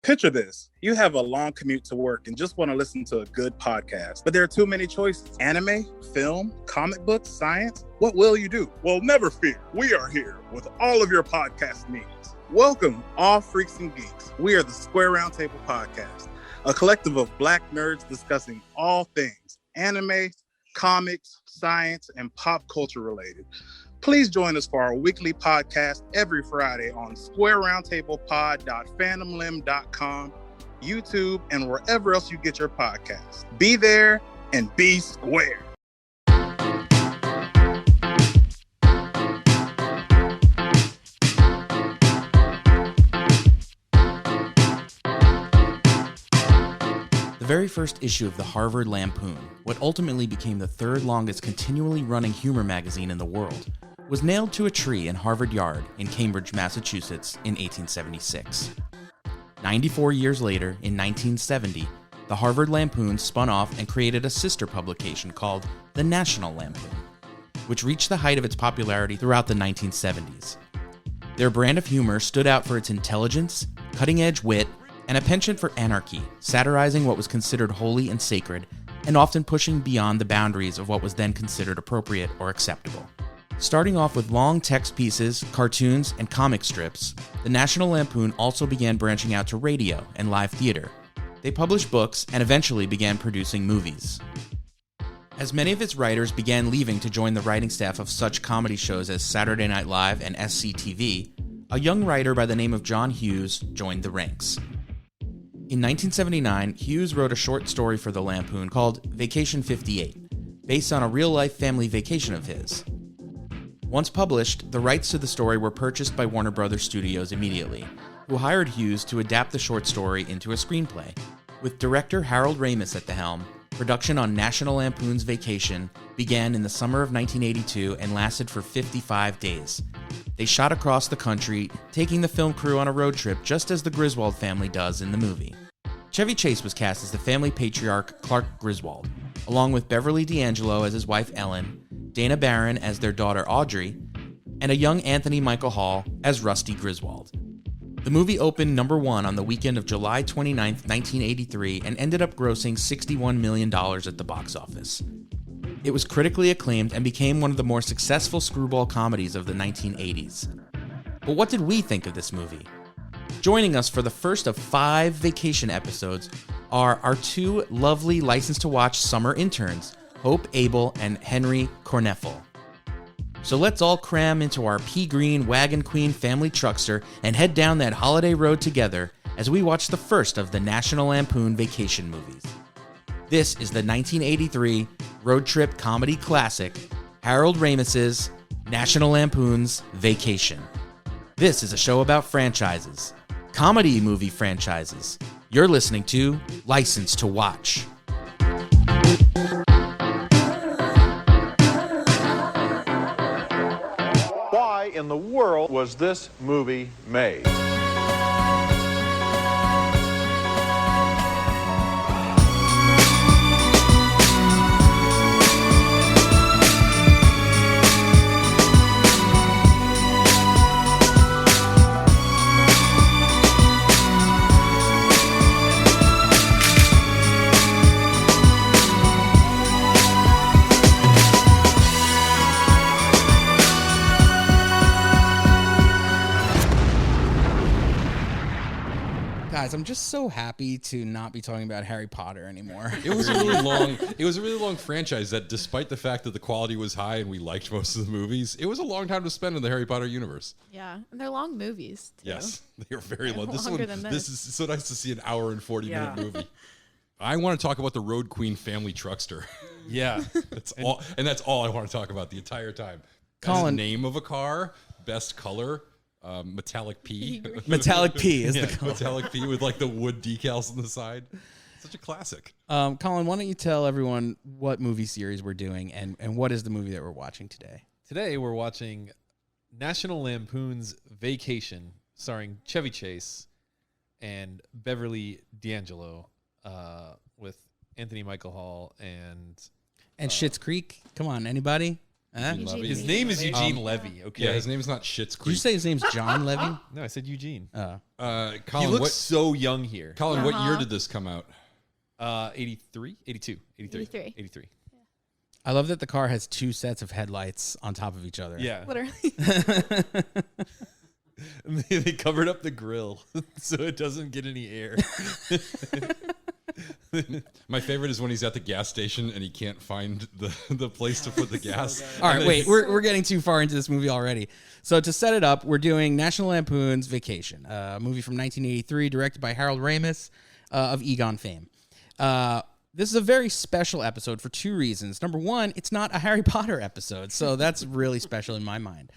Picture this. You have a long commute to work and just want to listen to a good podcast, but there are too many choices. Anime, film, comic books, science. What will you do? Well, never fear. We are here with all of your podcast needs. Welcome, all freaks and geeks. We are the Square Roundtable Podcast, a collective of Black nerds discussing all things anime, comics, science, and pop culture related. Please join us for our weekly podcast every Friday on squareroundtablepod.fandomlim.com, YouTube, and wherever else you get your podcasts. Be there and be square. The very first issue of the Harvard Lampoon, what ultimately became the third longest continually running humor magazine in the world, was nailed to a tree in Harvard Yard in Cambridge, Massachusetts in 1876. 94 years later, in 1970, the Harvard Lampoon spun off and created a sister publication called the National Lampoon, which reached the height of its popularity throughout the 1970s. Their brand of humor stood out for its intelligence, cutting-edge wit, and a penchant for anarchy, satirizing what was considered holy and sacred, and often pushing beyond the boundaries of what was then considered appropriate or acceptable. Starting off with long text pieces, cartoons, and comic strips, the National Lampoon also began branching out to radio and live theater. They published books and eventually began producing movies. As many of its writers began leaving to join the writing staff of such comedy shows as Saturday Night Live and SCTV, a young writer by the name of John Hughes joined the ranks. In 1979, Hughes wrote a short story for the Lampoon called Vacation 58, based on a real-life family vacation of his. Once published, the rights to the story were purchased by Warner Brothers Studios immediately, who hired Hughes to adapt the short story into a screenplay. With director Harold Ramis at the helm, production on National Lampoon's Vacation began in the summer of 1982 and lasted for 55 days. They shot across the country, taking the film crew on a road trip just as the Griswold family does in the movie. Chevy Chase was cast as the family patriarch Clark Griswold, along with Beverly D'Angelo as his wife Ellen, Dana Barron as their daughter Audrey, and a young Anthony Michael Hall as Rusty Griswold. The movie opened number 1 on the weekend of July 29, 1983, and ended up grossing $61 million at the box office. It was critically acclaimed and became one of the more successful screwball comedies of the 1980s. But what did we think of this movie? Joining us for the first of 5 vacation episodes are our 2 lovely license-to-watch summer interns, Hope, Abel, and Henry Korneffel. So let's all cram into our pea green Wagon Queen family truckster and head down that holiday road together as we watch the first of the National Lampoon Vacation movies. This is the 1983 road trip comedy classic, Harold Ramis's National Lampoon's Vacation. This is a show about franchises, comedy movie franchises. You're listening to License to Watch. Why in the world was this movie made? Guys, I'm just so happy to not be talking about Harry Potter anymore. It was a really long franchise that, despite the fact that the quality was high and we liked most of the movies, it was a long time to spend in the Harry Potter universe. Yeah, and they're long movies, too. Yes, they are very long. This is so nice to see an hour and 40-minute movie. I want to talk about the Road Queen family truckster. Yeah. That's all I want to talk about the entire time. Colin, name of a car, best color, metallic P. Metallic P is the color. Metallic P with like the wood decals on the side. Such a classic. Colin, why don't you tell everyone what movie series we're doing and what is the movie that we're watching today? Today we're watching National Lampoon's Vacation, starring Chevy Chase and Beverly D'Angelo, with Anthony Michael Hall and Schitt's Creek. Come on, anybody? Huh? Eugene Levy. His name is Eugene Levy. Okay. Yeah, his name's not Schitt's Did you Creek. say his name's John Levy? No, I said Eugene. Colin, He looks what, so young here. Colin, what year did this come out? 83, 82, 83, 83. 83. I love that the car has 2 sets of headlights on top of each other. Yeah. Literally. And they covered up the grill so it doesn't get any air. My favorite is when he's at the gas station and he can't find the place to put the gas. All right, wait, we're getting too far into this movie already. So to set it up, we're doing National Lampoon's Vacation, a movie from 1983, directed by Harold Ramis of Egon fame. This is a very special episode for 2 reasons. Number 1, it's not a Harry Potter episode, so that's really special in my mind.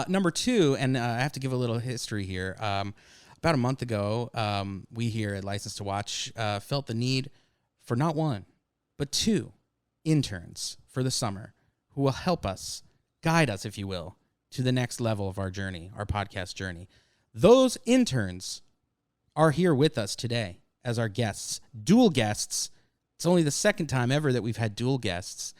Number 2, and I have to give a little history here. About a month ago, we here at License to Watch felt the need for not 1, but 2 interns for the summer who will help us, guide us, if you will, to the next level of our journey, our podcast journey. Those interns are here with us today as our guests, dual guests. It's only the second time ever that we've had dual guests.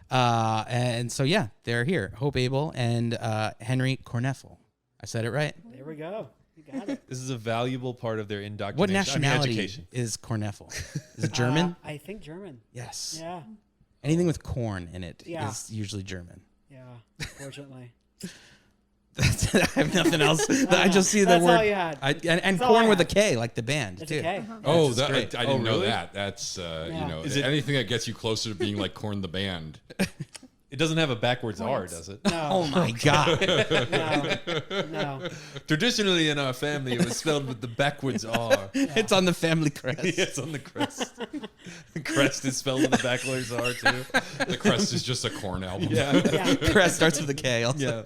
And so, yeah, they're here. Hope Abel and Henry Korneffel. I said it right. There we go. You got it. This is a valuable part of their indoctrination. What nationality education. is Korneffel? Is it German? I think German. Yes. Yeah. Anything with corn in it is Yeah. usually German. Yeah. Unfortunately. I have nothing else. I just see the That's word. all you had. And That's all corn I with a had. K, like the band, It's too. okay. Oh, That's that, great. I didn't know really? that. That's, Yeah. is it anything that gets you closer to being like Korn the band? It doesn't have a backwards R, Points. does it? No. Oh, my God. No. Traditionally in our family, it was spelled with the backwards R. It's on the family crest. Yes, on the crest. The crest is spelled with the backwards R, too. The Crest is just a Korn album. Yeah. Crest starts with a K also.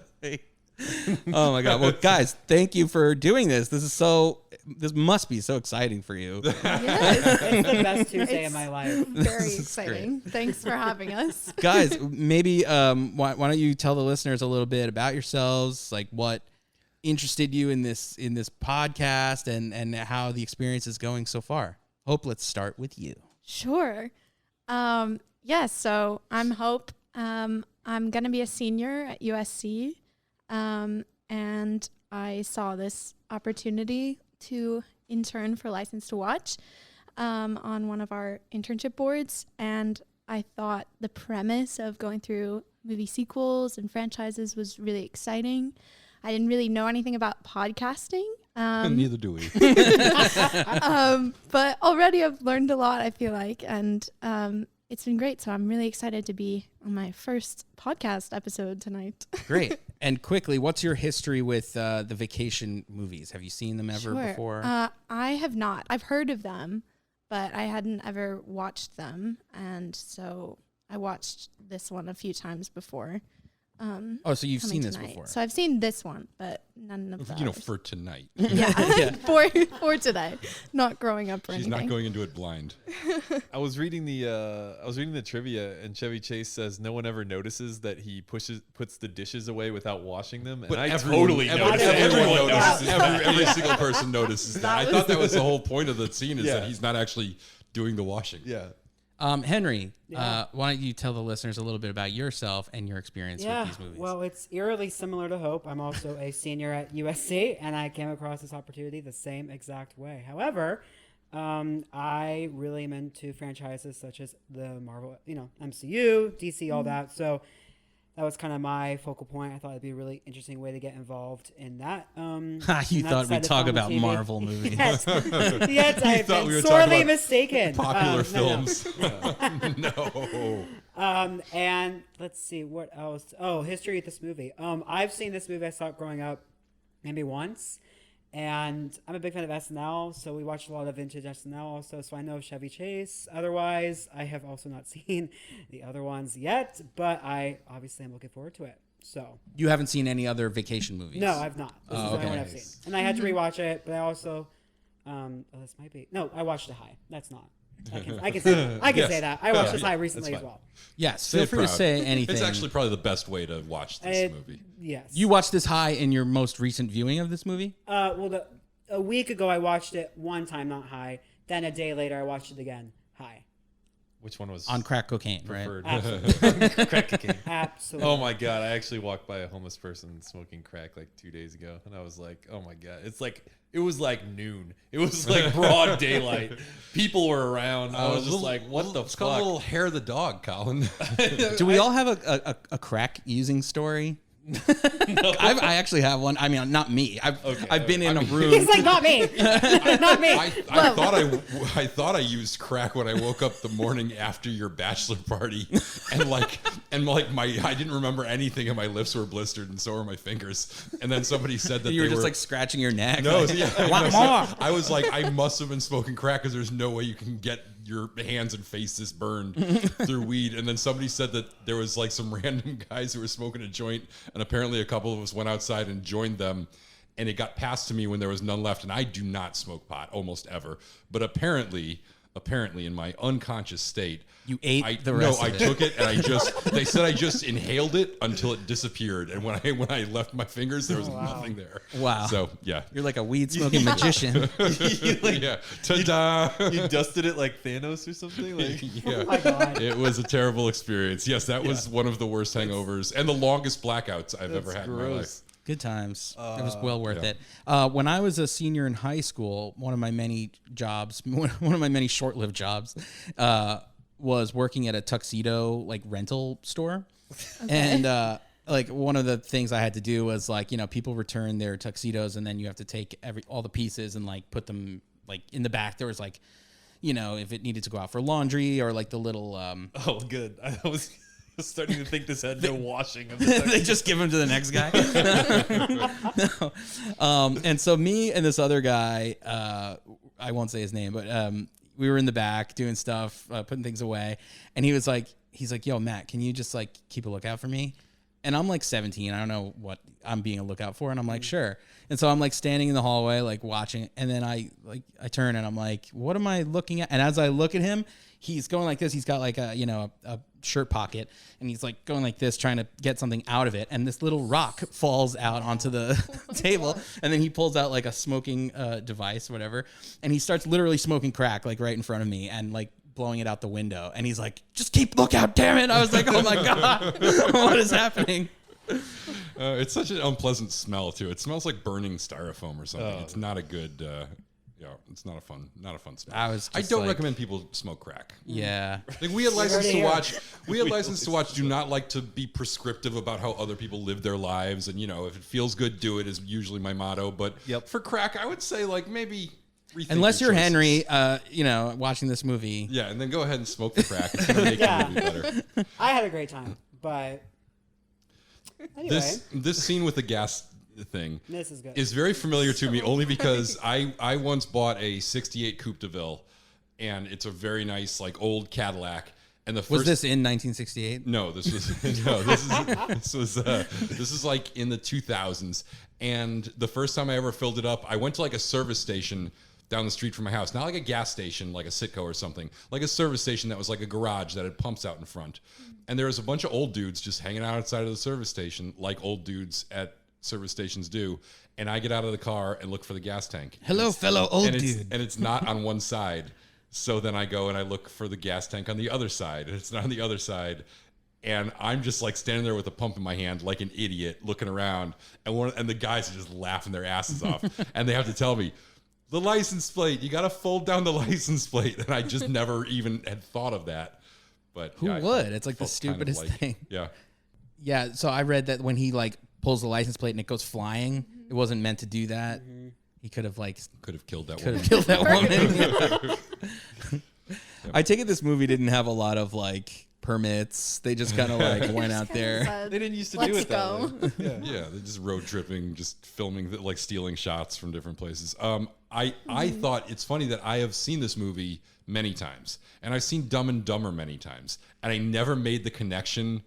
Oh my God. Well, guys, thank you for doing this. This must be so exciting for you. Yes. It's the best Tuesday It's of my life. Very This is exciting. Thanks for having us. Guys, maybe why don't you tell the listeners a little bit about yourselves, like what interested you in this podcast and how the experience is going so far. Hope, let's start with you. Sure. Yes, so I'm Hope. I'm going to be a senior at USC. And I saw this opportunity to intern for License to Watch on one of our internship boards. And I thought the premise of going through movie sequels and franchises was really exciting. I didn't really know anything about podcasting. Neither do we. But already I've learned a lot, I feel like. And it's been great. So I'm really excited to be on my first podcast episode tonight. Great. And quickly, what's your history with the Vacation movies? Have you seen them ever Sure. before? I have not. I've heard of them, but I hadn't ever watched them. And so I watched this one a few times before. So you've seen this tonight. before. So I've seen this one, but none of the others. For tonight. Yeah, for today, not growing up or She's anything. not going into it blind. I was reading the trivia, and Chevy Chase says no one ever notices that he puts the dishes away without washing them. And I totally noticed. Everyone notices. that. Every single person notices that. I thought that was the whole point of the scene is that he's not actually doing the washing. Yeah. Henry, Yeah. why don't you tell the listeners a little bit about yourself and your experience with these movies? Well, it's eerily similar to Hope. I'm also a senior at USC, and I came across this opportunity the same exact way. However, I really am into franchises such as the Marvel, MCU, DC, all that. So that was kind of my focal point. I thought it'd be a really interesting way to get involved in that. You in that thought side we'd of talk film and about TV. Marvel movies. Yes, yes, I've thought we been were talking sorely about mistaken. Popular No. films. No. And let's see what else. Oh, history of this movie. I've seen this movie. I saw it growing up, maybe once, and I'm a big fan of SNL. So we watched a lot of vintage SNL also. So I know Chevy Chase. Otherwise, I have also not seen the other ones yet, but I obviously am looking forward to it. So You haven't seen any other Vacation movies? no, I've not. This is the only one I've Nice. seen, and I had to rewatch it. But I also, this might be I watched The High. That's not. I can say that. I can say that. I watched this High recently as well. Yes, Say feel it free to proud. say anything. It's actually probably the best way to watch this movie. Yes. You watched this High in your most recent viewing of this movie? Well, a week ago I watched it one time, not High. Then a day later I watched it again, High. Which one was on crack cocaine, preferred? right? Absolutely. Crack cocaine. Absolutely. Oh my god! I actually walked by a homeless person smoking crack like 2 days ago, and I was like, "Oh my god!" It was like noon. It was like broad daylight. People were around. I was just like, "What the It's fuck?" called a little hair of the dog, Colin. Do we all have a crack using story? I actually have one. I mean, not me. I've been in a room. He's like, not me. Not me. I thought I used crack when I woke up the morning after your bachelor party, and I didn't remember anything, and my lips were blistered, and so were my fingers. And then somebody said that you were just like scratching your neck. No, like, yeah, want more? I was like, I must have been smoking crack because there's no way you can get your hands and face this burned through weed. And then somebody said that there was like some random guys who were smoking a joint, and apparently a couple of us went outside and joined them, and it got passed to me when there was none left. And I do not smoke pot almost ever, but apparently in my unconscious state, you ate the rest of it. I took it, and they said I just inhaled it until it disappeared. And when I left my fingers, there was nothing there. Wow. So yeah. You're like a weed smoking magician. Yeah. Ta-da! You dusted it like Thanos or something? Like, Yeah. Oh my God. It was a terrible experience. Yes, that was one of the worst hangovers and the longest blackouts I've ever had in my life. Good times. It was well worth yeah. it. When I was a senior in high school, one of my many jobs, one of my many short-lived jobs, was working at a tuxedo like rental store. And like one of the things I had to do was like, people return their tuxedos, and then you have to take all the pieces and like put them like in the back. There was like, if it needed to go out for laundry or like the little oh, good. I was starting to think this had no washing of the they just give them to the next guy. No. And so me and this other guy, I won't say his name, but we were in the back doing stuff, putting things away, and he's like, "Yo, Matt, can you just like keep a lookout for me?" And I'm like 17. I don't know what I'm being a lookout for. And I'm like, sure. And so I'm like standing in the hallway, like watching. And then I turn and I'm like, what am I looking at? And as I look at him, he's going like this. He's got like a shirt pocket, and he's like going like this, trying to get something out of it. And this little rock falls out onto the table. And then he pulls out like a smoking device, whatever. And he starts literally smoking crack like right in front of me, and like blowing it out the window. And he's like, just keep lookout, damn it. I was like, oh my God, what is happening? It's such an unpleasant smell too. It smells like burning styrofoam or something. It's not a good it's not a fun smell. I don't recommend people smoke crack. Yeah. Like we had license to watch do not like to be prescriptive about how other people live their lives, and if it feels good, do it is usually my motto. But for crack, I would say like maybe unless you're Henry, watching this movie. Yeah, and then go ahead and smoke the crack. It's gonna make the movie better. I had a great time, but anyway. This scene with the gas thing This is good. is very familiar to me only because I once bought a 68 Coupe de Ville, and it's a very nice like old Cadillac. And was this in 1968? No, this was this is like in the 2000s. And the first time I ever filled it up, I went to like a service station down the street from my house. Not like a gas station, like a Citgo or something. Like a service station that was like a garage that had pumps out in front. And there was a bunch of old dudes just hanging out outside of the service station, like old dudes at service stations do. And I get out of the car and look for the gas tank. Hello, fellow old dude. And it's not on one side. So then I go and I look for the gas tank on the other side. And it's not on the other side. And I'm just like standing there with a pump in my hand like an idiot looking around. And the guys are just laughing their asses off. And they have to tell me, the license plate, you got to fold down the license plate. And I just never even had thought of that. But who would? It's like the stupidest thing. Yeah. Yeah. So I read that when he like pulls the license plate and it goes flying, it wasn't meant to do that. He could have killed that woman. I take it this movie didn't have a lot of like permits. They just kind of like went out there. They didn't used to do it that way. Yeah, they're just road tripping, just filming, like stealing shots from different places. I thought it's funny that I have seen this movie many times, and I've seen Dumb and Dumber many times, and I never made the connection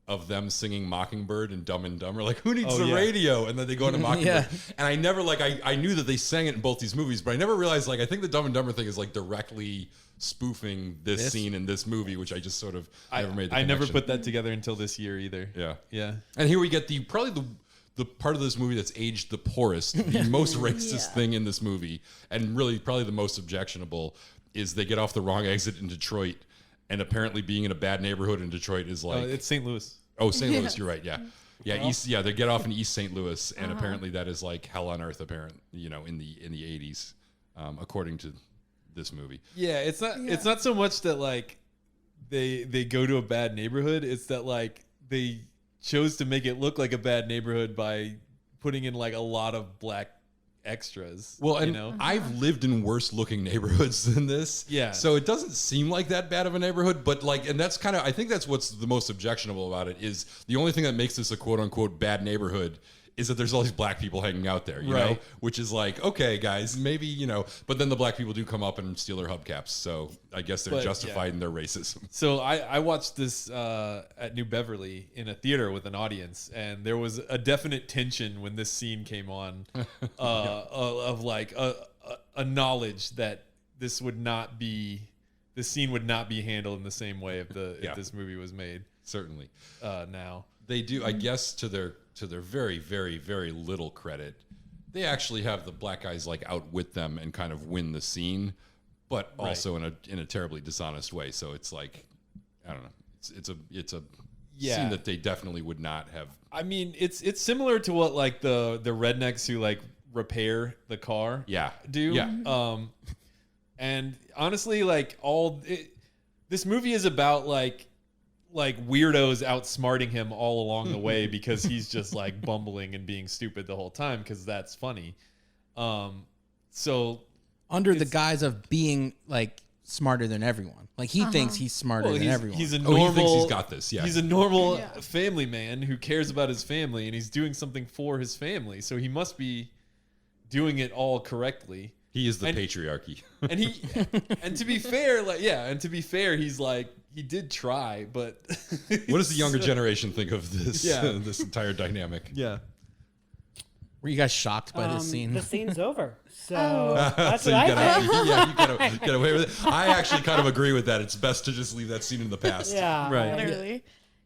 of them singing Mockingbird and Dumb and Dumber. Like, who needs the radio? And then they go into Mockingbird. And I never, like, I knew that they sang it in both these movies, but I never realized, like, I think the Dumb and Dumber thing is, like, directly spoofing this scene in this movie, which I just sort of never made the connection. I never put that together until this year either. Yeah. Yeah. And here we get probably the part of this movie that's aged the poorest, the most racist thing in this movie, and really probably the most objectionable, is they get off the wrong exit in Detroit. and apparently being in a bad neighborhood in Detroit is like it's St. Louis. Oh, St. Louis, you're right. Yeah. Yeah, they get off in East St. Louis, and apparently that is like hell on earth. In the 80s, according to this movie. Yeah, it's not so much that like they go to a bad neighborhood. It's that like they chose to make it look like a bad neighborhood by putting in like a lot of black extras. Well, and I've lived in worse looking neighborhoods than this. Yeah. So it doesn't seem like that bad of a neighborhood, but like, and that's I think that's what's the most objectionable about it is the only thing that makes this a quote unquote bad neighborhood is that there's all these black people hanging out there, you know, which is like, okay, guys, maybe, but then the black people do come up and steal their hubcaps. So I guess they're justified in their racism. So I watched this at New Beverly in a theater with an audience, and there was a definite tension when this scene came on of like a knowledge that this scene would not be handled in the same way if this movie was made. Certainly. Now. They do, I guess, to their very, very, very little credit, they actually have the black guys like outwit them and kind of win the scene, but also in a terribly dishonest way. So it's like, I don't know, it's a scene that they definitely would not have. I mean, it's similar to what like the rednecks who like repair the car do. Yeah. And honestly, like this movie is about like weirdos outsmarting him all along the way because he's just like bumbling and being stupid the whole time because that's funny. So under the guise of being like smarter than everyone, like he thinks he's smarter than everyone. He's a normal. He thinks he's got this. Yeah, he's a normal family man who cares about his family and he's doing something for his family. So he must be doing it all correctly. He is the patriarchy. And to be fair, he's like, he did try, but what does the younger generation think of this? This entire dynamic. Yeah. Were you guys shocked by this scene? The scene's over. So that's so what I think. you get away with it. I actually kind of agree with that. It's best to just leave that scene in the past. Yeah. Right. Literally.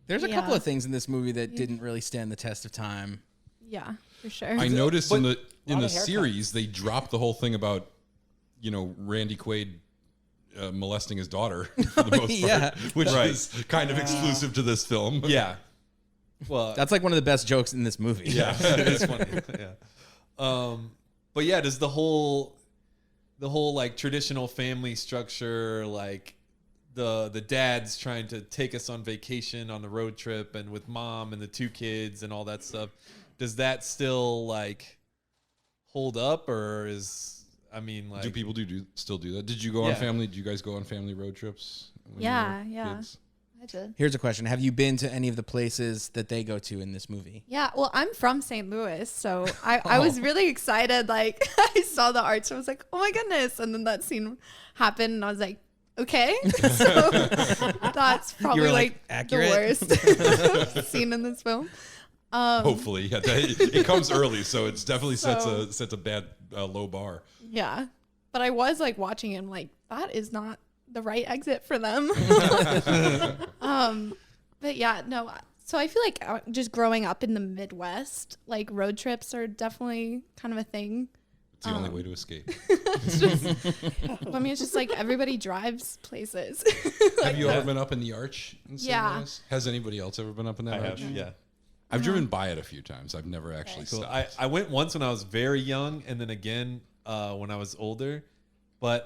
There's a couple of things in this movie that didn't really stand the test of time. Yeah, for sure. I noticed in the series they dropped the whole thing about Randy Quaid molesting his daughter for the most part, which is kind of exclusive to this film. Yeah. Well, that's like one of the best jokes in this movie. Yeah, it is funny. Yeah. But yeah, does the whole like traditional family structure, like the dad's trying to take us on vacation on the road trip and with mom and the two kids and all that stuff, does that still like hold up, or do people still do that? Did you go on family? Do you guys go on family road trips? Yeah. I did. Here's a question: have you been to any of the places that they go to in this movie? Yeah, well, I'm from St. Louis, so I was really excited. Like, I saw the art, so I was like, oh my goodness. And then that scene happened, and I was like, okay. So that's probably like accurate? the worst scene in this film. Hopefully. It comes early, so it's definitely sets a bad low bar. Yeah. But I was like watching him like, that is not the right exit for them. But yeah, no. So I feel like just growing up in the Midwest, like road trips are definitely kind of a thing. It's the only way to escape. It's just, I mean, it's just like everybody drives places. Have you ever been up in the Arch in St. Louis? Has anybody else ever been up in that I arch? have, yeah. I've driven by it a few times. I've never actually stopped. I went once when I was very young, and then again when I was older. But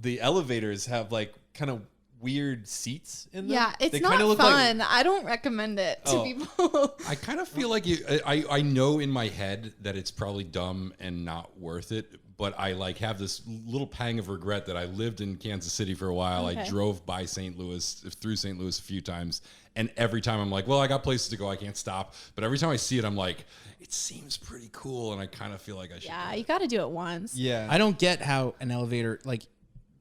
the elevators have like kind of weird seats in them. Yeah, it's they not look fun. I don't recommend it to people. I kind of feel like I know in my head that it's probably dumb and not worth it, but I like have this little pang of regret that I lived in Kansas City for a while. Okay. I drove by through St. Louis a few times, and every time I'm like, well, I got places to go, I can't stop. But every time I see it, I'm like, it seems pretty cool, and I kind of feel like I should. Yeah, you got to do it once. Yeah. I don't get how an elevator, like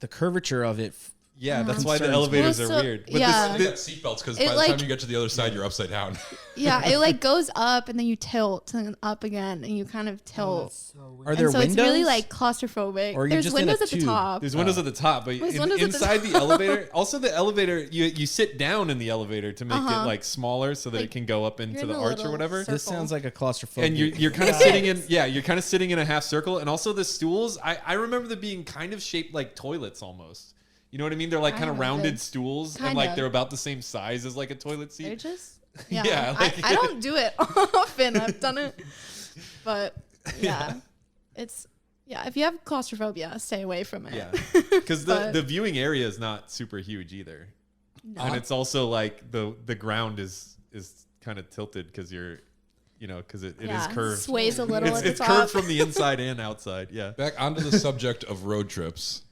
the curvature of it. Yeah, that's why the elevators are weird. But they got seatbelts because by the time you get to the other side, you're upside down. Yeah, it like goes up and then you tilt and up again, and you kind of tilt. Are there so windows? It's really like claustrophobic. Or There's just windows at the tube? top. There's windows at the top, but There's windows at the inside the top. elevator, also the elevator, you sit down in the elevator to make it like smaller so that Like, it can go up into in the a arch or little whatever. circle. This sounds like a claustrophobic. And you're kind of sitting in, you're kind of sitting in a half circle. And also the stools, I remember them being kind of shaped like toilets almost. You know what I mean? They're like kind of rounded did. stools, and Kind like of. they're about the same size as like a toilet They're seat. just Yeah, like- I don't do it often. I've done it, but yeah, it's if you have claustrophobia, stay away from it. Yeah, because But- the viewing area is not super huge either, and it's also like the ground is kind of tilted because you're, because it is curved. Sways a little at the It's top. curved from the inside and outside. Yeah. Back onto the subject of road trips.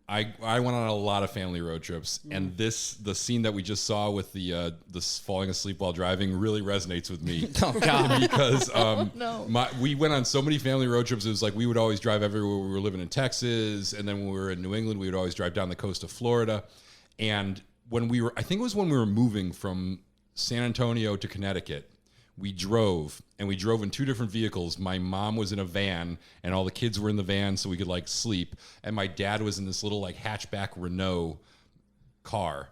I went on a lot of family road trips, and the scene that we just saw with the falling asleep while driving really resonates with me. Oh God. Because no. we went on so many family road trips. It was like we would always drive everywhere. We were living in Texas, and then when we were in New England, we would always drive down the coast of Florida. And when I think it was when we were moving from San Antonio to Connecticut, we drove in two different vehicles. My mom was in a van and all the kids were in the van so we could like sleep. And my dad was in this little like hatchback Renault car.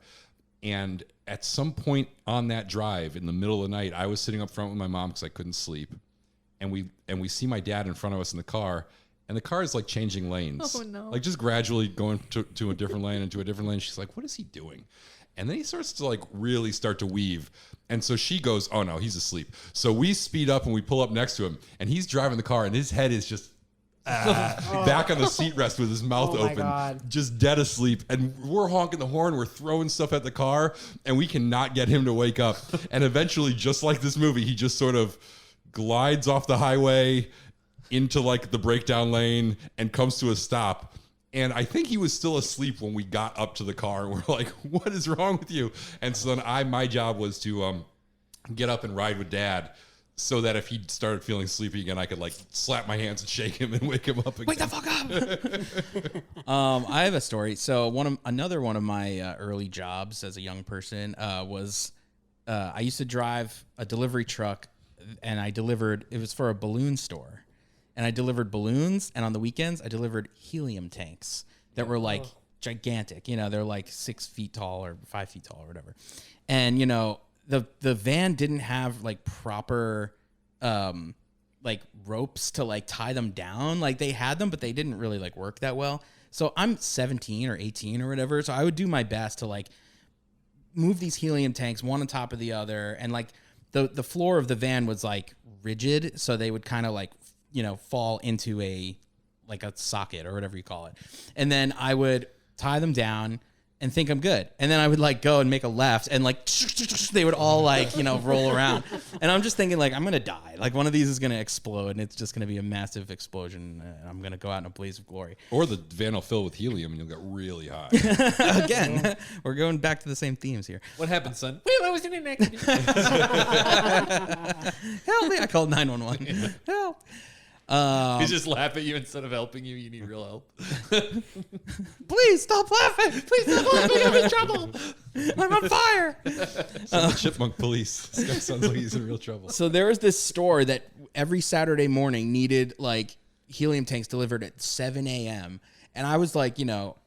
And at some point on that drive in the middle of the night, I was sitting up front with my mom because I couldn't sleep. And we see my dad in front of us in the car, and the car is like changing lanes. Oh, no. Like just gradually going to a different lane and to a different lane. She's like, what is he doing? And then he starts to like really start to weave. And so she goes, oh no, he's asleep. So we speed up and we pull up next to him, and he's driving the car and his head is just back on the seat rest with his mouth Oh my open, God. just dead asleep. And we're honking the horn, we're throwing stuff at the car, and we cannot get him to wake up. And eventually, just like this movie, he just sort of glides off the highway into like the breakdown lane and comes to a stop. And I think he was still asleep when we got up to the car, and we're like, what is wrong with you? And so then my job was to get up and ride with Dad, so that if he started feeling sleepy again, I could like slap my hands and shake him and wake him up again. Wake the fuck up. I have a story. So another one of my early jobs as a young person was I used to drive a delivery truck, and it was for a balloon store. And I delivered balloons, and on the weekends I delivered helium tanks that were like gigantic. They're like 6 feet tall or 5 feet tall or whatever. And the van didn't have like proper like ropes to like tie them down. Like they had them, but they didn't really like work that well. So I'm 17 or 18 or whatever. So I would do my best to like move these helium tanks one on top of the other, and like the floor of the van was like rigid, so they would kind of like fall into a socket or whatever you call it. And then I would tie them down and think I'm good. And then I would like go and make a left, and like they would all like, roll around. And I'm just thinking like, I'm going to die. Like one of these is going to explode, and it's just going to be a massive explosion. And I'm going to go out in a blaze of glory. Or the van will fill with helium and you'll get really high. Again, we're going back to the same themes here. What happened, son? Well, I was in an accident. Help me. I called 911. Help. He just laugh at you instead of helping you. You need real help. Please stop laughing. Please stop laughing. I'm in trouble. I'm on fire. The chipmunk police. This guy sounds like he's in real trouble. So there was this store that every Saturday morning needed like helium tanks delivered at 7 a.m. And I was like,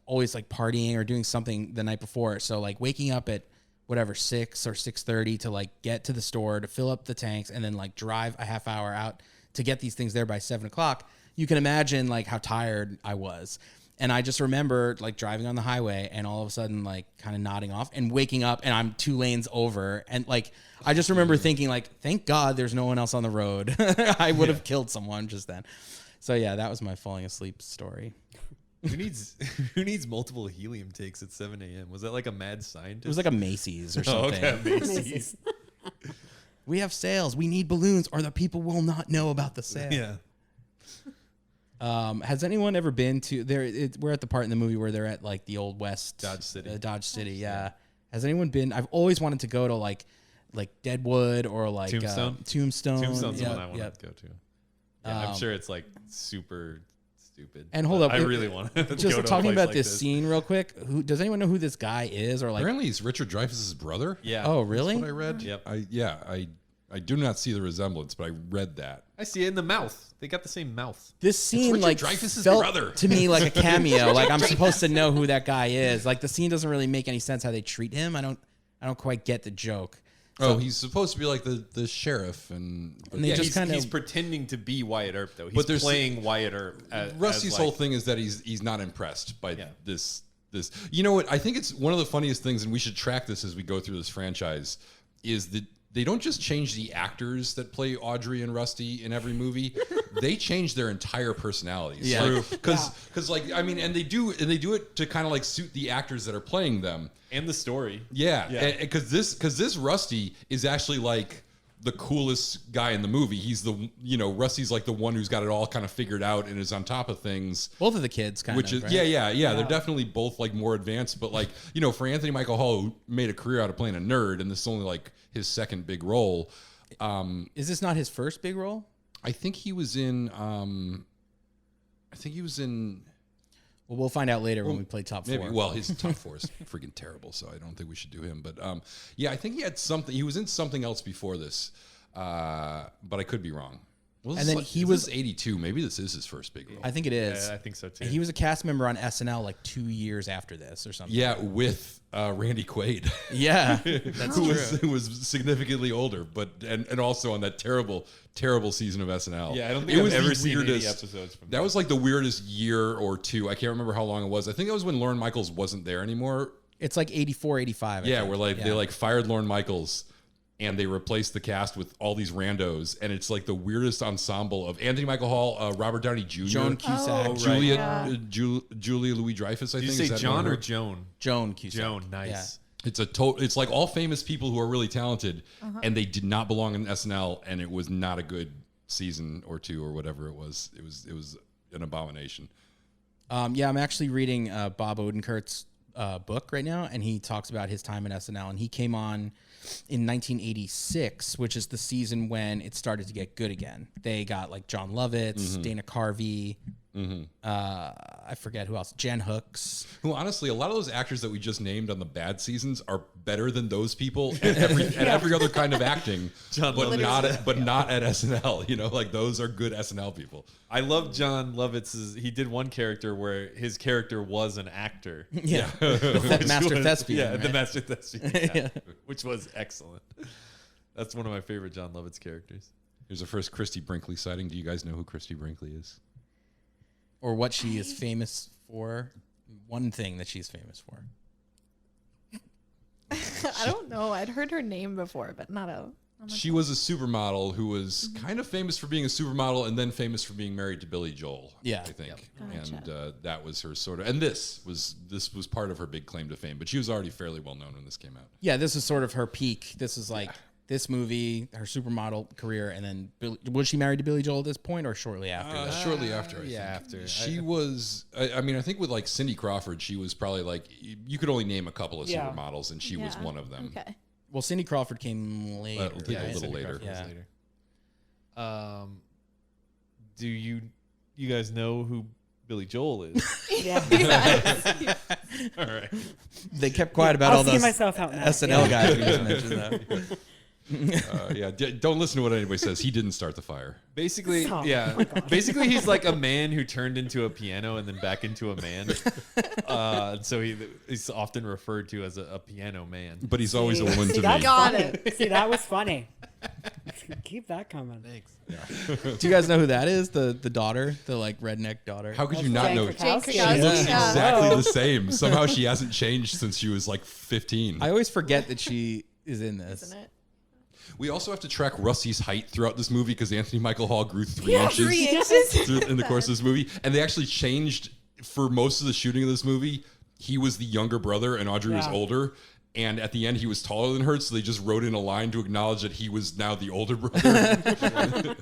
always like partying or doing something the night before. So like waking up at whatever, 6 or 6:30 to like get to the store to fill up the tanks and then like drive a half hour out to get these things there by 7 o'clock. You can imagine like how tired I was. And I just remember like driving on the highway and all of a sudden like kind of nodding off and waking up, and I'm 2 lanes over. And like, I just remember thinking like, thank God there's no one else on the road. I would have killed someone just then. So yeah, that was my falling asleep story. Who needs multiple helium tanks at 7 a.m.? Was that like a mad scientist? It was like a Macy's or something. Oh, okay, Macy's. We have sales. We need balloons, or the people will not know about the sale. Yeah. Has anyone ever been to there? We're at the part in the movie where they're at like the old West Dodge City. Dodge City, yeah. Has anyone been? I've always wanted to go to like Deadwood or like Tombstone. Tombstone's the one I want to go to. Yeah, I'm sure it's like super stupid. And hold up, I really want to just go to talking a place about like this scene real quick. Does anyone know who this guy is? Or like, Apparently he's Richard Dreyfuss's brother. Yeah. Oh, really? That's what I read. Yep. I do not see the resemblance, but I read that. I see it in the mouth. They got the same mouth. This scene Richard like Dreyfuss's felt brother. to me like a cameo. Like I'm supposed to know who that guy is. Like the scene doesn't really make any sense how they treat him. I don't quite get the joke. Oh, he's supposed to be like the sheriff, and they just he's, kinda- he's pretending to be Wyatt Earp though. He's But there's- playing Wyatt Earp. Rusty's whole thing is that he's not impressed by this this. You know what? I think it's one of the funniest things, and we should track this as we go through this franchise, is that they don't just change the actors that play Audrey and Rusty in every movie; they change their entire personalities. Yeah, because like I mean, and they do it to kind of like suit the actors that are playing them and the story. Yeah, because this Rusty is actually like the coolest guy in the movie. He's Rusty's like the one who's got it all kind of figured out and is on top of things. Both of the kids kind which of, is right? yeah. They're definitely both like more advanced, but like, for Anthony Michael Hall, who made a career out of playing a nerd, and this is only like his second big role. Is this not his first big role? I think he was in Well, we'll find out later when we play top four. maybe. Well, his top four is freaking terrible, so I don't think we should do him. But yeah, I think he had something. He was in something else before this, but I could be wrong. Well, And then he was 82. Maybe this is his first big role. I think it is. Yeah, I think so too. He was a cast member on SNL like 2 years after this or something. Yeah, with Randy Quaid. Yeah, that's true. who was significantly older, but and also on that terrible season of SNL. Yeah, I don't think I've ever seen any weirdest episodes from that. Was like the weirdest year or two. I can't remember how long it was. I think that was when Lorne Michaels wasn't there anymore. It's like 84, 85. I Yeah, think. where like they like fired Lorne Michaels and they replaced the cast with all these randos, and it's like the weirdest ensemble of Anthony Michael Hall, Robert Downey Jr., Joan Cusack, Julia Louis-Dreyfus. I Did think. you Is say that John one or of her? Joan? Joan Cusack. Joan, nice. It's like all famous people who are really talented, and they did not belong in SNL, and it was not a good season or two or whatever it was. It was an abomination. Yeah, I'm actually reading Bob Odenkirk's book right now, and he talks about his time in SNL, and he came on in 1986, which is the season when it started to get good again. They got like John Lovitz, Dana Carvey, I forget who else, Jen Hooks. Who honestly, a lot of those actors that we just named on the bad seasons are better than those people at every other kind of acting, but not at SNL. Like those are good SNL people. I love John Lovitz's. He did one character where his character was an actor. Yeah, the Master Thespian. Yeah, right? the Master Thespian, which was excellent. That's one of my favorite John Lovitz characters. Here's the first Christy Brinkley sighting. Do you guys know who Christy Brinkley is? Or what she is famous for. One thing that she's famous for. I don't know. I'd heard her name before, but not a. She was a supermodel who was kind of famous for being a supermodel and then famous for being married to Billy Joel. Yeah. I think. Gotcha. And that was her sort of. And this was part of her big claim to fame. But she was already fairly well known when this came out. Yeah, this is sort of her peak. This is like this movie, her supermodel career, and then was she married to Billy Joel at this point or shortly after? Shortly after, I think. After. She was, I mean, I think with like Cindy Crawford, she was probably like, you could only name a couple of supermodels, and she was one of them. Okay. Well, Cindy Crawford came later. I think a little later. Yeah. Do you guys know who Billy Joel is? Yeah. All right. They kept quiet about I'll all see those myself out now. SNL guys who just mentioned that. Don't listen to what anybody says. He didn't start the fire. Basically, Oh, yeah. my God. Basically, he's like a man who turned into a piano and then back into a man. So he's often referred to as a piano man. But he's always a woman to me. Got it. See, that was funny. Keep that coming. Thanks. Do you guys know who that is? The daughter, the like redneck daughter. How could you That's not know? Jane Jane She Krakowski. looks Yeah. exactly the same. Somehow she hasn't changed since she was like 15. I always forget that she is in this. Isn't it? We also have to track Rusty's height throughout this movie because Anthony Michael Hall grew 3 inches 3 inches. in the course of this movie. And they actually changed, for most of the shooting of this movie, he was the younger brother and Audrey was Yeah. older. And at the end, he was taller than her, so they just wrote in a line to acknowledge that he was now the older brother.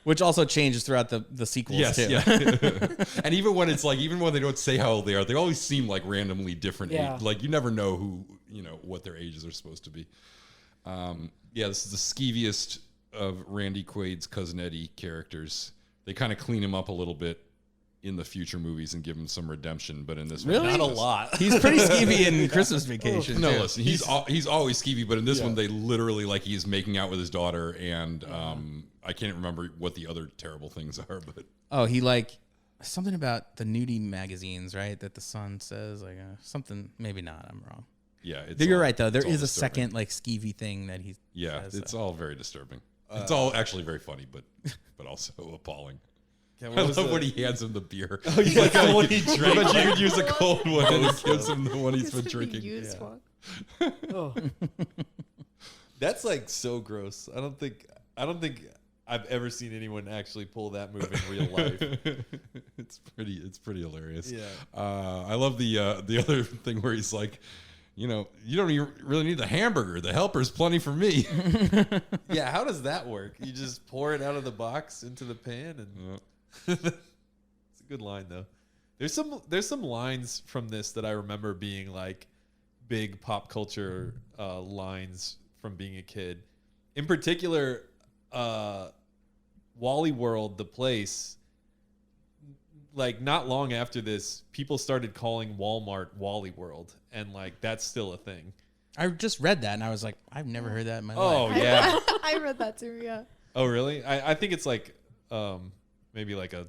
Which also changes throughout the sequels Yes, too. yeah. And even when they don't say how old they are, they always seem like randomly different. Yeah. Like you never know what their ages are supposed to be. This is the skeeviest of Randy Quaid's cousin Eddie characters. They kind of clean him up a little bit in the future movies and give him some redemption, but in this Really? one, Not a lot. He's pretty skeevy in Christmas Vacation. No, too. listen, he's always skeevy, but in this one, they literally like he's making out with his daughter, and I can't remember what the other terrible things are, but Oh, he like something about the nudie magazines, right? That the Sun says like something. Maybe not. I'm wrong. yeah, You're right though. There it's all is a disturbing. second like skeevy thing that he. Yeah, says, it's all very disturbing. It's all actually very funny, but also appalling. Yeah, I love when he hands him the beer. Oh, yeah, Like, the one he drank. But you could use a cold one and he Both gives him the one he's been It's a drinking. used Yeah. one. Oh. That's like so gross. I don't think I've ever seen anyone actually pull that move in real life. It's pretty hilarious. Yeah. I love the other thing where he's like, you know, you don't even really need the hamburger. The helper's plenty for me. Yeah, how does that work? You just pour it out of the box into the pan, and it's a good line though. There's some lines from this that I remember being like big pop culture lines from being a kid. In particular, Wally World, the place. Like not long after this, people started calling Walmart Wally World, and like that's still a thing. I just read that and I was like, I've never heard that in my Oh life. yeah. I read that too. Yeah. Oh really? I think it's like maybe like a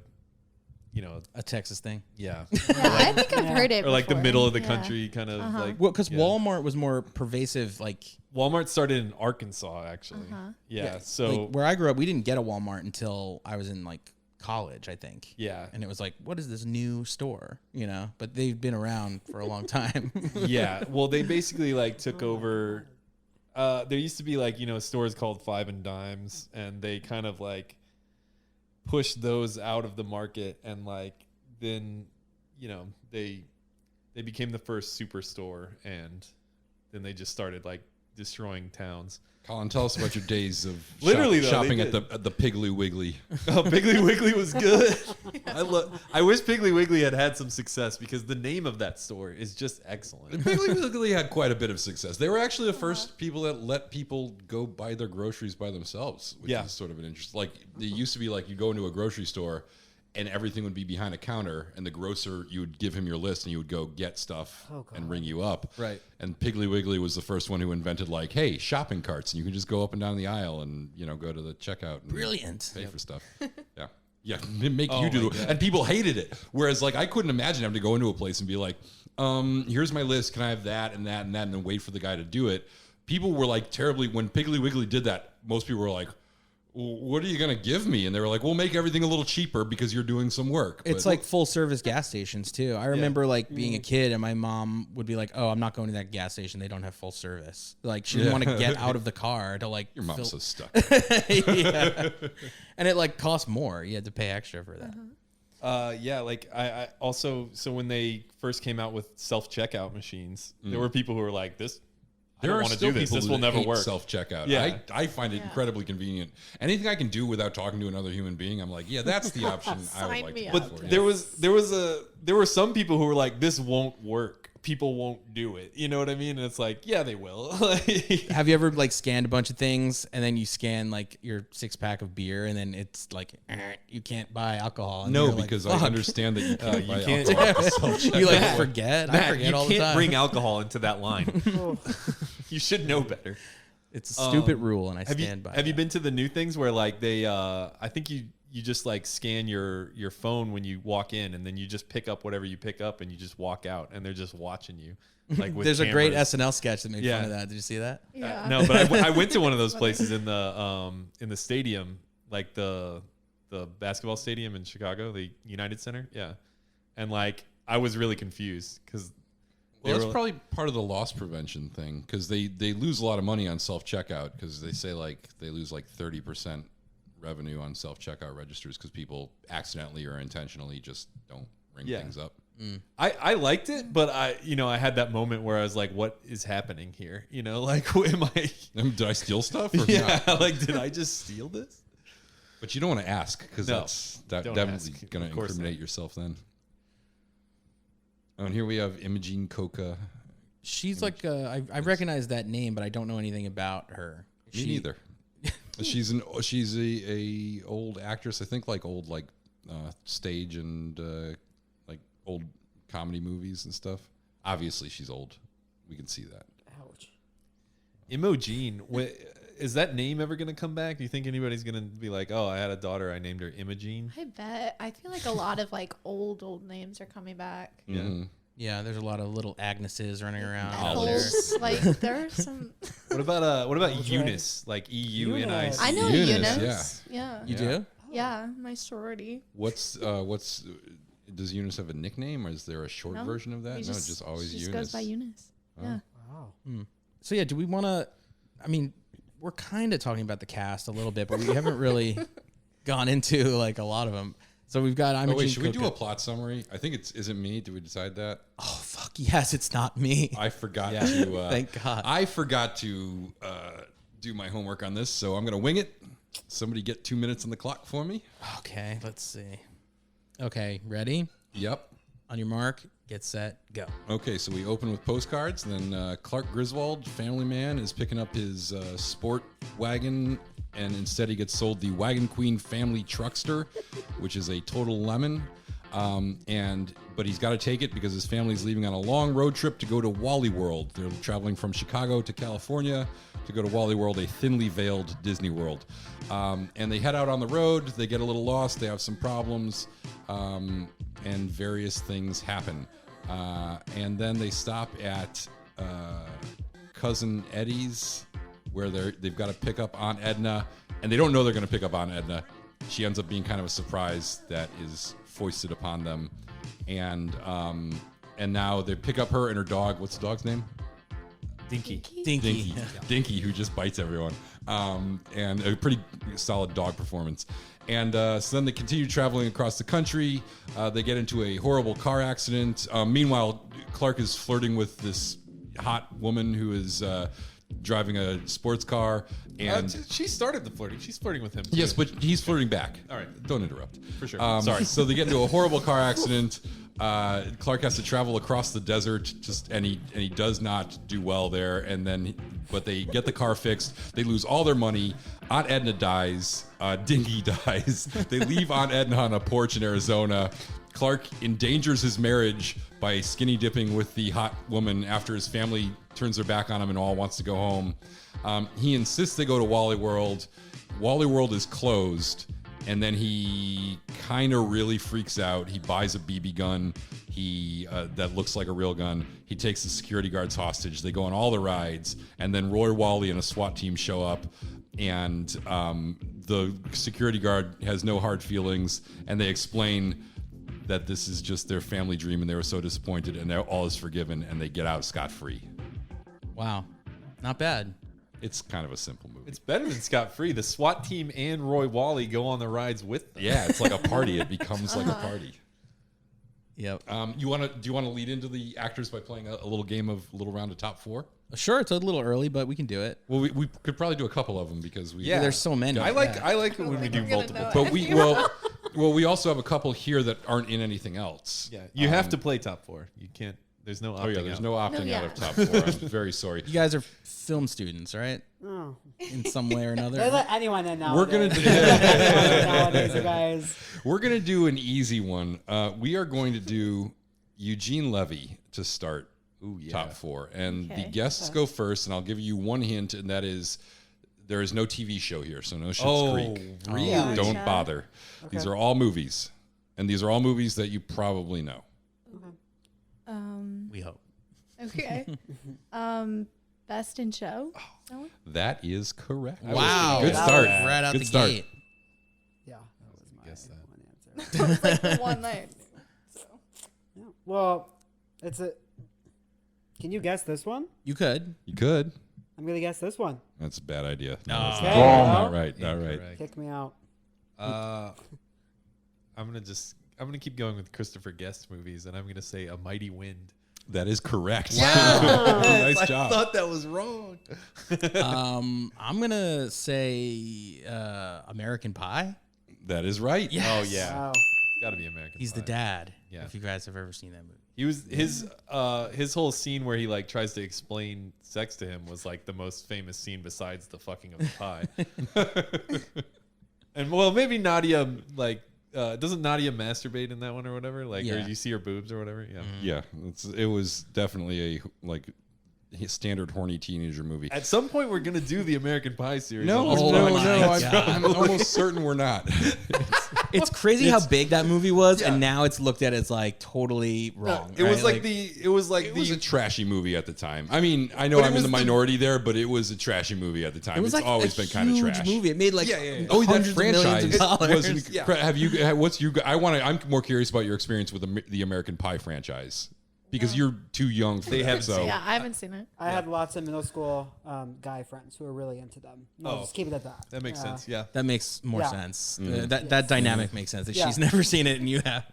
A Texas thing. yeah. Yeah, I think I've heard it. Or like the before. middle of the Yeah. country kind of like Well, because yeah. Walmart was more pervasive, like Walmart started in Arkansas actually. Yeah. So like where I grew up, we didn't get a Walmart until I was in like college, I think. yeah. And it was like, what is this new store? You know, but they've been around for a long time. Yeah. Well, they basically like took over. There used to be like stores called Five and Dimes, and they kind of like pushed those out of the market, and like then they became the first superstore, and then they just started like destroying towns. Colin, tell us about your days of Literally, though, shopping they at the Piggly Wiggly. Oh, Piggly Wiggly was good. I wish Piggly Wiggly had some success because the name of that store is just excellent. Piggly Wiggly had quite a bit of success. They were actually the first people that let people go buy their groceries by themselves, which Yeah. is sort of an interest. Like it used to be like you go into a grocery store and everything would be behind a counter, and the grocer, you would give him your list and you would go get stuff and ring you up. Right. And Piggly Wiggly was the first one who invented like, hey, shopping carts, and you can just go up and down the aisle and go to the checkout and Brilliant. pay for stuff. Yeah. Yeah, make Oh you do my it. God. And people hated it. Whereas, like, I couldn't imagine having to go into a place and be like, here's my list. Can I have that and that and that? And then wait for the guy to do it. People were like terribly, when Piggly Wiggly did that, most people were like, what are you going to give me? And they were like, we'll make everything a little cheaper because you're doing some work. It's But- like full service gas stations too. I remember like being a kid and my mom would be like, "Oh, I'm not going to that gas station. They don't have full service." Like she didn't want to get out of the car to like your mom's fill- so stuck. Yeah. And it like cost more. You had to pay extra for that. Yeah, like I also, so when they first came out with self-checkout machines, there were people who were like, I There don't are want to still do this. people This who will never hate work. self-checkout. Yeah. I find it incredibly convenient. Anything I can do without talking to another human being, I'm like, yeah, that's the option I would Sign like me to up. go But for. there were some people who were like, this won't work. People won't do it. You know what I mean? And it's like, yeah, they will. Have you ever like scanned a bunch of things and then you scan like your 6-pack of beer and then it's like you can't buy alcohol? And No, you're like, because I "Fuck." understand that you can't buy can't- alcohol at the self-checkout. You like forget. I Matt, forget you all the can't time. bring alcohol into that line. You should know better. It's a stupid rule, and I stand by. Have you that. been to the new things where like they? I think you just like scan your phone when you walk in, and then you just pick up whatever you pick up, and you just walk out, and they're just watching you. Like with There's a great cameras. SNL sketch that made Yeah. fun of that. Did you see that? Yeah. No, but I went to one of those places in the stadium, like the basketball stadium in Chicago, the United Center. Yeah, and like I was really confused because. Well, that's probably part of the loss prevention thing because they lose a lot of money on self-checkout because they say like they lose like 30% revenue on self-checkout registers because people accidentally or intentionally just don't ring things up. I liked it, but I had that moment where I was like, what is happening here? Like, am I? Did I steal stuff? Or Yeah, not? like, did I just steal this? But you don't want to ask because No, that's don't definitely ask. going Of to course incriminate not. yourself then. Oh, and here we have Imogene Coca. She's like I recognize that name, but I don't know anything about her. Me neither. she's a old actress. I think like old stage and like old comedy movies and stuff. Obviously, she's old. We can see that. Ouch. Imogene, is that name ever going to come back? Do you think anybody's going to be like, oh, I had a daughter, I named her Imogene? I bet. I feel like a lot of like old names are coming back. Yeah. Mm-hmm. Yeah, there's a lot of little Agneses running around out there. Coles, like there are some. What about Eunice? Like EUNICE? I know Eunice, Eunice. Yeah. You Yeah. do? Yeah, my sorority. What's does Eunice have a nickname, or is there a short version of that? We No, just always she Eunice. goes by Eunice. Yeah. Wow. So yeah, do we want to? I mean, we're kind of talking about the cast a little bit, but we haven't really gone into like a lot of them. So we've got. Should we do a plot summary? I think is it me? Did we decide that? Oh fuck yes, it's not me. I forgot to. Thank God. I forgot to do my homework on this, so I'm gonna wing it. Somebody get 2 minutes on the clock for me. Okay, let's see. Okay, ready? Yep. On your mark, get set, go. Okay, so we open with postcards. Then Clark Griswold, family man, is picking up his sport wagon, and instead he gets sold the Wagon Queen family truckster, which is a total lemon. But he's got to take it because his family's leaving on a long road trip to go to Wally World. They're traveling from Chicago to California to go to Wally World, a thinly veiled Disney World. And they head out on the road. They get a little lost. They have some problems, and various things happen. And then they stop at Cousin Eddie's, where they've got to pick up Aunt Edna, and they don't know they're going to pick up Aunt Edna. She ends up being kind of a surprise that is foisted upon them, and now they pick up her and her dog. What's the dog's name? Dinky. Dinky, who just bites everyone, and a pretty solid dog performance. And so then they continue traveling across the country. They get into a horrible car accident. Meanwhile, Clark is flirting with this hot woman who is driving a sports car. And She started the flirting. She's flirting with him, too. yes, but he's flirting back. All right. Don't interrupt. For sure. Sorry. So they get into a horrible car accident. Clark has to travel across the desert, and he does not do well there. But they get the car fixed. They lose all their money. Aunt Edna dies. Dinky dies. They leave Aunt Edna on a porch in Arizona. Clark endangers his marriage by skinny dipping with the hot woman after his family turns their back on him and all wants to go home. He insists they go to Wally World. Wally World is closed. And then he kind of really freaks out. He buys a BB gun that looks like a real gun. He takes the security guards hostage. They go on all the rides. And then Roy Wally and a SWAT team show up. And the security guard has no hard feelings. And they explain that this is just their family dream. And they were so disappointed. And all is forgiven. And they get out scot-free. Wow, not bad. It's kind of a simple movie. It's better than Scott Free. The SWAT team and Roy Wally go on the rides with them. Yeah, it's like a party. It becomes like a party. Yep. Do you want to lead into the actors by playing a little game of little round of top four? Sure, it's a little early, but we can do it. Well, we could probably do a couple of them because Yeah, there's so many. I like it when we do multiple. But we also have a couple here that aren't in anything else. Yeah, you have to play top four. You can't. There's no opting Oh yeah, there's out. no opting No, out yeah. of top four. I'm very sorry. You guys are film students, right? Oh. In some way or They another. let anyone in now. We're gonna do, nowadays, you guys. we're gonna do an easy one. We are going to do Eugene Levy to start top four, and the Okay. guests go first. And I'll give you one hint, and that is there is no TV show here, so no Schitt's Creek. really? Yeah. Don't Gotcha. bother. These are all movies, and these are all movies that you probably know. We hope. Okay. Best in show. That one? That is correct. Wow, Good that start. was right out Good the start. gate. Yeah, that was my Guess that. one answer. That was like the one that I knew. So. Yeah. Well, it's a. Can you guess this one? You could. You could. I'm gonna guess this one. That's a bad idea. No. that's Okay, not well, right. Not right. Incorrect. Kick me out. I'm gonna keep going with Christopher Guest movies, and I'm gonna say A Mighty Wind. That is correct. Nice job. I thought that was wrong. I'm gonna say American Pie. That is right. Yes. Oh yeah, Wow. it's got to be American. He's the Pie. dad. Yeah. If you guys have ever seen that movie. He was his whole scene where he like tries to explain sex to him was like the most famous scene besides the fucking of the pie. And well, maybe Nadia like doesn't Nadia masturbate in that one or whatever? Like, or Yeah. you see her boobs or whatever? Yeah. Yeah. It was definitely a standard horny teenager movie. At some point, we're gonna do the American Pie series. No, on this Oh no, my no. God. I'm almost certain we're not. It's crazy how big that movie was, and now it's looked at as like totally wrong. It was like it was a trashy movie at the time. I mean, I know I'm in the minority there, but it was a trashy movie at the time. It was It's like always been kind of trash. movie. It made like Oh, that hundreds of millions franchise of dollars. was. Have you? What's you? I'm more curious about your experience with the American Pie franchise because you're too young for that. So Yeah, I haven't seen it. I had lots of middle school guy friends who were really into them. No, just keep it at that. That makes sense. Yeah. That makes more Yeah. sense. That dynamic makes sense. That she's never seen it and you have.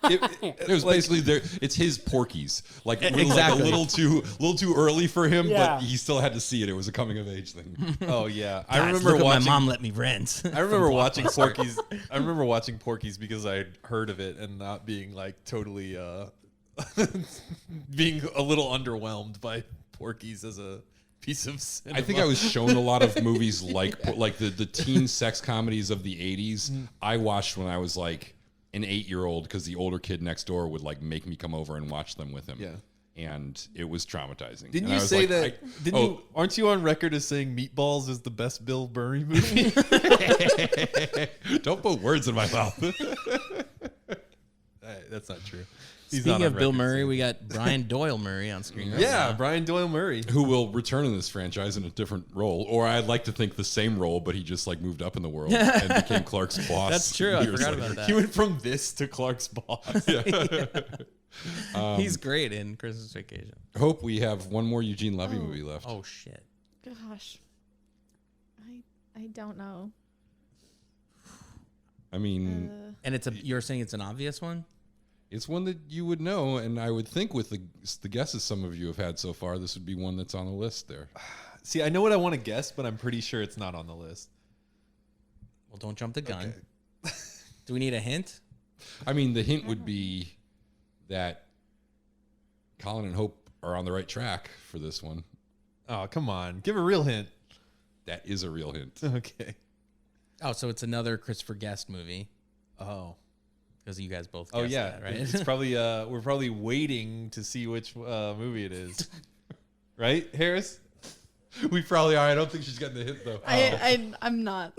it was basically there. It's his Porky's, like Exactly. a little too early for him, Yeah. but he still had to see it. It was a coming of age thing. Oh yeah. Guys, I remember look what watching. my mom let me rent. I remember watching Porky's. I remember watching Porky's because I had heard of it and not being like totally being a little underwhelmed by Porky's as a piece of cinema. I think I was shown a lot of movies like the teen sex comedies of the 80s. I watched when I was like an 8-year-old because the older kid next door would like make me come over and watch them with him. Yeah. And it was traumatizing. Didn't And you I was say like, that? You? Aren't you on record as saying Meatballs is the best Bill Murray movie? Don't put words in my mouth. That's not true. Speaking of Bill Murray, we got Brian Doyle Murray on screen. Right Yeah, now. Brian Doyle Murray. Who will return in this franchise in a different role, or I'd like to think the same role, but he just like moved up in the world and became Clark's boss. That's true. I years forgot later. about that. He went from this to Clark's boss. He's great in Christmas Vacation. Hope we have one more Eugene Levy movie left. Oh shit! Gosh, I don't know. I mean, And you're saying it's an obvious one? it's one that you would know, and I would think with the guesses some of you have had so far, this would be one that's on the list there. See, I know what I want to guess, but I'm pretty sure it's not on the list. Well, don't jump the gun. Do we need a hint? I mean, the hint would be that Colin and Hope are on the right track for this one. Oh, come on. Give a real hint. That is a real hint. Okay. Oh, so it's another Christopher Guest movie Oh. because you guys both. Oh guessed yeah, that, right? It's probably we're probably waiting to see which movie it is, right, Harris? We probably are. I don't think she's getting the hint though. I'm not.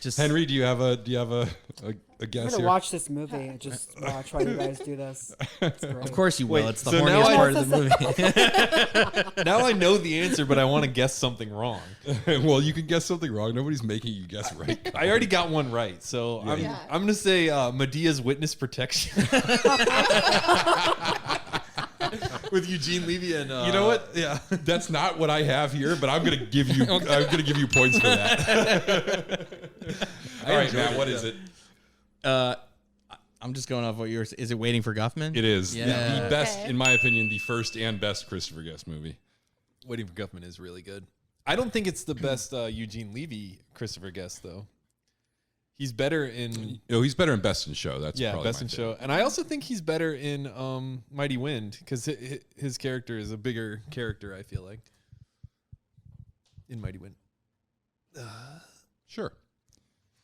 Just Henry, do you have a guess I'm gonna here? watch this movie and just watch while you guys do this. It's great. Of course you will. Wait, It's the so now horniest I- part of the movie. Now I know the answer, but I want to guess something wrong. Well, you can guess something wrong. Nobody's making you guess right. I already got one right, so Yeah. I'm gonna say Medea's Witness Protection with Eugene Levy and You know what? Yeah, that's not what I have here, but I'm gonna give you. I'm gonna give you points for that. All right, Matt. What is it? I'm just going off what yours is. It Waiting for Guffman? It is Yeah. the best, Okay. in my opinion, the first and best Christopher Guest movie. Waiting for Guffman is really good. I don't think it's the best Eugene Levy Christopher Guest though. He's better in Oh, he's better in Best in Show. That's probably Best my in pick. Show, and I also think he's better in Mighty Wind because his character is a bigger character. I feel like in Mighty Wind. Sure.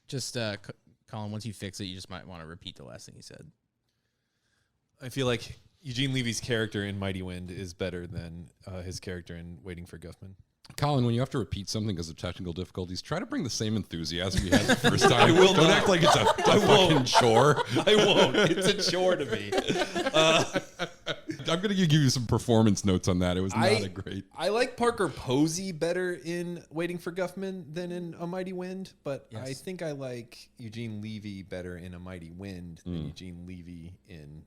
Just, Colin, once you fix it, you just might want to repeat the last thing you said. I feel like Eugene Levy's character in Mighty Wind is better than his character in Waiting for Guffman. Colin, when you have to repeat something because of technical difficulties, try to bring the same enthusiasm you had the first time. I will Don't act like it's a fucking chore. I won't. It's a chore to me. I'm going to give you some performance notes on that. It was not a great. I like Parker Posey better in Waiting for Guffman than in A Mighty Wind, but Yes. I think I like Eugene Levy better in A Mighty Wind than Eugene Levy in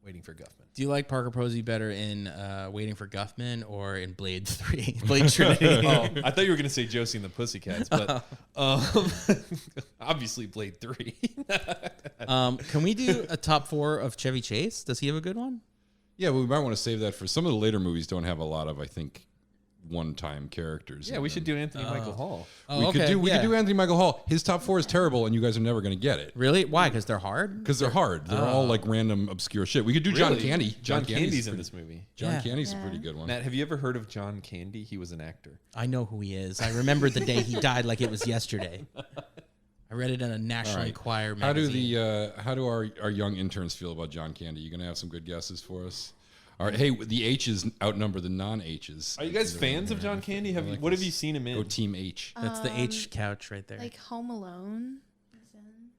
Waiting for Guffman. Do you like Parker Posey better in Waiting for Guffman or in Blade 3? Blade Trinity? Oh, I thought you were going to say Josie and the Pussycats, but obviously Blade 3. Can we do a top 4 of Chevy Chase? Does he have a good one? Yeah, but we might want to save that for some of the later movies. Don't have a lot of, I think, one-time characters. Yeah, in we them. should do Anthony Michael Hall. Oh, We okay, could yeah. do Anthony Michael Hall. His top 4 is terrible, and you guys are never going to get it Really? Why? Because they're hard? because they're hard. They're all like random, obscure shit. We could do John Really? Candy. John Candy's in pretty- this movie. John Yeah. Candy's a pretty good one. Matt, have you ever heard of John Candy? He was an actor. I know who he is. I remember the day he died like it was yesterday. I read it in a National right. Enquirer How do magazine. how do our young interns feel about John Candy? You gonna have some good guesses for us? All right. Hey, the H's outnumber the non-H's. Are you guys fans of John Candy? What have you seen him in? Go Team H. That's the H couch right there. Like Home Alone.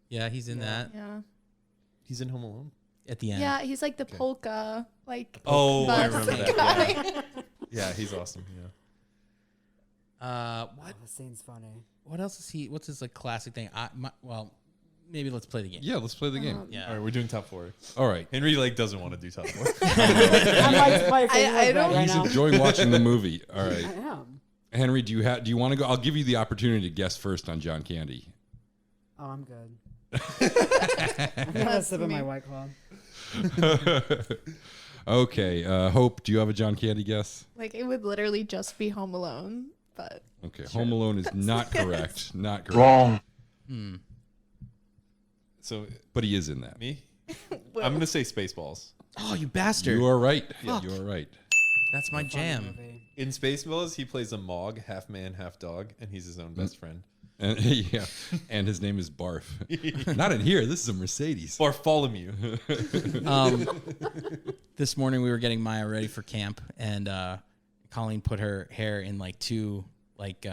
Yeah, he's in that Yeah. He's in Home Alone. at the end. Yeah, he's like the polka, like. Oh, I bus remember that. guy. Yeah, he's awesome. Yeah. What? The scene's funny. What else is he? What's his like classic thing? Well, maybe let's play the game. Yeah, let's play the game. Yeah. All right, we're doing top 4. All right. Henry doesn't want to do top 4. I don't- He's enjoying watching the movie. All right. I am. Henry, do you want to go? I'll give you the opportunity to guess first on John Candy. Oh, I'm good. I'm gonna have a sip of my White Claw. Okay. Hope, do you have a John Candy guess? Like it would literally just be Home Alone, but Okay. Home Alone is not correct. Not correct. Wrong. So But he is in that. me, I'm gonna say Spaceballs. Oh, you bastard! You are right. Fuck. You are right. That's my jam. In Spaceballs, he plays a Mog, half man, half dog, and he's his own best friend. And yeah, and his name is Barf. Not in here. This is a Mercedes. Bartholomew. This morning we were getting Maya ready for camp, and Colleen put her hair in like two like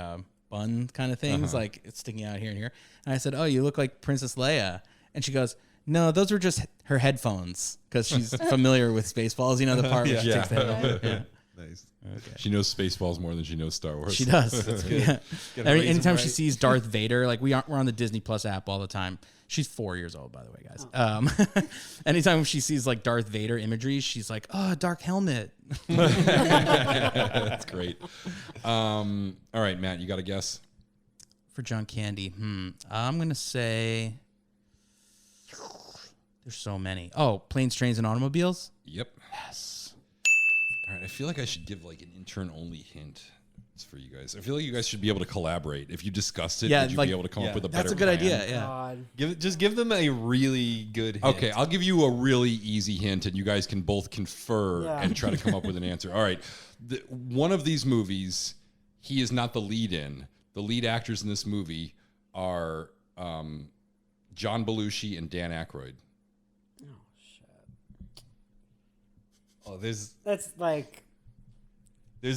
bun kind of things, like it's sticking out here and here. And I said, "Oh, you look like Princess Leia," and she goes, "No, those were just her headphones," because she's familiar with Spaceballs. You know the part where she takes the headphones. Yeah. Nice. Okay. She knows Spaceballs more than she knows Star Wars. She does. That's good. Yeah. Gotta raise 'em Anytime she right. sees Darth Vader, like we're on the Disney Plus app all the time. She's 4 years old, by the way, guys. Anytime she sees like Darth Vader imagery, she's like, "Oh, dark helmet." That's great. All right, Matt, you got a guess? For John Candy, I'm gonna say there's so many. Oh, Planes, Trains, and Automobiles. Yep. Yes. All right, I feel like I should give like an intern-only hint. It's for you guys. I feel like you guys should be able to collaborate. If you discussed it, Yeah, would you like- be able to come up with a better That's a good plan? idea. Yeah. God. Give them a really good hint. Okay, I'll give you a really easy hint, and you guys can both confer Yeah. and try to come up with an answer. All right, one of these movies, he is not the lead in. The lead actors in this movie are John Belushi and Dan Aykroyd. Oh, there's That's like The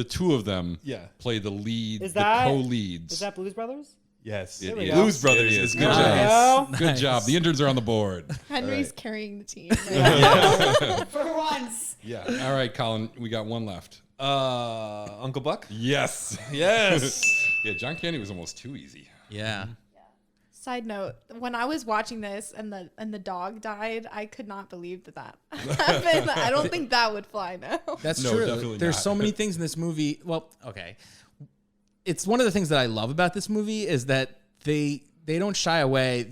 two of them Yeah. play the lead, Is the that- co-leads. is that Blues Brothers? yes. It we is. go. Blues Brothers It is is. good Nice. job. Go. Good job. The interns are on the board. Henry's carrying the team. For once. Yeah. All right, Colin, we got one left. Uncle Buck. Yes. Yes. Yeah, John Candy was almost too easy. Yeah. Side note: when I was watching this and the dog died, I could not believe that happened. I don't think that would fly now. That's No, true. definitely There's not. so many things in this movie. Well, okay. It's one of the things that I love about this movie is that they don't shy away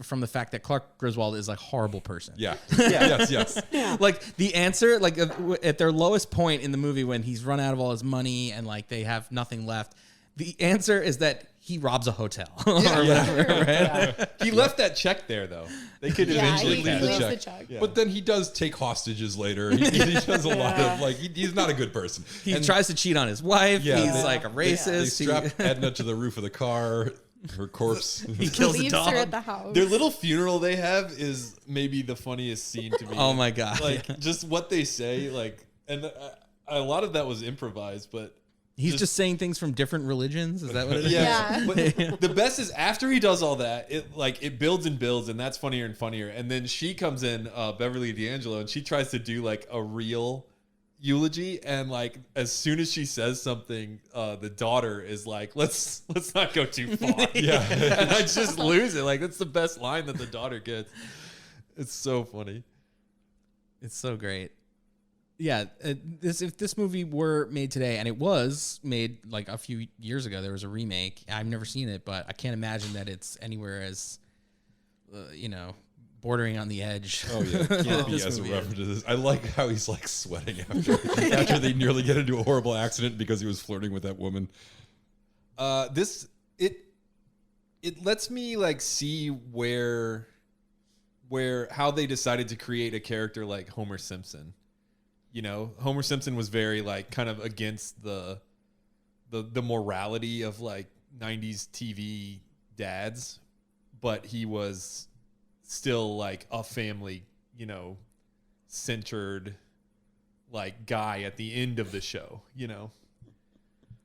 from the fact that Clark Griswold is a horrible person. Yeah. Yes. Like the answer, like at their lowest point in the movie when he's run out of all his money and like they have nothing left, the answer is that he robs a hotel or whatever. Right? He left that check there, though. They could Yeah, eventually he leave leaves the the check. check. But then he does take hostages later. He does a lot of like he's not a good person. He And tries to cheat on his wife. Yeah, He's they- like a they racist. strap Edna to the roof of the car. Her corpse. He kills a Leaves dog. her at the house. Their little funeral they have is maybe the funniest scene to me. Oh my God. Like just what they say, like, and a lot of that was improvised, but He's just saying things from different religions. Is that what it is? yeah. But the best is after he does all that, it builds and builds, and that's funnier and funnier. And then she comes in, Beverly D'Angelo, and she tries to do like a real eulogy, and like as soon as she says something, the daughter is like, let's not go too far. Yeah. And I just lose it. Like that's the best line that the daughter gets. It's so funny. It's so great. Yeah, if this movie were made today, and it was made like a few years ago, there was a remake. I've never seen it, but I can't imagine that it's anywhere as, bordering on the edge. Oh yeah, it can't be This as a movie reference to this. I like how he's like sweating after they nearly get into a horrible accident because he was flirting with that woman. It lets me like see where how they decided to create a character like Homer Simpson. You know, Homer Simpson was very like kind of against the morality of like 90s TV dads, but he was still like a family, centered like guy at the end of the show,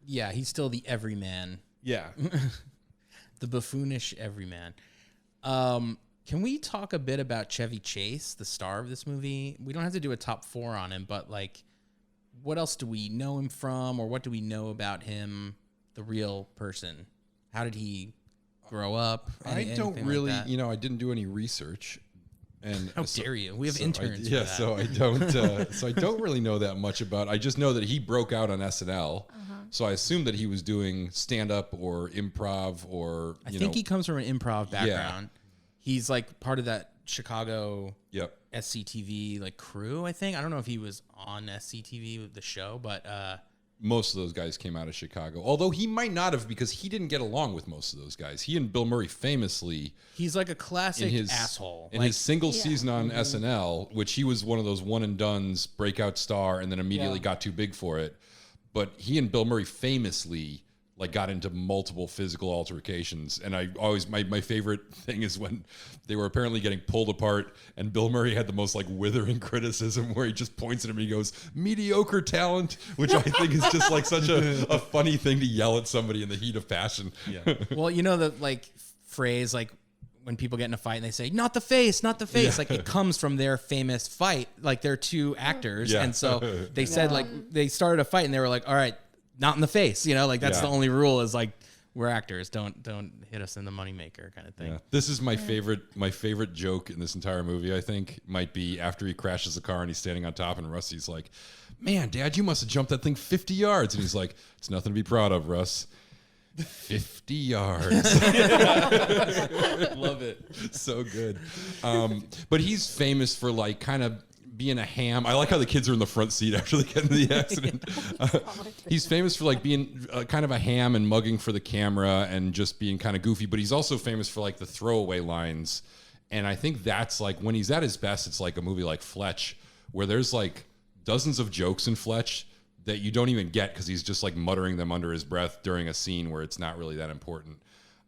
Yeah, he's still the everyman. Yeah. The buffoonish everyman. Can we talk a bit about Chevy Chase, the star of this movie? We don't have to do a top 4 on him, but like, what else do we know him from, or what do we know about him, the real person? How did he grow up? I don't really, I didn't do any research. And how dare you? We have interns. So I don't. So I don't really know that much about. I just know that he broke out on SNL. So I assume that he was doing stand up or improv or. I think he comes from an improv background. Yeah. He's like part of that Chicago SCTV like crew. I think I don't know if he was on SCTV with the show, but most of those guys came out of Chicago. Although he might not have, because he didn't get along with most of those guys. He and Bill Murray famously. He's like a classic asshole. In his single season on SNL, which he was one of those one and dones, breakout star, and then immediately got too big for it. But he and Bill Murray famously like got into multiple physical altercations. And I always, my favorite thing is when they were apparently getting pulled apart and Bill Murray had the most like withering criticism where he just points at him and he goes, mediocre talent, which I think is just like such a funny thing to yell at somebody in the heat of passion. Yeah. Well, you know, the like phrase, like when people get in a fight and they say, not the face, not the face. Like it comes from their famous fight. Like they're two actors. And so they said like they started a fight and they were like, all right, not in the face, you know, like that's the only rule is like we're actors, don't hit us in the moneymaker kind of thing. This is my favorite joke in this entire movie. I think might be after he crashes the car and he's standing on top and Rusty's like, man, Dad, you must have jumped that thing 50 yards. And he's like, it's nothing to be proud of, Russ. 50 yards. Love it. So good. But he's famous for like kind of being a ham. I like how the kids are in the front seat after they get into the accident. He's famous for like being kind of a ham and mugging for the camera and just being kind of goofy, but he's also famous for like the throwaway lines. And I think that's like when he's at his best, it's like a movie like Fletch, where there's like dozens of jokes in Fletch that you don't even get because he's just like muttering them under his breath during a scene where it's not really that important.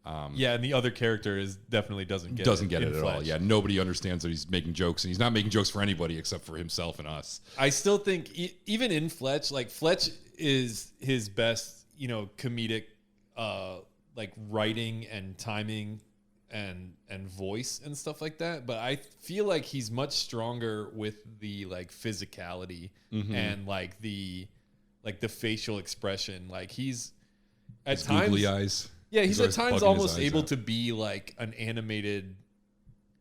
And the other character definitely doesn't get it at all. Yeah, nobody understands that he's making jokes, and he's not making jokes for anybody except for himself and us. I still think even in Fletch, like Fletch is his best, comedic, like writing and timing and voice and stuff like that. But I feel like he's much stronger with the like physicality and like the facial expression. Like he's at his times googly eyes. Yeah, he's at times almost able to be like an animated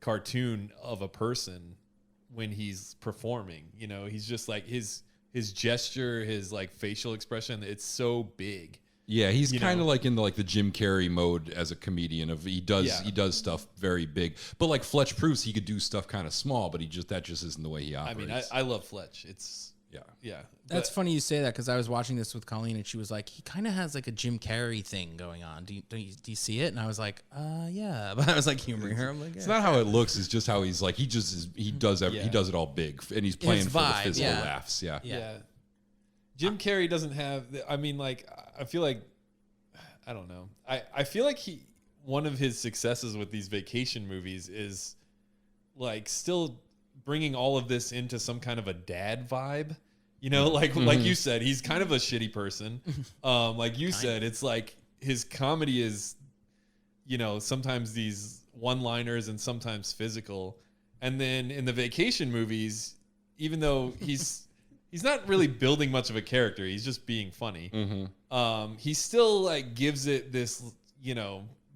cartoon of a person when he's performing. He's just like his gesture, his like facial expression. It's so big. Yeah, he's kind of like in the Jim Carrey mode as a comedian. He does stuff very big. But like Fletch proves he could do stuff kind of small, but that just isn't the way he operates. I mean, I love Fletch. Yeah. That's funny you say that because I was watching this with Colleen and she was like, he kind of has like a Jim Carrey thing going on. Do you see it? And I was like, yeah. But I was like humoring her. I'm like, it's not how it looks. It's just how he's like, he does it all big, and he's playing for the physical laughs. Yeah. Jim Carrey doesn't have. I mean, like, I feel like, I don't know. I feel like one of his successes with these vacation movies is like still bringing all of this into some kind of a dad vibe, like you said, he's kind of a shitty person. Like you said, it's like his comedy is, sometimes these one-liners and sometimes physical. And then in the vacation movies, even though he's not really building much of a character, he's just being funny. He still like gives it this,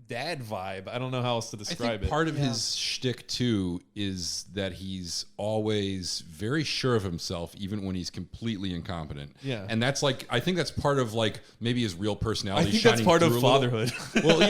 dad vibe. I don't know how else to describe it. Part of his shtick too is that he's always very sure of himself, even when he's completely incompetent. Yeah, and that's like, I think that's part of like maybe his real personality. I think that's part of fatherhood. Well,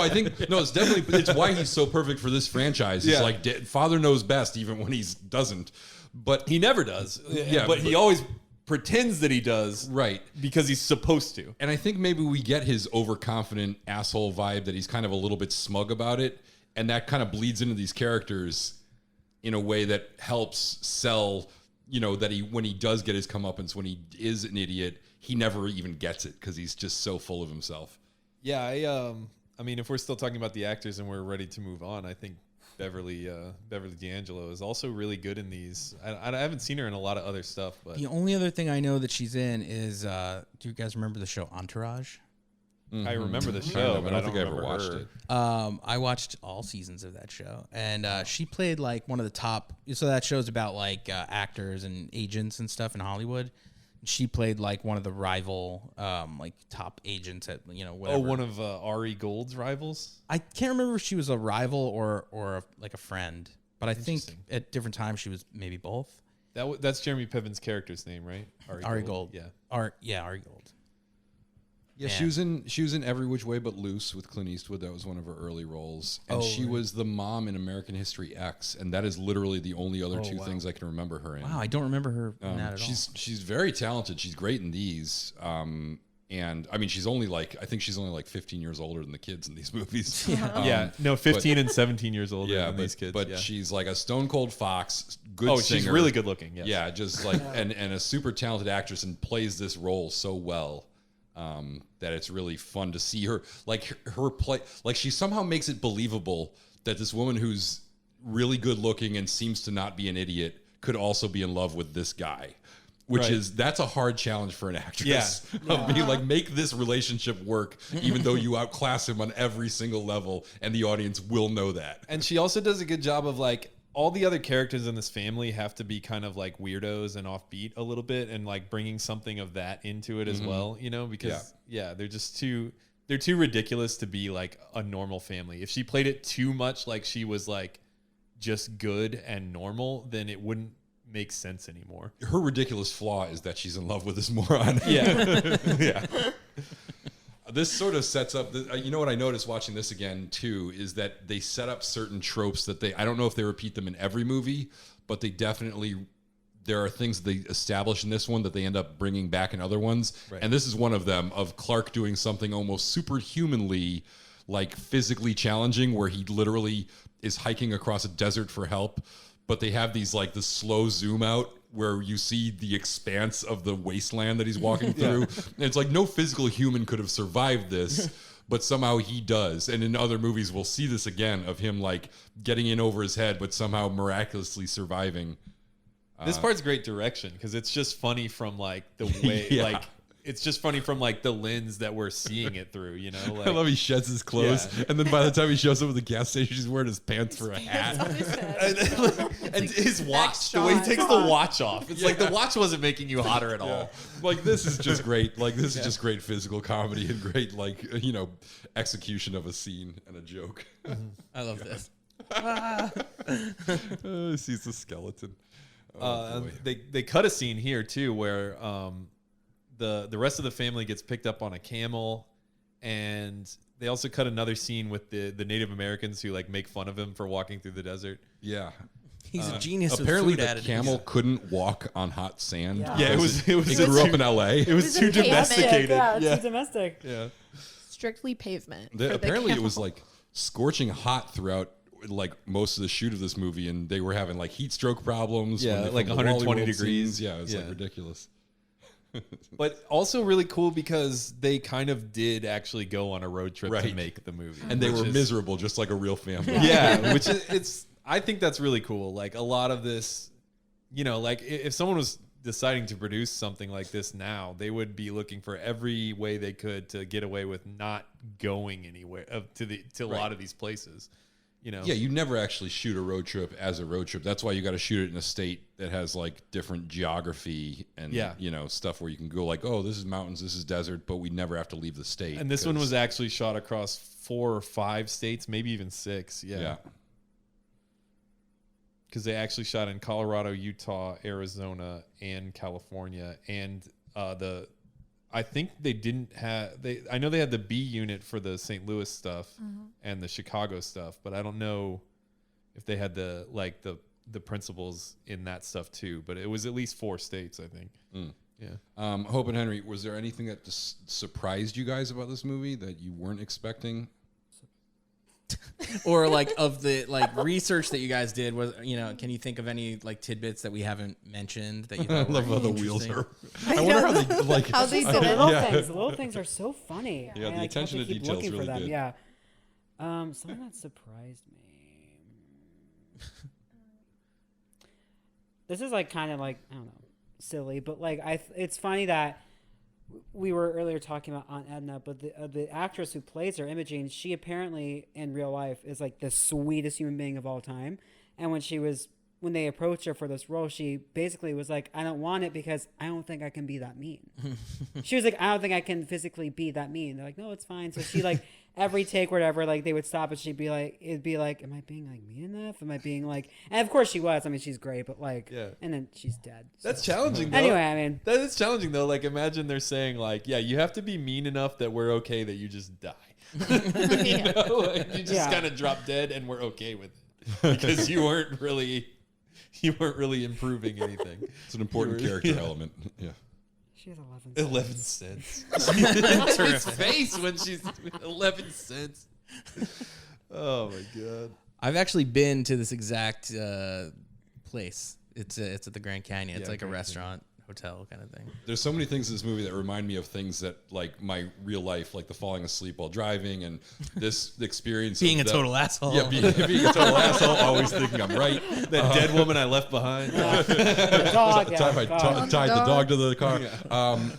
I think it's definitely it's why he's so perfect for this franchise. It's like father knows best, even when he doesn't. But he never does. But he always pretends that he does, right? Because he's supposed to. And I think maybe we get his overconfident asshole vibe, that he's kind of a little bit smug about it, and that kind of bleeds into these characters in a way that helps sell. That when he does get his comeuppance, when he is an idiot, he never even gets it because he's just so full of himself. Yeah, I mean, if we're still talking about the actors and we're ready to move on, I think Beverly D'Angelo is also really good in these. I haven't seen her in a lot of other stuff, but the only other thing I know that she's in is do you guys remember the show Entourage? I remember the Kind show, of. but I don't think I ever remember watched her. it. I watched all seasons of that show, and she played like one of the top. So that show's about like actors and agents and stuff in Hollywood. She played like one of the rival, like top agents at whatever. Oh, one of Ari Gold's rivals. I can't remember if she was a rival or like a friend, but I think at different times she was maybe both. That's Jeremy Piven's character's name, right? Ari Gold. Yeah. Ari Gold. Yeah, Man. she was in Every Which Way But Loose with Clint Eastwood. That was one of her early roles, and she was the mom in American History X, and that is literally the only other two things I can remember her in. Wow, I don't remember her in that at all. She's very talented. She's great in these. And I mean, she's only like 15 years older than the kids in these movies. Yeah, no, 15 and 17 years older than these kids. But she's like a stone cold fox, good singer. She's really good looking. Yes. Yeah, just like and a super talented actress, and plays this role so well. That it's really fun to see her, like her play, like she somehow makes it believable that this woman who's really good looking and seems to not be an idiot could also be in love with this guy, which that's a hard challenge for an actress. I mean, like, make this relationship work, even though you outclass him on every single level, and the audience will know that. And she also does a good job of like, all the other characters in this family have to be kind of like weirdos and offbeat a little bit, and like bringing something of that into it as well, because they're just they're too ridiculous to be like a normal family. If she played it too much like she was like just good and normal, then it wouldn't make sense anymore. Her ridiculous flaw is that she's in love with this moron. Yeah. This sort of sets up, you know what I noticed watching this again too, is that they set up certain tropes that I don't know if they repeat them in every movie, but there are things they establish in this one that they end up bringing back in other ones. Right. And this is one of them, of Clark doing something almost superhumanly, like physically challenging, where he literally is hiking across a desert for help. But they have these like the slow zoom out where you see the expanse of the wasteland that he's walking through. And it's like no physical human could have survived this, but somehow he does. And in other movies, we'll see this again of him like getting in over his head, but somehow miraculously surviving. This part's great direction because it's just funny from like the way, like it's just funny from like the lens that we're seeing it through, Like, I love he sheds his clothes, and then by the time he shows up at the gas station, he's wearing his pants for a hat. and his watch, the way he takes the watch off, it's like the watch wasn't making you hotter at all. Like, this is just great. Like, this is just great physical comedy and great, like, execution of a scene and a joke. I love this. He sees the skeleton. They cut a scene here too where the rest of the family gets picked up on a camel, and they also cut another scene with the Native Americans who like make fun of him for walking through the desert. Yeah. He's a genius. Apparently, with food the additives. camel couldn't walk on hot sand. Yeah, it was. He grew up in L.A. It was too domesticated. Yeah, too domestic. Yeah. Strictly pavement. Apparently, it was like scorching hot throughout like most of the shoot of this movie, and they were having like heat stroke problems. Yeah, when like the 120 Wally World degrees. Scenes. Yeah, it was like ridiculous. But also really cool because they kind of did actually go on a road trip to make the movie, and they were miserable, just like a real family. Yeah, which is I think that's really cool. Like a lot of this, like if someone was deciding to produce something like this now, they would be looking for every way they could to get away with not going anywhere to a lot of these places. Yeah, you never actually shoot a road trip as a road trip. That's why you got to shoot it in a state that has like different geography and stuff where you can go like, oh, this is mountains, this is desert, but we never have to leave the state. And this one was actually shot across 4 or 5 states, maybe even 6. Yeah. Because they actually shot in Colorado, Utah, Arizona, and California, and I think they didn't have. I know they had the B unit for the St. Louis stuff and the Chicago stuff, but I don't know if they had the principals in that stuff too. But it was at least 4 states, I think. Yeah. Hope and Henry, was there anything that just surprised you guys about this movie that you weren't expecting? Or like of the like research that you guys did, was can you think of any like tidbits that we haven't mentioned that you thought I love were how the wheels interesting? are. I wonder how they like how they did The it. little things. The little things are so funny. Yeah, and the I attention to keep detail is looking really for them. good. Yeah. Something that surprised me. This is like kind of like, I don't know, silly, but like it's funny that we were earlier talking about Aunt Edna, but the actress who plays her, Imogene, she apparently in real life is like the sweetest human being of all time. And when they approached her for this role, she basically was like, I don't want it because I don't think I can be that mean. She was like, I don't think I can physically be that mean. They're like, no, it's fine. So she like every take, whatever, like they would stop and she'd be like, it'd be like, am I being like mean enough? Am I being like, and of course she was. I mean, she's great, but like, and then she's dead. So. That's challenging though. Anyway, I mean. That is challenging though. Like imagine they're saying like, yeah, you have to be mean enough that we're okay that you just die. You know, like, you just kind of drop dead and we're okay with it because you weren't really improving anything. It's an important character element. Yeah. She has 11 cents. His face when she's 11 cents. Oh my god. I've actually been to this exact place. It's at the Grand Canyon. It's like a restaurant, hotel kind of thing. There's so many things in this movie that remind me of things that like my real life, like the falling asleep while driving and this experience. Being a total asshole. Yeah, being a total asshole, always thinking I'm right. That dead woman I left behind. dog, tied the dog to the car.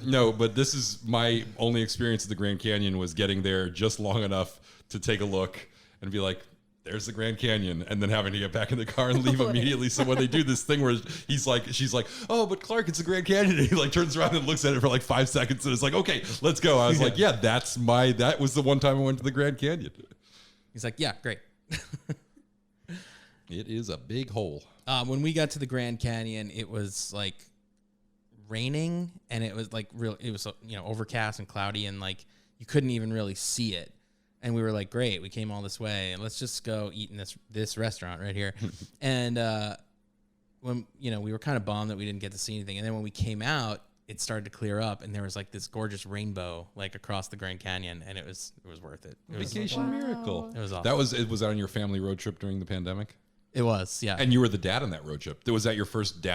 No, but this is my only experience at the Grand Canyon was getting there just long enough to take a look and be like, there's the Grand Canyon, and then having to get back in the car and leave immediately. So when they do this thing where she's like, oh, but Clark, it's the Grand Canyon, and he like turns around and looks at it for like 5 seconds, and it's like, okay, let's go. I was like, yeah, that was the one time I went to the Grand Canyon. He's like, yeah, great. It is a big hole. When we got to the Grand Canyon, it was like raining, and it was like it was overcast and cloudy, and like you couldn't even really see it. And we were like, great, we came all this way, and let's just go eat in this restaurant right here. And when we were kind of bummed that we didn't get to see anything. And then when we came out, it started to clear up, and there was like this gorgeous rainbow like across the Grand Canyon, and it was worth it. It was Vacation miracle. It was awesome. Was that on your family road trip during the pandemic? It was, yeah. And you were the dad on that road trip. Was that your first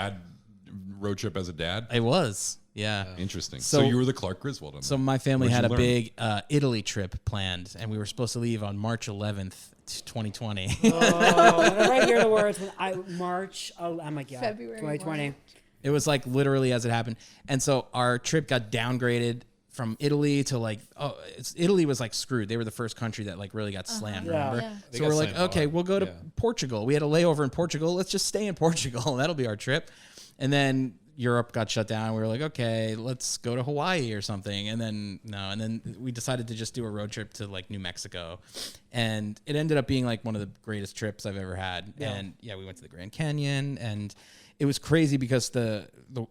road trip as a dad? It was. Yeah. Interesting. So you were the Clark Griswold on that. So my family had a big Italy trip planned, and we were supposed to leave on March 11th, 2020. Oh, whenever I hear the words, I'm like, yeah, February 2020. 1. It was like literally as it happened. And so our trip got downgraded from Italy to Italy was like screwed. They were the first country that like really got slammed, remember? Yeah. So we're like, okay, we'll go to Portugal. We had a layover in Portugal. Let's just stay in Portugal. That'll be our trip. And then Europe got shut down. We were like, okay, let's go to Hawaii or something. And then we decided to just do a road trip to like New Mexico. And it ended up being like one of the greatest trips I've ever had. Yeah. And we went to the Grand Canyon, and it was crazy because the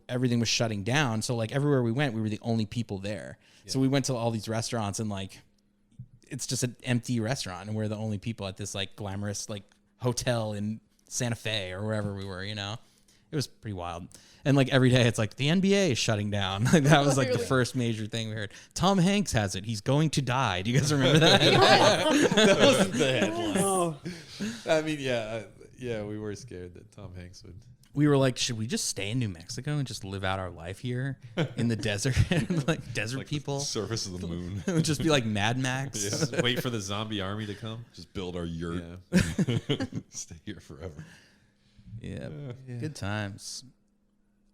everything was shutting down. So like everywhere we went, we were the only people there. Yeah. So we went to all these restaurants, and like it's just an empty restaurant, and we're the only people at this like glamorous like hotel in Santa Fe or wherever we were, It was pretty wild. And like every day it's like the NBA is shutting down. Like that was like the first major thing we heard. Tom Hanks has it. He's going to die. Do you guys remember that? That wasn't the headline. Oh. I mean, we were scared that Tom Hanks would. We were like, should we just stay in New Mexico and just live out our life here in the desert? Like desert like people. The surface of the moon. It would just be like Mad Max. Just wait for the zombie army to come. Just build our yurt. Yeah. Stay here forever. Yeah, good times.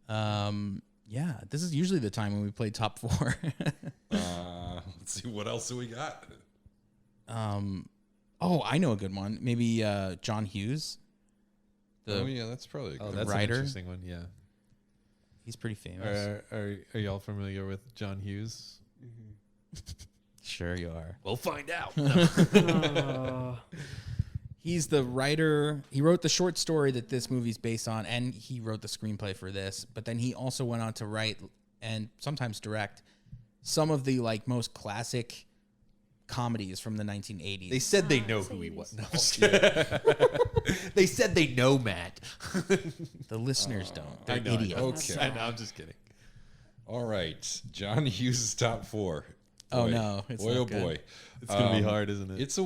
This is usually the time when we play top 4. Let's see, what else do we got? I know a good one. Maybe John Hughes. That's probably a good that's writer. an interesting one. Yeah, he's pretty famous. Are y'all familiar with John Hughes? Mm-hmm. Sure you are. We'll find out. He's the writer. He wrote the short story that this movie's based on, and he wrote the screenplay for this. But then he also went on to write and sometimes direct some of the like most classic comedies from the 1980s. They said they know who he was. No, they said they know Matt. The listeners don't. They're I know, idiots. Okay. I know, I'm just kidding. All right. John Hughes' top 4. Oh, no. It's boy, not oh good. boy. It's gonna be hard, isn't it? It's a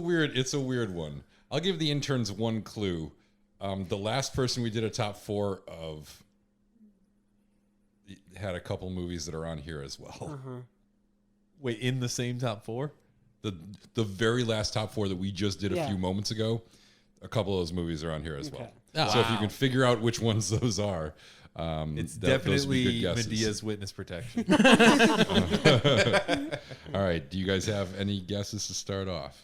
weird one. I'll give the interns one clue. The last person we did a top 4 of had a couple movies that are on here as well. Wait, in the same top 4? The very last top 4 that we just did a few moments ago a couple of those movies are on here as well. Oh, So if you wow. can figure out which ones those are, It's those would be definitely good guesses. Medea's witness protection. All right. Do you guys have any guesses to start off?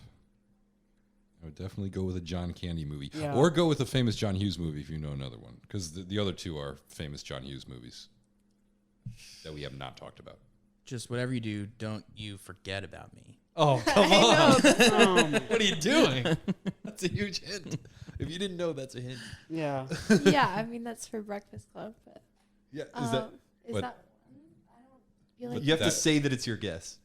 I would definitely go with a John Candy movie, Yeah. or go with a famous John Hughes movie if you know another one, because the other two are famous John Hughes movies that we have not talked about. Just whatever you do, don't you forget about me. Oh, come I on. know. What are you doing? That's a huge hint. If you didn't know, that's a hint. Yeah. Yeah, I mean that's for Breakfast Club, but Yeah. is but- that one? I don't feel like You have to That- say that it's your guess.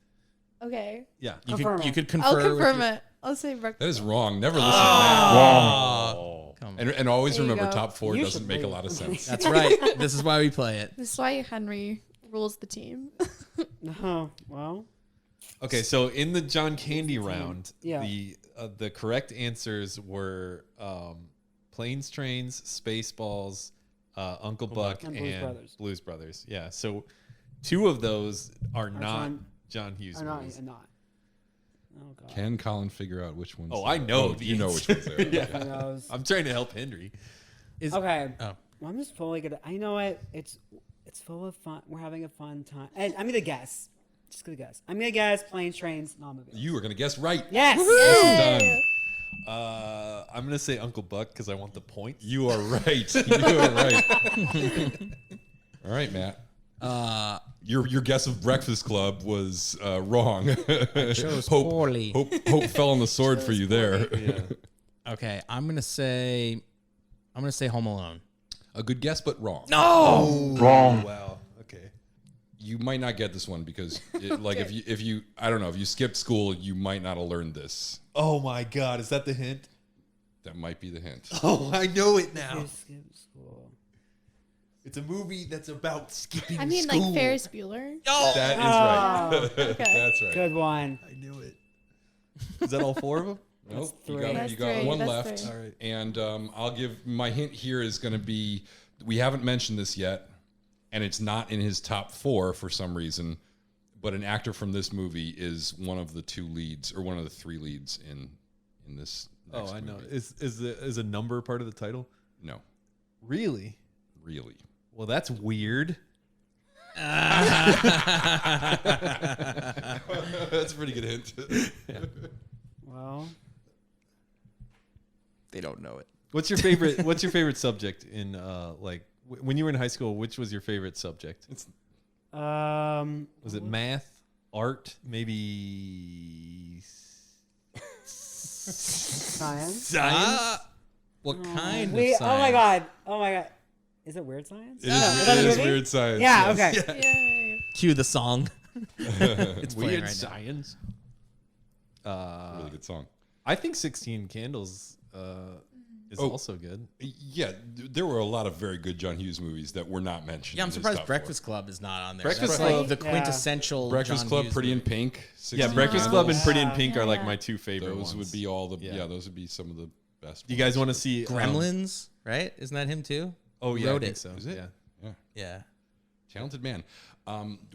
okay. Yeah. You Confirm could, you it. could confer. I'll with confirm your- it. I'll say Breakfast. That is wrong. Never listen Oh. to Come that. And always There you remember, go. top four You doesn't should make a leave. lot of sense. That's right. This is why we play it. This is why Henry rules the team. Oh, well. Okay, so in the John Candy round, Yeah. the correct answers were Planes, Trains, Spaceballs, Uncle Buck, And and Blues Brothers. Blues Brothers. Yeah, so two of those are not John- John Hughes I'm movies. not. Oh, God. Can Colin figure out which ones? Oh, I know Oh, the you know which ones they are. Yeah. Who knows? I'm trying to help Henry. Okay. Oh. Well, I'm just fully gonna. I know it. It's full of fun. We're having a fun time. And I'm gonna guess. Just gonna guess. I'm gonna guess Planes, Trains, non-movie. You were gonna guess right. Yes. Done. I'm gonna say Uncle Buck because I want the points. You are right. You are right. All right, Matt. Your guess of Breakfast Club was wrong. chose hope, poorly. Hope fell on the sword for you there. Yeah. Okay, I'm gonna say Home Alone. A good guess, but wrong. No. Wow. Okay. You might not get this one because, like, if you, I don't know, if you skipped school, you might not have learned this. Oh my God! Is that the hint? That might be the hint. Oh, I know it now. You skipped school. It's a movie that's about skipping I mean, school. like Ferris Bueller. That is right. Okay. That's right. Good one. I knew it. Is that all four of them? Nope. You three. got, That's you got three. one That's left. three. All right. And I'll give my hint here is going to be we haven't mentioned this yet, and it's not in his top four for some reason. But an actor from this movie is one of the two leads or one of the three leads in this. Oh, next I know. movie. Is a number part of the title? No, Really? really. Well, that's weird. That's a pretty good hint. Well, They don't know it. What's your favorite subject in like when you were in high school? Which was your favorite subject? Was it math, art, maybe science. science? What kind Wait. of science? Oh my god. Oh my god. Is it weird science? It that is a movie? weird science. Yeah. yes. Okay. Yay. Cue the song. It's playing Weird right science. Really good song. I think 16 Candles is Oh. also good. Yeah, there were a lot of very good John Hughes movies that were not mentioned. Yeah, I'm in his surprised top Breakfast Club is not on there. Breakfast That's Club- like the Yeah. quintessential four. Breakfast John Club, Hughes Pretty in movie. Pink. Yeah, 16 Breakfast Club and Candles. Pretty in Pink are like Yeah. my two favorite Those ones. would be all the Yeah. those would be some of the best. Do you guys ones. want to see Gremlins, right? Isn't that him too? Oh yeah, I Wrote think it. so. Is it? Yeah. Yeah, Yeah. talented man.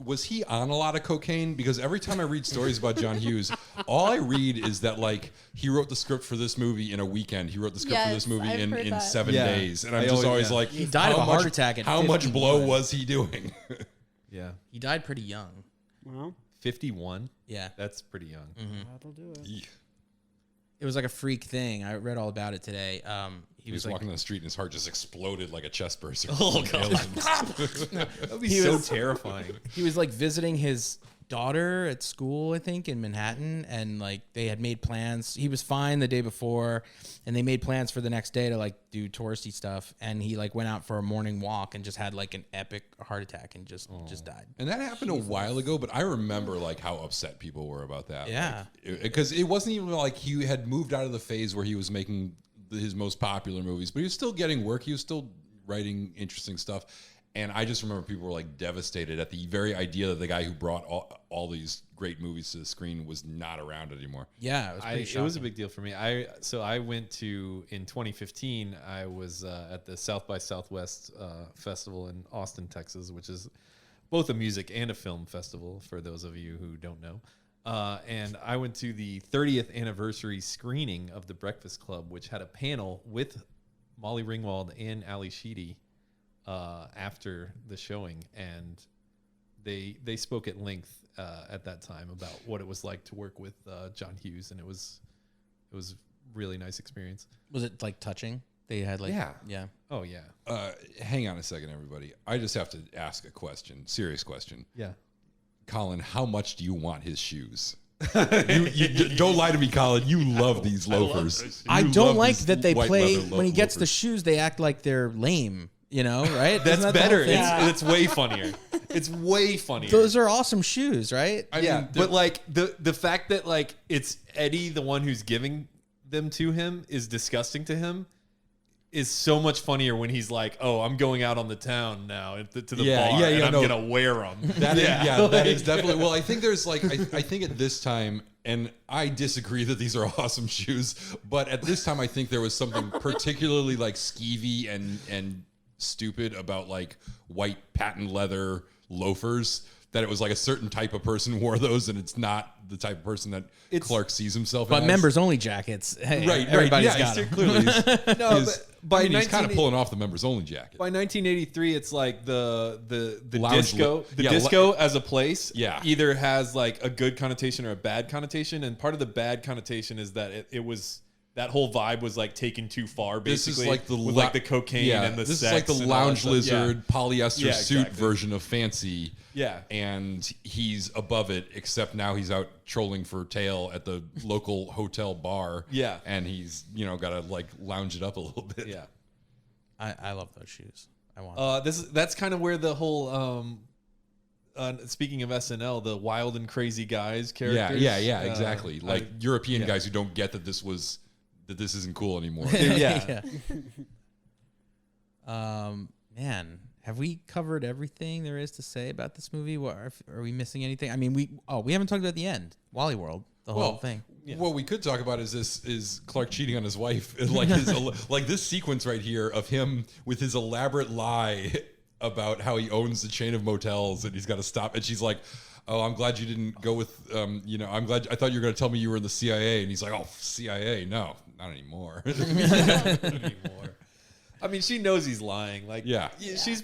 Was he on a lot of cocaine? Because every time I read stories about John Hughes, all I read is that like he wrote the script for this movie in a weekend. He wrote the script for this Yes, movie I've in heard that. 7 Yeah. days, and I'm I just always- always yeah. like, He died of how a heart attack at How much 51. blow was he doing? Yeah. He died pretty young. Well, 51. Yeah. That's pretty young. that'll do it. He It was like a freak thing. I read all about it today. He was was like, walking down the street and his heart just exploded like a chest burster. Oh god. That would be He so was- terrifying. he was like visiting his daughter at school, I think, in Manhattan, and like they had made plans. He was fine the day before, and they made plans for the next day to like do touristy stuff. And he like went out for a morning walk and just had like an epic heart attack and just died. And that happened a while ago, but I remember like how upset people were about that. Yeah. Because it wasn't even like he had moved out of the phase where he was making his most popular movies, but he was still getting work. He was still writing interesting stuff. And I just remember people were like devastated at the very idea that the guy who brought all these great movies to the screen was not around anymore. Yeah, it was pretty It was a shocking. big deal for me. I went to in 2015. I was at the South by Southwest festival in Austin, Texas, which is both a music and a film festival for those of you who don't know. and I went to the 30th anniversary screening of The Breakfast Club, which had a panel with Molly Ringwald and Ali Sheedy after the showing, and they spoke at length at that time about what it was like to work with John Hughes, and it was really nice experience. Was it like touching? They had like yeah. Oh yeah. Hang on a second, everybody. I just have to ask a question, serious question. Yeah. Colin, how much do you want his shoes? you don't lie to me, Colin. You love these loafers. I don't like that they play leather when he gets the loafers. shoes. They act like they're lame. You know, right? That's Isn't that the better. whole thing? It's way funnier. It's way funnier. Those are awesome shoes, right? I yeah, mean, but like the fact that like it's Eddie, the one who's giving them to him, is disgusting to him, is so much funnier when he's like, "Oh, I'm going out on the town now to the bar, and I'm gonna wear them." that is definitely. Well, I think there's like I think at this time, and I disagree that these are awesome shoes, but at this time I think there was something particularly like skeevy and stupid about like white patent leather loafers, that it was like a certain type of person wore those, and it's not the type of person that Clark sees himself But as. members only jackets. Hey, Right, everybody's yeah, got them. clearly. No, but by he's kind of pulling off the members only jacket. By 1983, it's like the Lounge disco, li- yeah, disco as a place, Yeah. either has like a good connotation or a bad connotation, and part of the bad connotation is that it was. That whole vibe was like taken too far, basically. This is like with like the cocaine and the this sex. is like the and all that lounge stuff. lizard polyester Yeah, suit exactly. version of fancy. Yeah. And he's above it, except now he's out trolling for tail at the local hotel bar. Yeah. And he's, got to like lounge it up a little bit. Yeah. I love those shoes. I want. That's kind of where the whole speaking of SNL, the wild and crazy guys characters. Yeah, exactly. Like European guys who don't get that this isn't cool anymore. Yeah. Man, have we covered everything there is to say about this movie? Are we missing anything? I mean, we haven't talked about the end, Wally World, the whole thing. What we could talk about is Clark cheating on his wife, like this sequence right here of him with his elaborate lie about how he owns the chain of motels and he's got to stop. And she's like, "Oh, I'm glad you didn't go with, I'm glad, I thought you were going to tell me you were in the CIA." And he's like, "Oh, CIA? No, not anymore." I mean, she knows he's lying. Like, Yeah. she's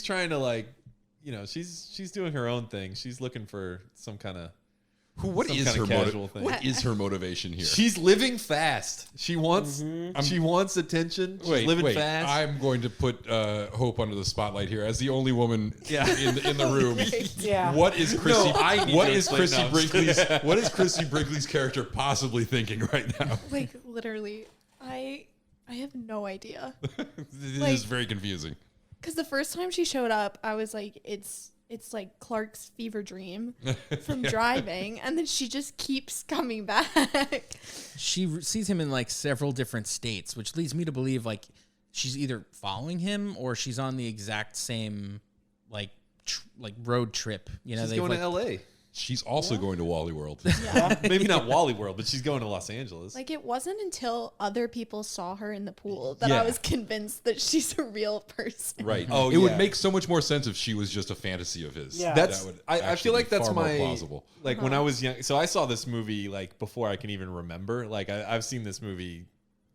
trying to like, she's doing her own thing. She's looking for some kind of. What is her motivation here? She's living fast. She wants attention. She's living fast. I'm going to put Hope under the spotlight here as the only woman in the room. Yeah. What is Chrissy? What is Chrissy Brinkley's character possibly thinking right now? Like literally, I have no idea. This Like- is very confusing. Because the first time she showed up, I was like, it's like Clark's fever dream from driving, and then she just keeps coming back. She sees him in like several different states, which leads me to believe like she's either following him or she's on the exact same like road trip. She's going to L.A. She's also going to Wally World. Maybe not Wally World, but she's going to Los Angeles. Like, it wasn't until other people saw her in the pool that I was convinced that she's a real person. Right. Oh, it yeah. would make so much more sense if she was just a fantasy of his. Yeah. That's That would I actually feel like be that's far more my plausible. like when I was young. So I saw this movie like before I can even remember. Like I've seen this movie,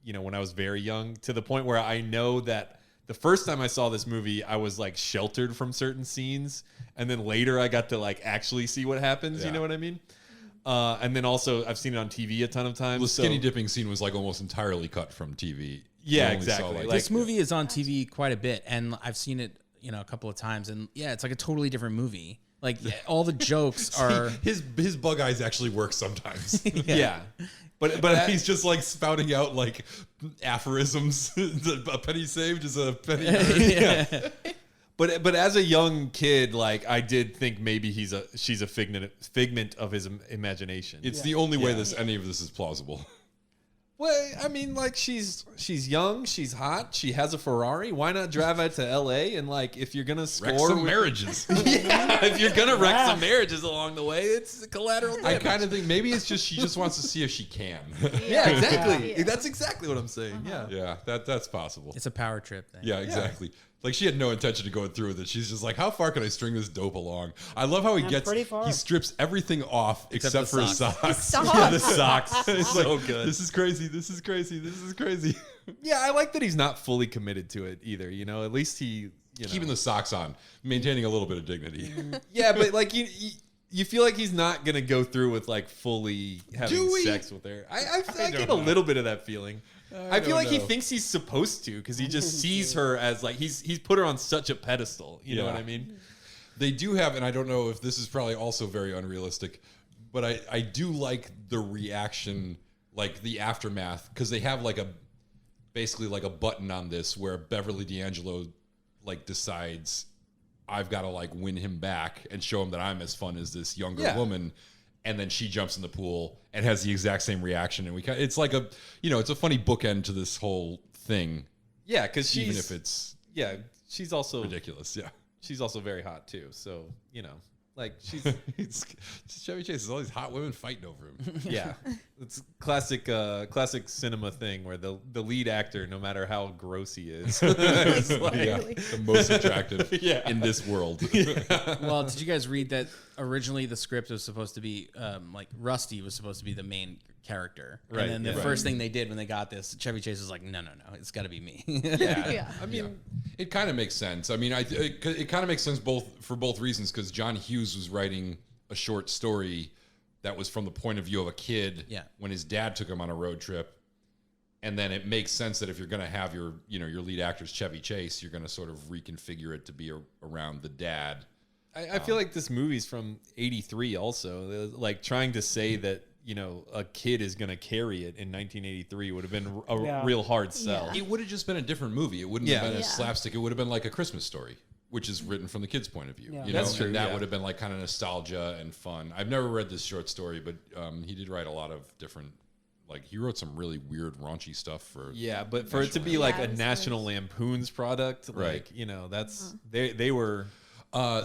when I was very young, to the point where I know that the first time I saw this movie, I was like sheltered from certain scenes, and then later I got to like actually see what happens. Yeah. You know what I mean? And then also I've seen it on TV a ton of times. The skinny dipping scene was like almost entirely cut from TV. Yeah, You only saw, exactly. like- Like- This movie is on TV quite a bit, and I've seen it, a couple of times, and yeah, it's like a totally different movie. Like all the jokes are. his bug eyes actually work sometimes. yeah. But He's just like spouting out like aphorisms. A penny saved is a penny. But as a young kid, like I did think maybe she's a figment of his imagination. It's the only way any of this is plausible. Well, I mean, like she's young, she's hot, she has a Ferrari. Why not drive out to L.A. and like if you're gonna score Wreck some marriages. if you're gonna wreck some marriages along the way, it's collateral damage. I kind of think maybe it's just she just wants to see if she can. yeah, exactly. Yeah. That's exactly what I'm saying. Yeah. Yeah, that's possible. It's a power trip thing. Yeah, exactly. Like she had no intention of going through with it. She's just like, how far can I string this dope along? I love how he strips everything off except for his socks. Yeah, the socks. It's so good. This is crazy. This is crazy. This is crazy. Yeah, I like that he's not fully committed to it either. You know, at least he keeping the socks on, maintaining a little bit of dignity. Yeah, but like you feel like he's not gonna go through with like fully having sex with her. I get a little bit of that feeling. I feel like he thinks he's supposed to because he just sees her as like he's put her on such a pedestal. You know what I mean? They do have, and I don't know if this is probably also very unrealistic, but I do like the reaction, like the aftermath, because they have like basically like a button on this where Beverly D'Angelo like decides I've got to like win him back and show him that I'm as fun as this younger woman. And then she jumps in the pool and has the exact same reaction. And it's like it's a funny bookend to this whole thing. Yeah, because even if it's she's also ridiculous. Yeah, she's also very hot too. So like she's Chevy Chase. There's all these hot women fighting over him. Yeah, it's classic cinema thing where the lead actor, no matter how gross he is, is like, the most attractive in this world. Well, did you guys read that originally the script was supposed to be like Rusty was supposed to be the main character, right? And then the first thing they did when they got this, Chevy Chase was like, no, it's got to be me. I mean, it kind of makes sense. I mean, it kind of makes sense for both reasons, because John Hughes was writing a short story that was from the point of view of a kid when his dad took him on a road trip. And then it makes sense that if you're going to have your lead actor's Chevy Chase, you're going to sort of reconfigure it to be around the dad. I feel like this movie's from '83 also. Like trying to say that, a kid is going to carry it in 1983 would have been a real hard sell. It would have just been a different movie. It wouldn't have been a slapstick. It would have been like A Christmas Story, which is written from the kid's point of view. That's true. And that would have been like kind of nostalgia and fun. I've never read this short story, but he did write a lot of different, like he wrote some really weird, raunchy stuff for. Yeah, but for it to be like a National Lampoon's product, like, that's, they were.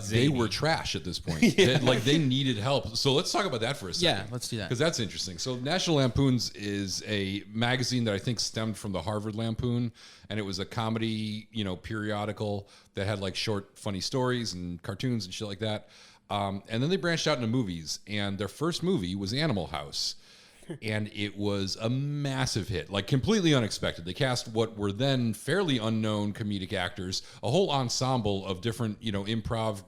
They were trash at this point. They needed help. So let's talk about that for a second. Yeah, let's do that. Because that's interesting. So National Lampoon's is a magazine that I think stemmed from the Harvard Lampoon, and it was a comedy, periodical that had like short, funny stories and cartoons and shit like that. And then they branched out into movies, and their first movie was Animal House. And it was a massive hit, like completely unexpected. They cast what were then fairly unknown comedic actors, a whole ensemble of different, improv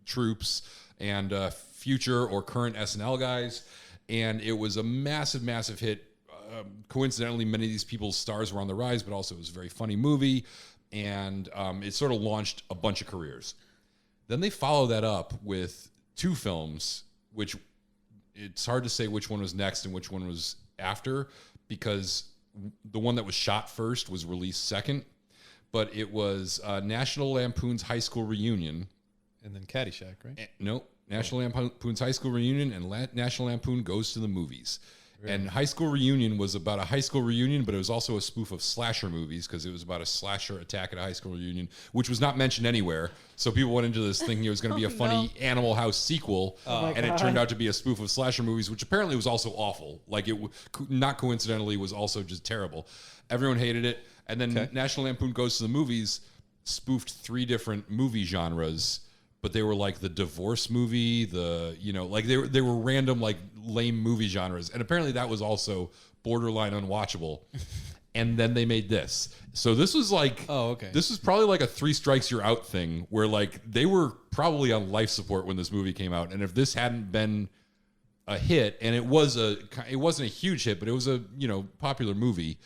troupes and future or current SNL guys. And it was a massive, massive hit. Coincidentally, many of these people's stars were on the rise, but also it was a very funny movie. And it sort of launched a bunch of careers. Then they follow that up with two films, which it's hard to say which one was next and which one was after, because the one that was shot first was released second, but it was National Lampoon's High School Reunion. And then Caddyshack, right? Nope. National Lampoon's High School Reunion and National Lampoon Goes to the Movies. Really? And High School Reunion was about a high school reunion, but it was also a spoof of slasher movies, because it was about a slasher attack at a high school reunion, which was not mentioned anywhere. So people went into this thinking it was going to be a funny Animal House sequel, and it turned out to be a spoof of slasher movies, which apparently was also awful. Like not coincidentally, was also just terrible. Everyone hated it. And then National Lampoon Goes to the Movies spoofed 3 different movie genres, but they were like the divorce movie, like they were random, like lame movie genres. And apparently that was also borderline unwatchable. And then they made this. So this was like, this was probably like a 3 strikes you're out thing, where like they were probably on life support when this movie came out. And if this hadn't been a hit, and it wasn't a huge hit, but it was a, popular movie.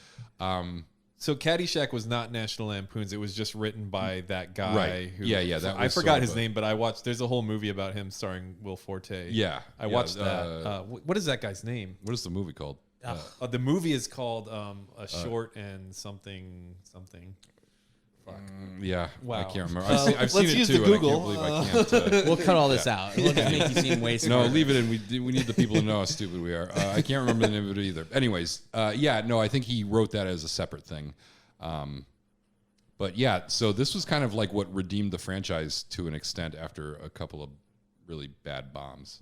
So Caddyshack was not National Lampoon's. It was just written by that guy. Right. Who, That I forgot his name, but I watched. There's a whole movie about him starring Will Forte. Yeah, I watched that. What is that guy's name? What is the movie called? The movie is called A Short and Something. Fuck. Yeah, wow. I can't remember. I've seen it use too. the Google. And I can't believe I can't. We'll cut all this out. We'll just make you seem way smarter. No, leave it in. We need the people to know how stupid we are. I can't remember the name of it either. Anyways, I think he wrote that as a separate thing. But yeah, so this was kind of like what redeemed the franchise to an extent after a couple of really bad bombs.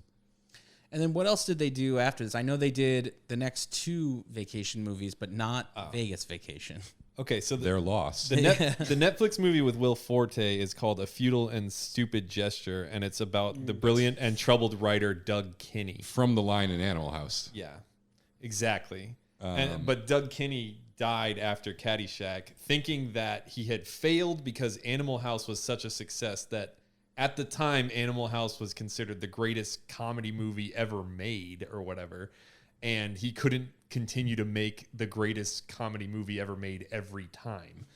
And then what else did they do after this? I know they did the next 2 vacation movies, but not Vegas Vacation. Okay, so They're lost. the Netflix movie with Will Forte is called A Futile and Stupid Gesture, and it's about the brilliant and troubled writer Doug Kinney. From The Lion in Animal House. Yeah, exactly. But Doug Kinney died after Caddyshack, thinking that he had failed because Animal House was such a success that at the time Animal House was considered the greatest comedy movie ever made or whatever. And he couldn't continue to make the greatest comedy movie ever made every time,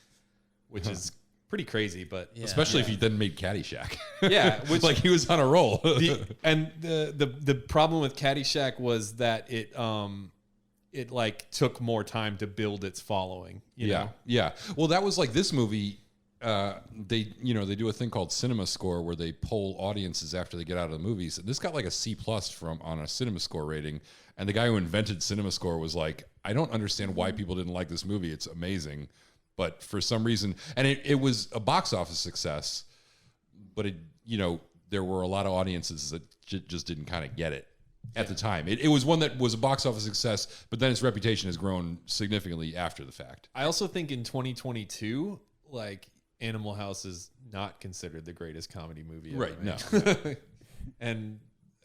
which is pretty crazy. But especially if he then made Caddyshack. Yeah, which like he was on a roll. the problem with Caddyshack was that it like took more time to build its following. You know? Yeah. Well, that was like this movie. They do a thing called Cinema Score where they poll audiences after they get out of the movies. And this got like a C+ on a Cinema Score rating. And the guy who invented Cinema Score was like, I don't understand why people didn't like this movie. It's amazing. But for some reason, and it was a box office success, but there were a lot of audiences that just didn't kind of get it at the time. It was one that was a box office success, but then its reputation has grown significantly after the fact. I also think in 2022, like Animal House is not considered the greatest comedy movie ever Right, made. no.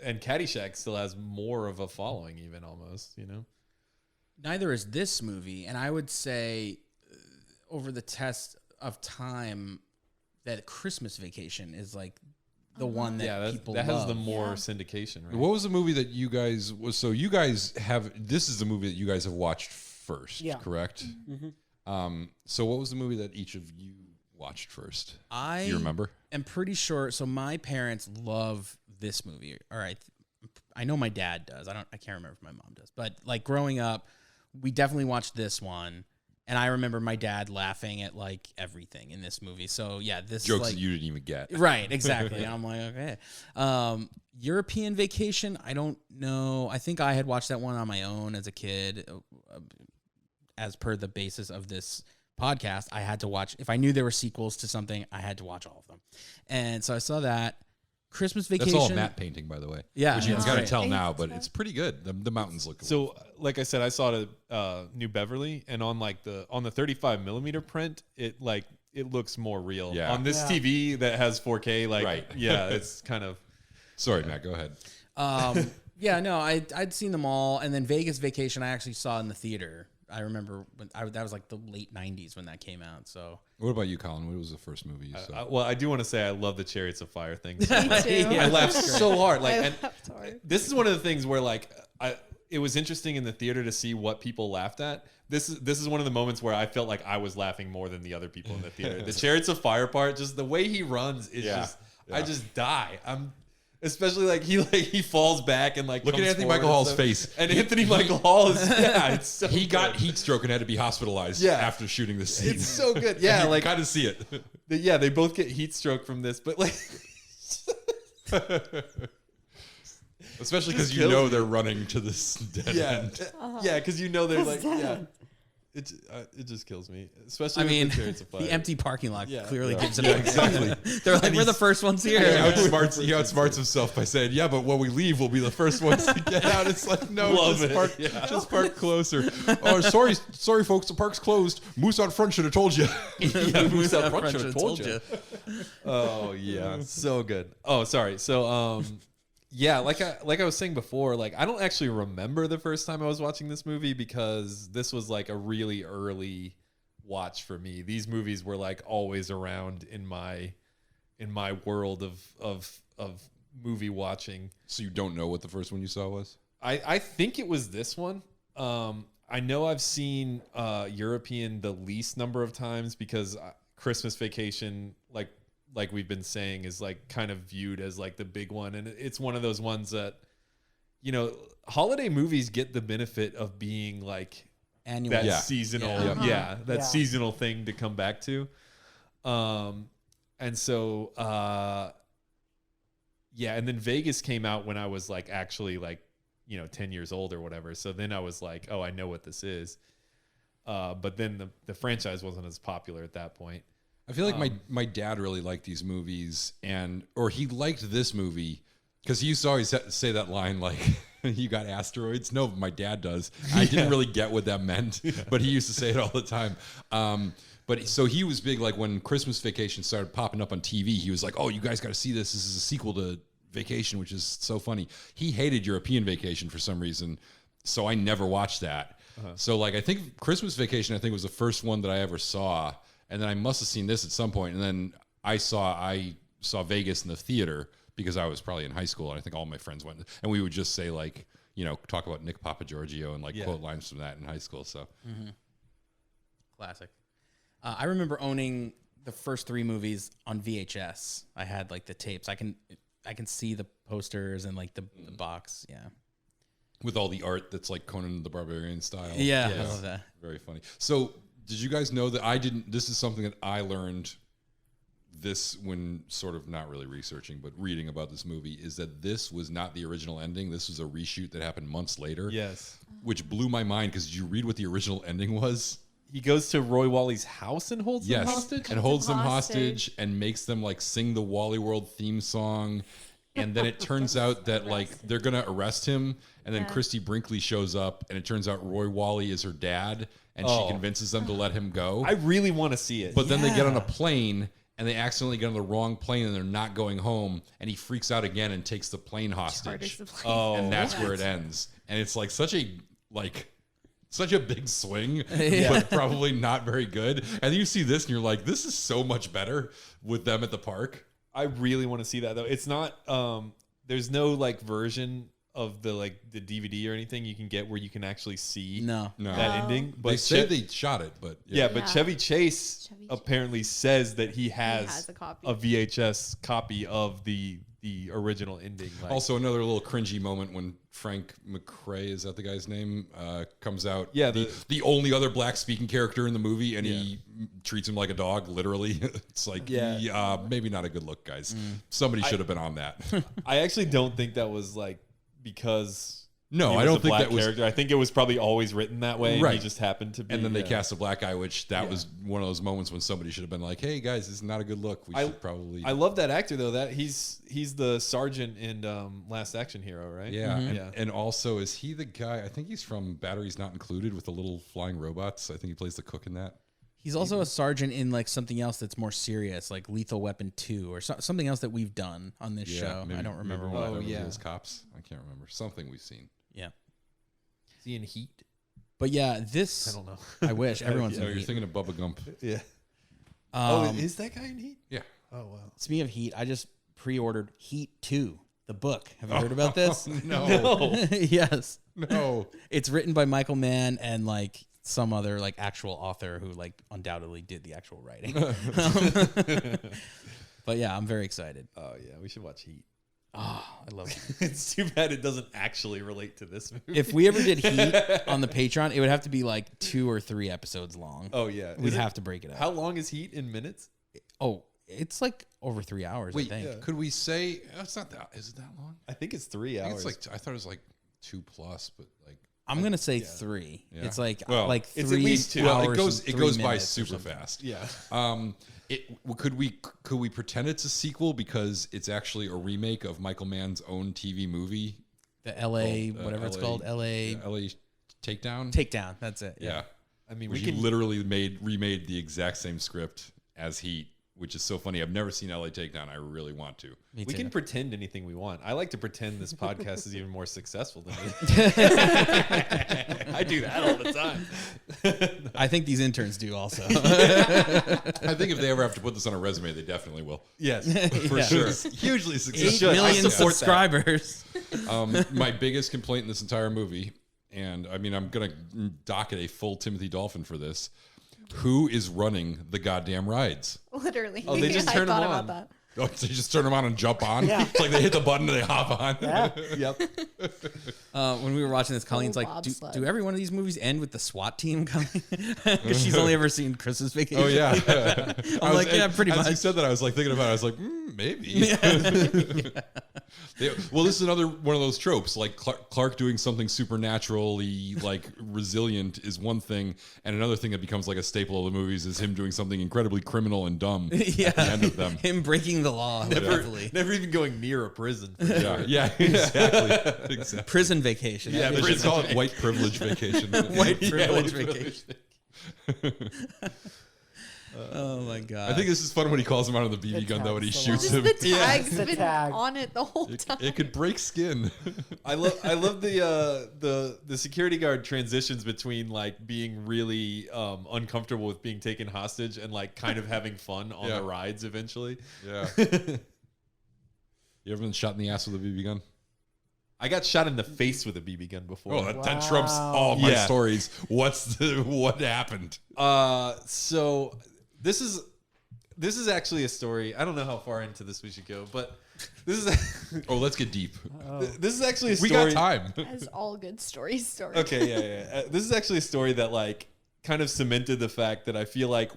And Caddyshack still has more of a following, even almost, Neither is this movie, and I would say over the test of time that Christmas Vacation is like the one that people that love. has the more syndication, right? What was the movie that you guys this is the movie that you guys have watched first, correct? Mm-hmm. So what was the movie that each of you watched first? Do you remember? I'm pretty sure. So my parents love this movie. All right. I know my dad does. I can't remember if my mom does. But like growing up, we definitely watched this one. And I remember my dad laughing at like everything in this movie. So yeah, this jokes like, that you didn't even get. Right, exactly. I'm like, okay. European Vacation, I don't know. I think I had watched that one on my own as a kid. As per the basis of this podcast, I had to watch, if I knew there were sequels to something, I had to watch all of them. And so I saw that. Christmas Vacation. That's all matte painting, by the way. Yeah. Which you got to tell now, but it's pretty good. The mountains look So, like I said, I saw it at New Beverly, and on the 35 millimeter print, it looks more real. Yeah. On this TV that has 4K, it's kind of. Sorry, Matt, go ahead. I'd seen them all, and then Vegas Vacation I actually saw in the theater. I remember that was like the late 90s when that came out. So, what about you, Colin? What was the first movie you saw? Well, I do want to say I love the Chariots of Fire thing. Me too. I laughed so hard. I laughed hard. This is one of the things where it was interesting in the theater to see what people laughed at. This is one of the moments where I felt like I was laughing more than the other people in the theater. The Chariots of Fire part, just the way he runs is I just die. Especially he falls back and look at Anthony Michael Hall's face. And Anthony Michael Hall is it's so he good. got heat stroke and had to be hospitalized after shooting this scene. It's so good. Yeah, you got to see it. They both get heat stroke from this, but especially because they're running to this dead end. Yeah, because they're it just kills me. Especially with the Chariots of Fire. The empty parking lot clearly gives it exactly. They're like, we're the first ones here. He outsmarts himself by saying, yeah, but when we leave, we'll be the first ones to get out. It's like, no, just park closer. Oh, sorry, folks, the park's closed. Moose out front should have told you. Moose out front should have told you. Oh, yeah. So good. Oh, sorry. So, yeah, like I was saying before, I don't actually remember the first time I was watching this movie because this was a really early watch for me. These movies were always around in my world of movie watching. So you don't know what the first one you saw was? I think it was this one. I know I've seen European the least number of times because Christmas Vacation, like we've been saying, is kind of viewed as the big one. And it's one of those ones that, holiday movies get the benefit of being annual, that seasonal, seasonal thing to come back to. And so, and then Vegas came out when I was actually 10 years old or whatever. So then I was like, oh, I know what this is. But then the franchise wasn't as popular at that point. I feel like my dad really liked these movies, or he liked this movie Because he used to always say that line like, "You got asteroids?" No, my dad does. I didn't really get what that meant, but he used to say it all the time. But so he was big, like when Christmas Vacation started popping up on TV, he was like, "Oh, you guys got to see this. This is a sequel to Vacation, which is so funny." He hated European Vacation for some reason, so I never watched that. So like I think Christmas Vacation, I think was the first one that I ever saw, and then I must have seen this at some point, and then I saw Vegas in the theater because I was probably in high school, and I think all my friends went, and we would just say like, talk about Nick Papagiorgio and like quote lines from that in high school. So Classic. I remember owning the first 3 movies on VHS. I had like the tapes. I can see the posters and like the box. Yeah. with all the art that's like Conan the Barbarian style. Yeah, I love that. Very funny. So did you guys know that I didn't, this is something that I learned this when sort of not really researching, but reading about this movie, is that this was not the original ending. This was a reshoot that happened months later. Yes. Which blew my mind, because did you read what the original ending was? He goes to Roy Wally's house and holds them hostage? And holds them hostage and makes them like sing the Wally World theme song. And then it turns out that like they're going to arrest him. And then Christy Brinkley shows up, and it turns out Roy Wally is her dad. And she convinces them to let him go. I really want to see it. But then they get on a plane, and they accidentally get on the wrong plane, and they're not going home. And he freaks out again and takes the plane hostage. And that's where it ends. And it's like such a big swing, but probably not very good. And then you see this, and you're like, this is so much better with them at the park. I really want to see that, though. It's not. There's no like version of the DVD or anything you can get where you can actually see that ending. But they say they shot it, but but Chevy Chase apparently says that he has a VHS copy of the original ending. Like, also, another little cringy moment when Frank McRae, is that the guy's name, comes out. Yeah, the only other black speaking character in the movie, and he treats him like a dog. Literally, it's like, maybe not a good look, guys. Somebody should have been on that. I actually don't think that was like because. No, I don't think that was. I think it was probably always written that way. Right. And he just happened to be. And then they cast a black guy, which was one of those moments when somebody should have been like, "Hey guys, this is not a good look. We should probably." I love that actor though. That he's the sergeant in Last Action Hero, right? Yeah, and also is he the guy? I think he's from Batteries Not Included with the little flying robots. I think he plays the cook in that. He's also a sergeant in like something else that's more serious, like Lethal Weapon 2 or something else that we've done on this show. I don't remember what. Oh yeah, Cops. I can't remember. Something we've seen. Yeah. Is he in Heat? But yeah, this. I don't know. I wish everyone's in You're Heat. thinking of Bubba Gump. Yeah. Is that guy in Heat? Yeah. Oh wow. Speaking of Heat, I just pre-ordered Heat 2, the book. Have you heard about this? No. Yes. No. It's written by Michael Mann and like some other like actual author who like undoubtedly did the actual writing. But yeah, I'm very excited. Oh yeah, we should watch Heat. Oh, I love it. It's too bad it doesn't actually relate to this movie. If we ever did Heat on the Patreon, it would have to be like 2 or 3 episodes long. Oh yeah, we'd have to break it up. How long is Heat in minutes? Oh, it's like over 3 hours. Wait, I think. could we say it's not that? Is it that long? I think it's 3 I think hours. it's like I thought it was like 2+, but like I'm gonna say 3. Yeah. It's like 3 it's at least 2 hours. Well, it goes by minutes or super something. fast. Yeah. Could we pretend it's a sequel because it's actually a remake of Michael Mann's own TV movie, The LA, whatever it's called, LA Takedown. Takedown. That's it. Yeah. I mean, Where he literally remade the exact same script as Heat, which is so funny. I've never seen LA Takedown. I really want to. We can pretend anything we want. I like to pretend this podcast is even more successful than me. I do that all the time. I think these interns do also. I think if they ever have to put this on a resume, they definitely will. Yes, for sure. Hugely 8 successful. million subscribers. My biggest complaint in this entire movie, and I mean, I'm going to docket a full Timothy Dolphin for this. Who is running the goddamn rides? Literally. Oh, they just turn them on. That. Oh, they just turn them on and jump on? Yeah. It's like they hit the button and they hop on. Yeah. Yep. When we were watching this, Colleen's like, bobsled. do every one of these movies end with the SWAT team coming? Because she's only ever seen Christmas Vacation. Oh, yeah. I'm like, yeah, pretty much. As you said that, I was like thinking about it. I was like, maybe. Well, this is another one of those tropes. Like Clark doing something supernaturally like resilient is one thing, and another thing that becomes like a staple of the movies is him doing something incredibly criminal and dumb at the end of them. Him breaking the law. Never even going near a prison. Yeah, exactly. Prison Vacation. Yeah, they should call it White Privilege Vacation. White Privilege Vacation. Oh my god! I think this is fun when he calls him out on the BB gun though, and he shoots him. The tag's The been tag. on it the whole time. It could break skin. I love the security guard transitions between like being really uncomfortable with being taken hostage and like kind of having fun on the rides eventually. Yeah. You ever been shot in the ass with a BB gun? I got shot in the face with a BB gun before. Oh, that trumps all my stories. What happened? So this is actually a story. I don't know how far into this we should go, but this is let's get deep. this is actually a story. We got time. As all good stories. Okay, yeah. This is actually a story that like kind of cemented the fact that I feel like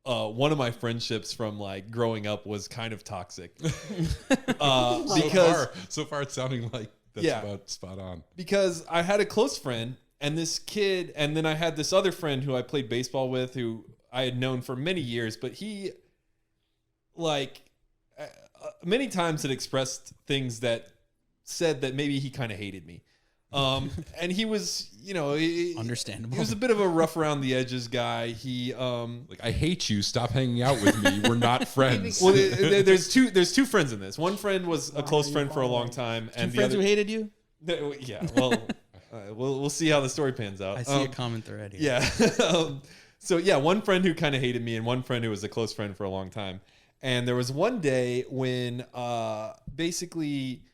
one of my friendships from like growing up was kind of toxic. Because so far it's sounding like that's about spot on. Because I had a close friend and this kid, and then I had this other friend who I played baseball with who I had known for many years, but he like many times had expressed things that said that maybe he kind of hated me. And he was, understandable. He was a bit of a rough around the edges guy. He like, I hate you. Stop hanging out with me. We're not friends. Well, there's two friends in this. One friend was a close friend for a long time, and Two friends who hated you. Yeah, well, we'll see how the story pans out. I see a common thread here. Yeah. So yeah, one friend who kind of hated me, and one friend who was a close friend for a long time. And there was one day when basically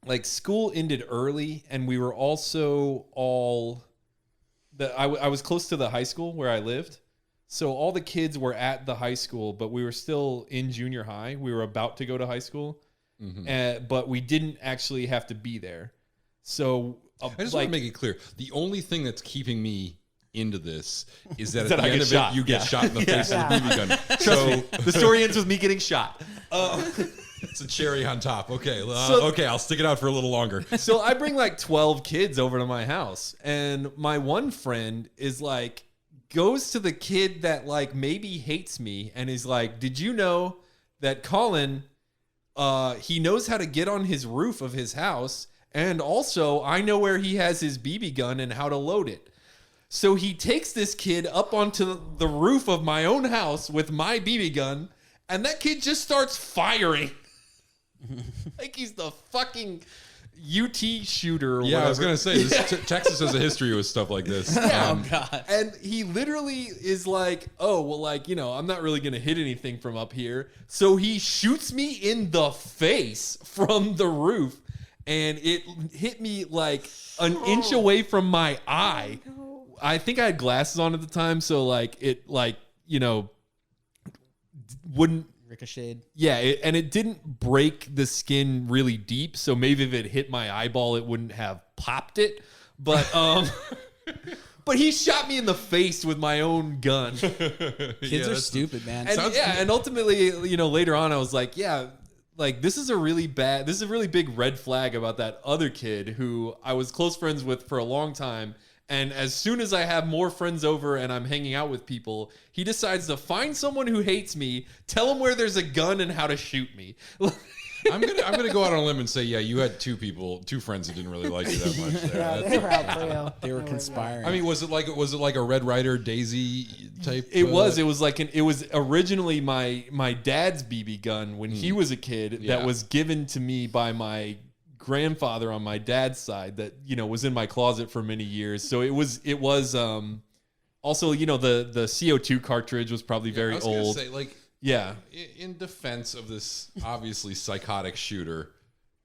like school ended early, and we were also all I was close to the high school where I lived. So all the kids were at the high school, but we were still in junior high. We were about to go to high school, but we didn't actually have to be there. So I just want to make it clear. The only thing that's keeping me into this is that at the end of it, you get shot in the face with a BB gun. Trust me, the story ends with me getting shot. It's a cherry on top. Okay, okay, I'll stick it out for a little longer. So I bring like 12 kids over to my house, and my one friend is like, goes to the kid that like maybe hates me, and is like, did you know that Colin, he knows how to get on his roof of his house, and also I know where he has his BB gun and how to load it. So he takes this kid up onto the roof of my own house with my BB gun, and that kid just starts firing. Like he's the fucking UT shooter or whatever. I was going to say, Texas has a history with stuff like this. Oh, God. And he literally is like, oh, well, like, I'm not really going to hit anything from up here. So he shoots me in the face from the roof, and it hit me like an inch away from my eye. I think I had glasses on at the time, so like it wouldn't ricocheted. Yeah, and it didn't break the skin really deep, so maybe if it hit my eyeball, it wouldn't have popped it. But but he shot me in the face with my own gun. Kids are stupid, man. And and ultimately, later on, I was like, like this is a really big red flag about that other kid who I was close friends with for a long time. And as soon as I have more friends over and I'm hanging out with people, he decides to find someone who hates me, tell him where there's a gun and how to shoot me. I'm gonna go out on a limb and say, yeah, you had two friends who didn't really like you that much. There. They were out for real. They were conspiring. I mean, was it like a Red Ryder Daisy type? It was originally my dad's BB gun when he was a kid that was given to me by my grandfather on my dad's side that was in my closet for many years. So it was also the CO2 cartridge was probably very old. Say, like, in defense of this obviously psychotic shooter,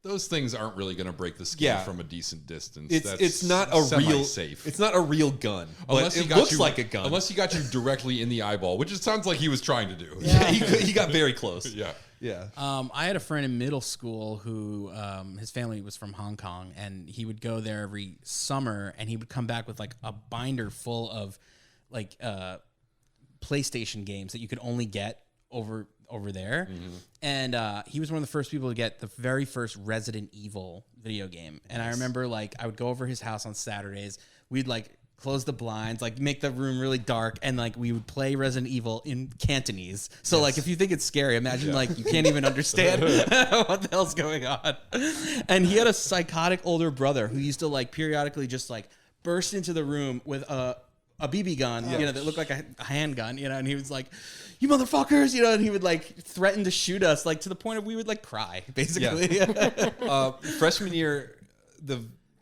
those things aren't really going to break the skin from a decent distance. It's not a real safe. It's not a real gun. Unless it looks like a gun. Unless he got you directly in the eyeball, which it sounds like he was trying to do. Yeah, he got very close. Yeah. I had a friend in middle school who his family was from Hong Kong, and he would go there every summer, and he would come back with like a binder full of like PlayStation games that you could only get over there. And he was one of the first people to get the very first Resident Evil video game. And I remember like I would go over his house on Saturdays. We'd like close the blinds, like make the room really dark, and like we would play Resident Evil in Cantonese. So like if you think it's scary, imagine like you can't even understand what the hell's going on. And he had a psychotic older brother who used to like periodically just like burst into the room with a BB gun, you know, that looked like a handgun, you know, and he was like, "You motherfuckers," you know, and he would like threaten to shoot us, like to the point of we would like cry, basically.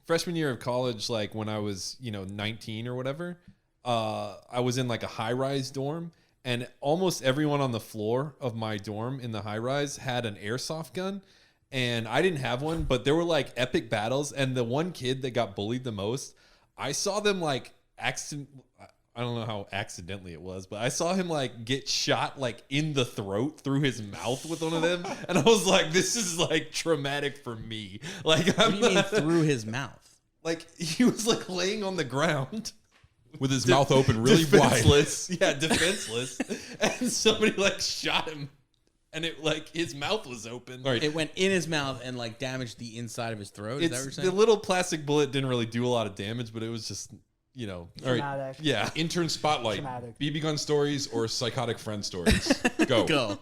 Freshman year of college, like when I was, 19 or whatever, I was in like a high-rise dorm, and almost everyone on the floor of my dorm in the high-rise had an airsoft gun, and I didn't have one, but there were like epic battles, and the one kid that got bullied the most, I saw them like I don't know how accidentally it was, but I saw him like get shot like in the throat through his mouth with one of them, and I was like, "This is like traumatic for me." Like, What do you mean through his mouth? Like he was like laying on the ground with his mouth open really defenseless. Yeah, defenseless, and somebody like shot him, and it like his mouth was open. Right. It went in his mouth and like damaged the inside of his throat. Is that what you're saying? The little plastic bullet didn't really do a lot of damage, but it was just. All right. Dramatic. Yeah. Intern spotlight. Dramatic. BB gun stories or psychotic friend stories. Go. Go.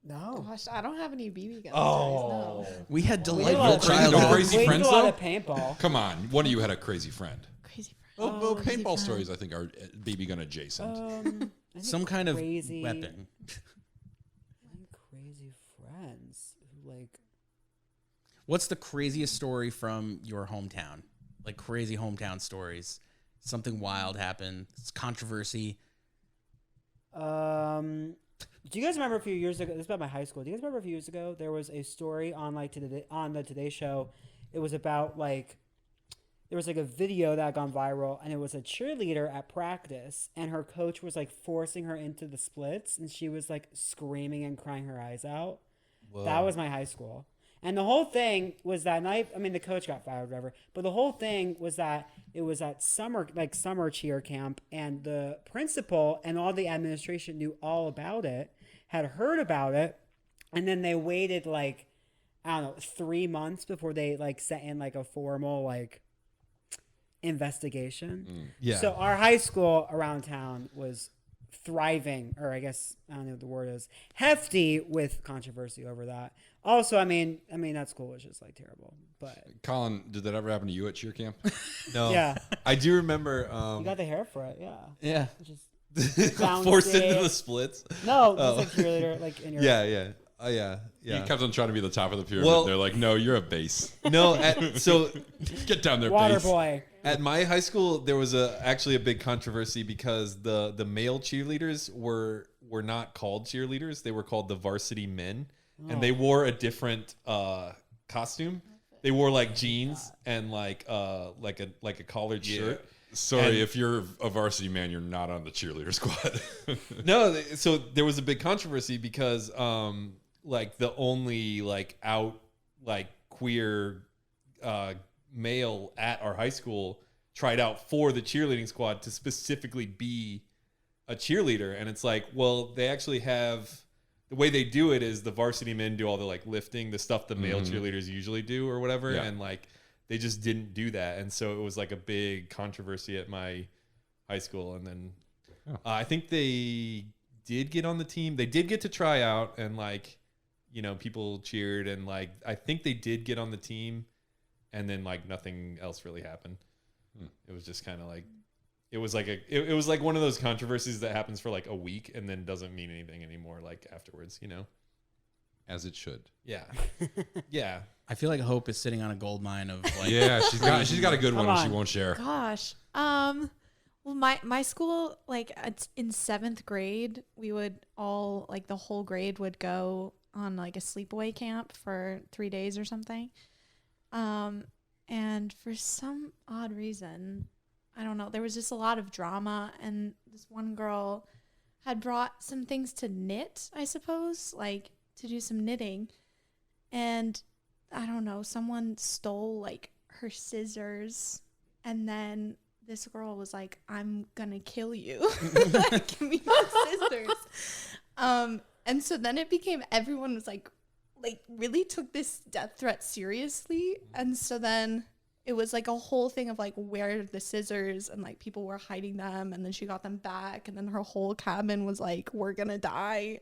No. Gosh, I don't have any BB guns. Oh. No. We had We delightful did childhood. crazy we did friends, a lot though? of paintball. Come on. One of you had a crazy friend. Crazy friend. Well, crazy paintball friend. stories, I think, are BB gun adjacent. I think Some kind of crazy, weapon. Crazy friends who like. What's the craziest story from your hometown? Like crazy hometown stories. Something wild happened. It's controversy. Do you guys remember a few years ago? This is about my high school. Do you guys remember a few years ago there was a story on on the Today Show? It was about like there was like a video that had gone viral, and it was a cheerleader at practice, and her coach was like forcing her into the splits, and she was like screaming and crying her eyes out. Whoa. That was my high school. And the whole thing was that night. I mean, the coach got fired, whatever. But the whole thing was that it was at summer cheer camp, and the principal and all the administration knew all about it, had heard about it, and then they waited like I don't know 3 months before they like set in like a formal like investigation. Yeah. So our high school around town was thriving, or I guess I don't know what the word is, hefty with controversy over that. Also, I mean that school was just like terrible. But Colin, did that ever happen to you at cheer camp? No. yeah, I do remember. you got the hair for it. Yeah. Yeah. Just forced into it. the splits. No, it's like cheerleader, like in your Yeah. Oh yeah. He kept on trying to be the top of the pyramid. Well- They're like, no, you're a base. No. So Get down there, water base. boy. at my high school, there was actually a big controversy because the male cheerleaders were not called cheerleaders; they were called the varsity men, and they wore a different costume. They wore like jeans and like a collared shirt. Sorry, And- if you're a varsity man, you're not on the cheerleader squad. No, so there was a big controversy because like the only like out like queer male at our high school tried out for the cheerleading squad to specifically be a cheerleader, and it's like, well, they actually have the way they do it is the varsity men do all the like lifting, the stuff the male cheerleaders usually do or whatever, and like they just didn't do that, and so it was like a big controversy at my high school. And then I think they did get on the team. They did get to try out, and like, you know, people cheered, and like I think they did get on the team, and then like nothing else really happened. It was just kind of like it was like one of those controversies that happens for like a week and then doesn't mean anything anymore like afterwards, you know. As it should. Yeah. Yeah. I feel like Hope is sitting on a gold mine of like. Yeah, she's got a good one Come and she on. won't share. Gosh. Well, my school, like in 7th grade, we would all, like the whole grade would go on like a sleepaway camp for 3 days or something. And for some odd reason, I don't know, there was just a lot of drama, and this one girl had brought some things to knit, I suppose, like to do some knitting. And I don't know, someone stole like her scissors, and then this girl was like, "I'm gonna kill you." Like, give me my scissors. And so then it became everyone was like really took this death threat seriously. And so then it was like a whole thing of like, where are the scissors? And like people were hiding them, and then she got them back, and then her whole cabin was like, we're gonna die.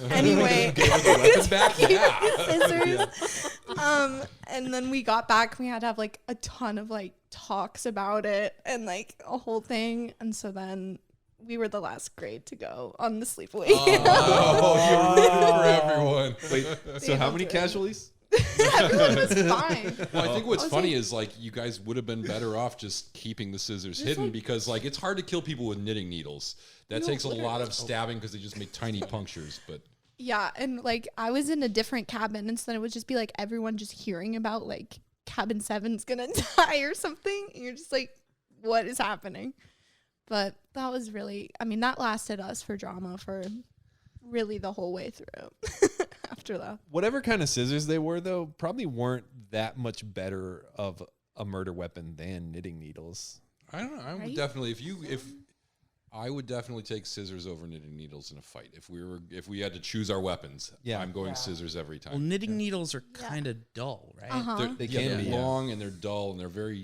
Anyway, scissors. And then we got back, and we had to have like a ton of like talks about it and like a whole thing. And so then we were the last grade to go on the sleepaway. Oh, you're rooting for everyone. Wait, so how many casualties? Everyone was fine. Well, I think what's funny is like you guys would have been better off just keeping the scissors hidden, like, because like it's hard to kill people with knitting needles. That takes a lot of stabbing because they just make tiny punctures. But yeah, and like I was in a different cabin, and so then it would just be like everyone just hearing about like cabin 7's gonna die or something, and you're just like, what is happening? But that was really, I mean, that lasted us for drama for really the whole way through. After that, Whatever kind of scissors they were, though, probably weren't that much better of a murder weapon than knitting needles. I don't know. I would definitely, I would definitely take scissors over knitting needles in a fight. If we had to choose our weapons, I'm going scissors every time. Well, knitting needles are kind of dull, right? They can be long and they're dull and they're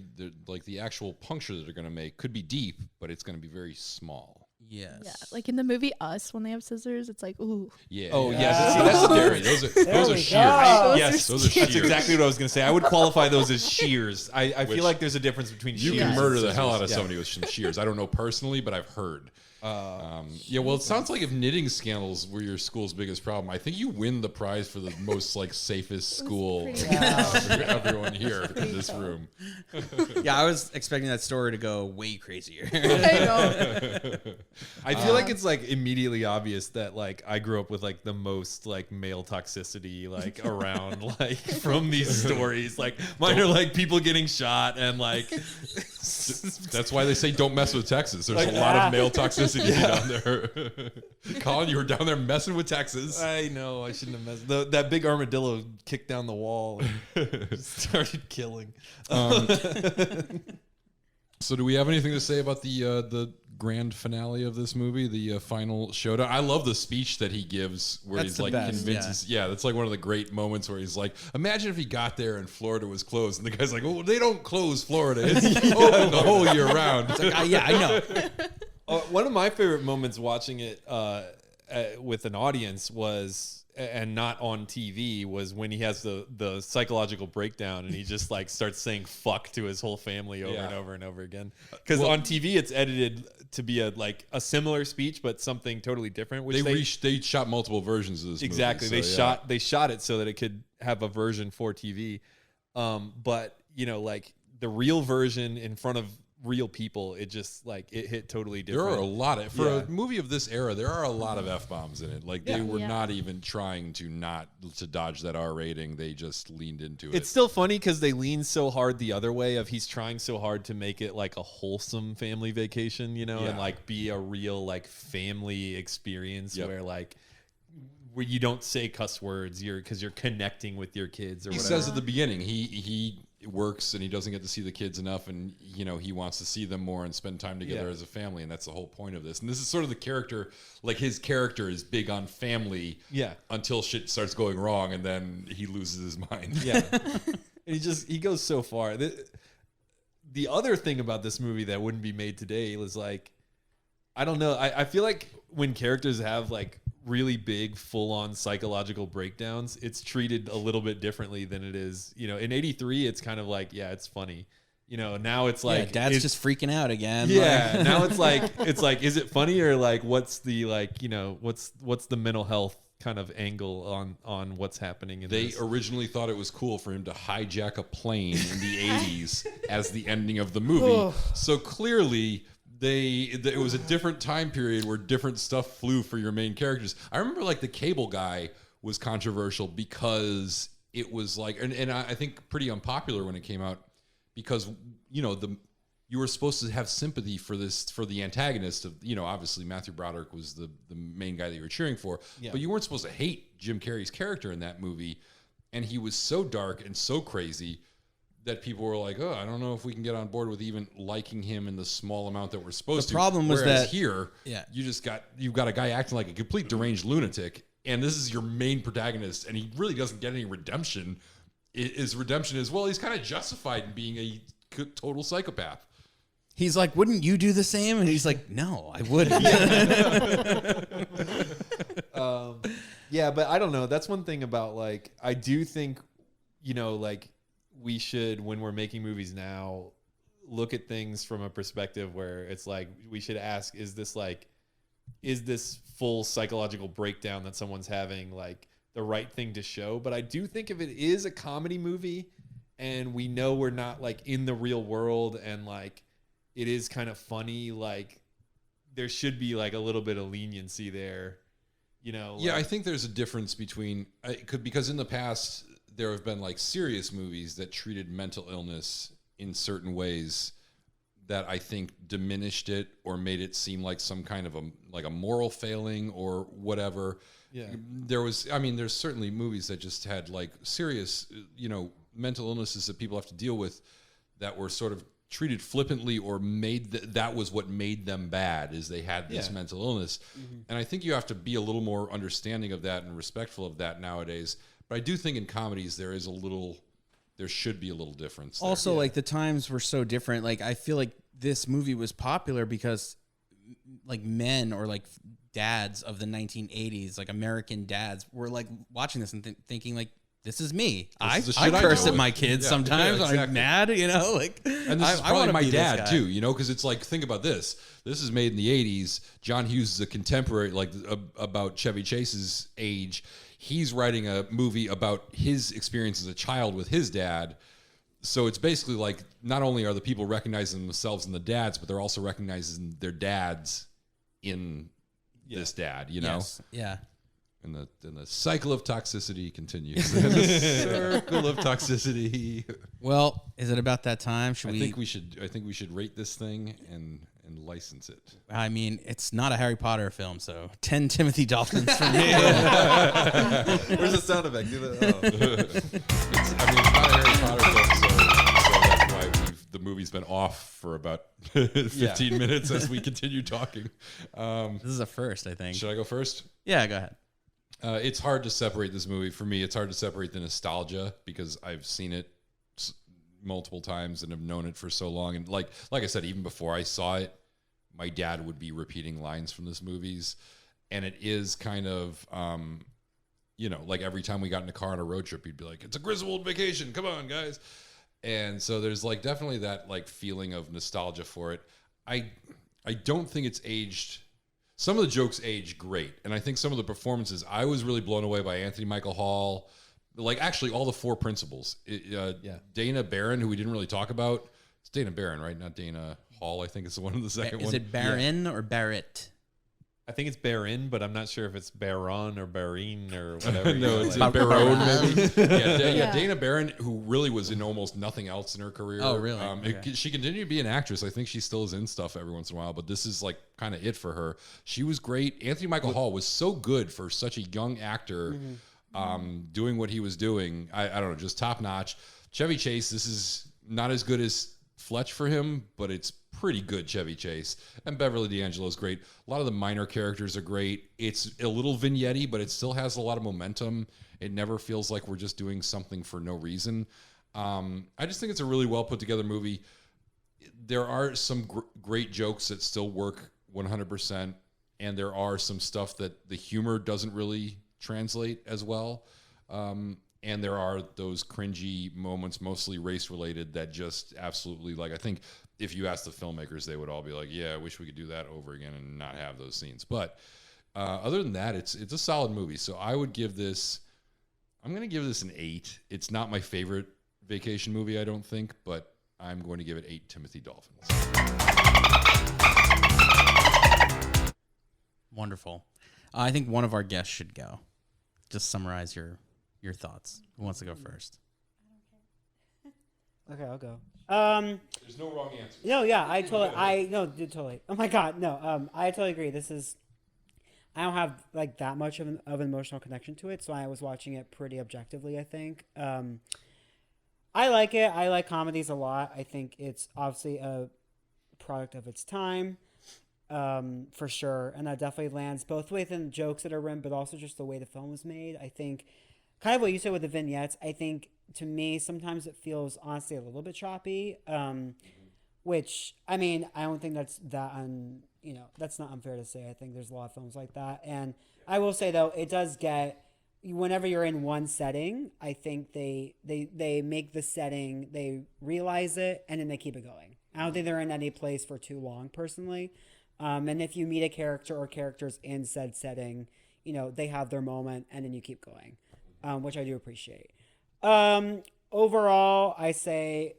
like the actual puncture that they're going to make could be deep, but it's going to be very small. Yes. yeah, like in the movie Us, when they have scissors, it's like, ooh. Yeah. Oh, yeah. yeah. See, that's scary. Those are we shears. go. Yes, Those are shears. that's exactly what I was going to say. I would qualify those as shears. I feel like there's a difference between You shears can and murder the scissors. hell out of Yeah. somebody with some shears. I don't know personally, but I've heard. Yeah, well, it sounds like if knitting scandals were your school's biggest problem, I think you win the prize for the most like safest school for everyone here in this room. Yeah, I was expecting that story to go way crazier. I know. I feel like it's like immediately obvious that like I grew up with like the most like male toxicity like around like from these stories. Like mine are like people getting shot and like That's why they say don't mess with Texas. There's a lot of male toxicity down there. Colin, you were down there messing with Texas. I know I shouldn't have messed. That big armadillo kicked down the wall and started killing. So do we have anything to say about the grand finale of this movie, the final showdown? I love the speech that he gives where That's he's the like best, convinces. Yeah, that's like one of the great moments where he's like, imagine if he got there and Florida was closed, and the guy's like, oh, they don't close Florida. It's open the whole year round. It's like, yeah, I know. One of my favorite moments watching it with an audience was, and not on TV, was when he has the psychological breakdown and he just like starts saying fuck to his whole family over and over and over again. Because on TV it's edited to be a similar speech but something totally different. Which they shot multiple versions of this exactly. movie. They shot it so that it could have a version for TV. But you know, like the real version in front of real people, it just like it hit totally different. There are a lot of for a movie of this era. There are a lot of F-bombs in it. Like they were not even trying to dodge that R rating. They just leaned into it. It's still funny because they lean so hard the other way of he's trying so hard to make it like a wholesome family vacation, you know, and like be a real like family experience where you don't say cuss words, because you're connecting with your kids or he whatever. says at the beginning he works and he doesn't get to see the kids enough, and you know he wants to see them more and spend time together as a family, and that's the whole point of this. And this is sort of the character, like his character is big on family until shit starts going wrong, and then he loses his mind. And he goes so far. The other thing about this movie that wouldn't be made today was like, I don't know, I feel like when characters have like really big full-on psychological breakdowns, it's treated a little bit differently than it is, you know. In 83 it's kind of like, it's funny, you know. Now it's like Dad's just freaking out again. Now it's like is it funny, or like what's the like, you know, what's the mental health kind of angle on what's happening in They this? originally thought it was cool for him to hijack a plane in the 80s as the ending of the movie. So clearly it was a different time period where different stuff flew for your main characters. I remember like the cable guy was controversial because it was like, and I think pretty unpopular when it came out, because you know you were supposed to have sympathy for the antagonist of, you know, obviously Matthew Broderick was the main guy that you were cheering for, but you weren't supposed to hate Jim Carrey's character in that movie, and he was so dark and so crazy that people were like, oh, I don't know if we can get on board with even liking him in the small amount that we're supposed to. The problem was Whereas that here, you've got a guy acting like a complete deranged lunatic, and this is your main protagonist, and he really doesn't get any redemption. His redemption is, well, he's kind of justified in being a total psychopath. He's like, wouldn't you do the same? And he's like, no, I wouldn't. Yeah, but I don't know. That's one thing about, like, I do think, you know, like, we should, when we're making movies now, look at things from a perspective where it's like, we should ask, is this full psychological breakdown that someone's having, like, the right thing to show? But I do think if it is a comedy movie and we know we're not, like, in the real world and, like, it is kind of funny, like, there should be, like, a little bit of leniency there, you know? Yeah, like, I think there's a difference between, because in the past, there have been like serious movies that treated mental illness in certain ways that I think diminished it or made it seem like some kind of a moral failing or whatever. Yeah. There's certainly movies that just had like serious, mental illnesses that people have to deal with that were sort of treated flippantly or made that was what made them bad, is they had this mental illness. Mm-hmm. And I think you have to be a little more understanding of that and respectful of that nowadays. But I do think in comedies there should be a little difference there. Also, like, the times were so different. Like, I feel like this movie was popular because, like, men or like dads of the 1980s, like American dads, were like watching this and thinking like, this is me. I curse at my kids sometimes. Exactly. I'm mad, like. And this is probably my dad too, because it's like, think about this. This is made in the 80s. John Hughes is a contemporary, like about Chevy Chase's age. He's writing a movie about his experience as a child with his dad. So it's basically like, not only are the people recognizing themselves in the dads, but they're also recognizing their dads in this dad, Yes. Yeah. And the cycle of toxicity continues. The circle of toxicity. Well, is it about that time? I think we should rate this thing and license it. I mean, it's not a Harry Potter film, so 10 Timothy Dolphins for me. Where's the sound effect? It's not a Harry Potter film, so that's why the movie's been off for about 15 minutes as we continue talking. This is a first, I think. Should I go first? Yeah, go ahead. It's hard to separate this movie. For me, it's hard to separate the nostalgia because I've seen it multiple times and have known it for so long. And like I said, even before I saw it, my dad would be repeating lines from this movies. And it is kind of, like every time we got in a car on a road trip, he'd be like, it's a Griswold vacation. Come on, guys. And so there's like definitely that like feeling of nostalgia for it. I don't think it's aged. Some of the jokes age great. And I think some of the performances, I was really blown away by Anthony Michael Hall. Like actually all the four principals. Dana Barron, who we didn't really talk about. It's Dana Barron, right? Not Dana Hall, I think it's the one of the second one. Is it Barron or Barrett? I think it's Baron, but I'm not sure if it's Baron or Barine or whatever. No, it's Baron maybe. Dana Barron, who really was in almost nothing else in her career. Oh, really? Okay. She continued to be an actress. I think she still is in stuff every once in a while, but this is like kind of it for her. She was great. Anthony Michael Hall was so good for such a young actor, doing what he was doing. I don't know, just top notch. Chevy Chase, this is not as good as Fletch for him, but it's pretty good Chevy Chase. And Beverly D'Angelo's great. A lot of the minor characters are great. It's a little vignette-y, but it still has a lot of momentum. It never feels like we're just doing something for no reason. I just think it's a really well put together movie. There are some great jokes that still work 100%, and there are some stuff that the humor doesn't really translate as well. And there are those cringy moments, mostly race-related, that just absolutely, like, I think if you ask the filmmakers, they would all be like, yeah, I wish we could do that over again and not have those scenes. But other than that, it's a solid movie. So I'm going to give this an 8. It's not my favorite vacation movie, I don't think, but I'm going to give it 8 Timothy Dolphins. Wonderful. I think one of our guests should go. Just summarize your thoughts. Who wants to go first? Okay, I'll go. There's no wrong answer. No, yeah, totally. Oh my God, no. I totally agree. I don't have like that much of an emotional connection to it, so I was watching it pretty objectively, I think. I like it. I like comedies a lot. I think it's obviously a product of its time, for sure. And that definitely lands both within the jokes that are written, but also just the way the film was made. I think kind of what you said with the vignettes, I think to me, sometimes it feels honestly a little bit choppy. Which, I mean, I don't think that's that's not unfair to say. I think there's a lot of films like that. And I will say, though, it does get, whenever you're in one setting, I think they make the setting, they realize it, and then they keep it going. I don't think they're in any place for too long, personally. And if you meet a character or characters in said setting, they have their moment, and then you keep going, which I do appreciate. Overall, I say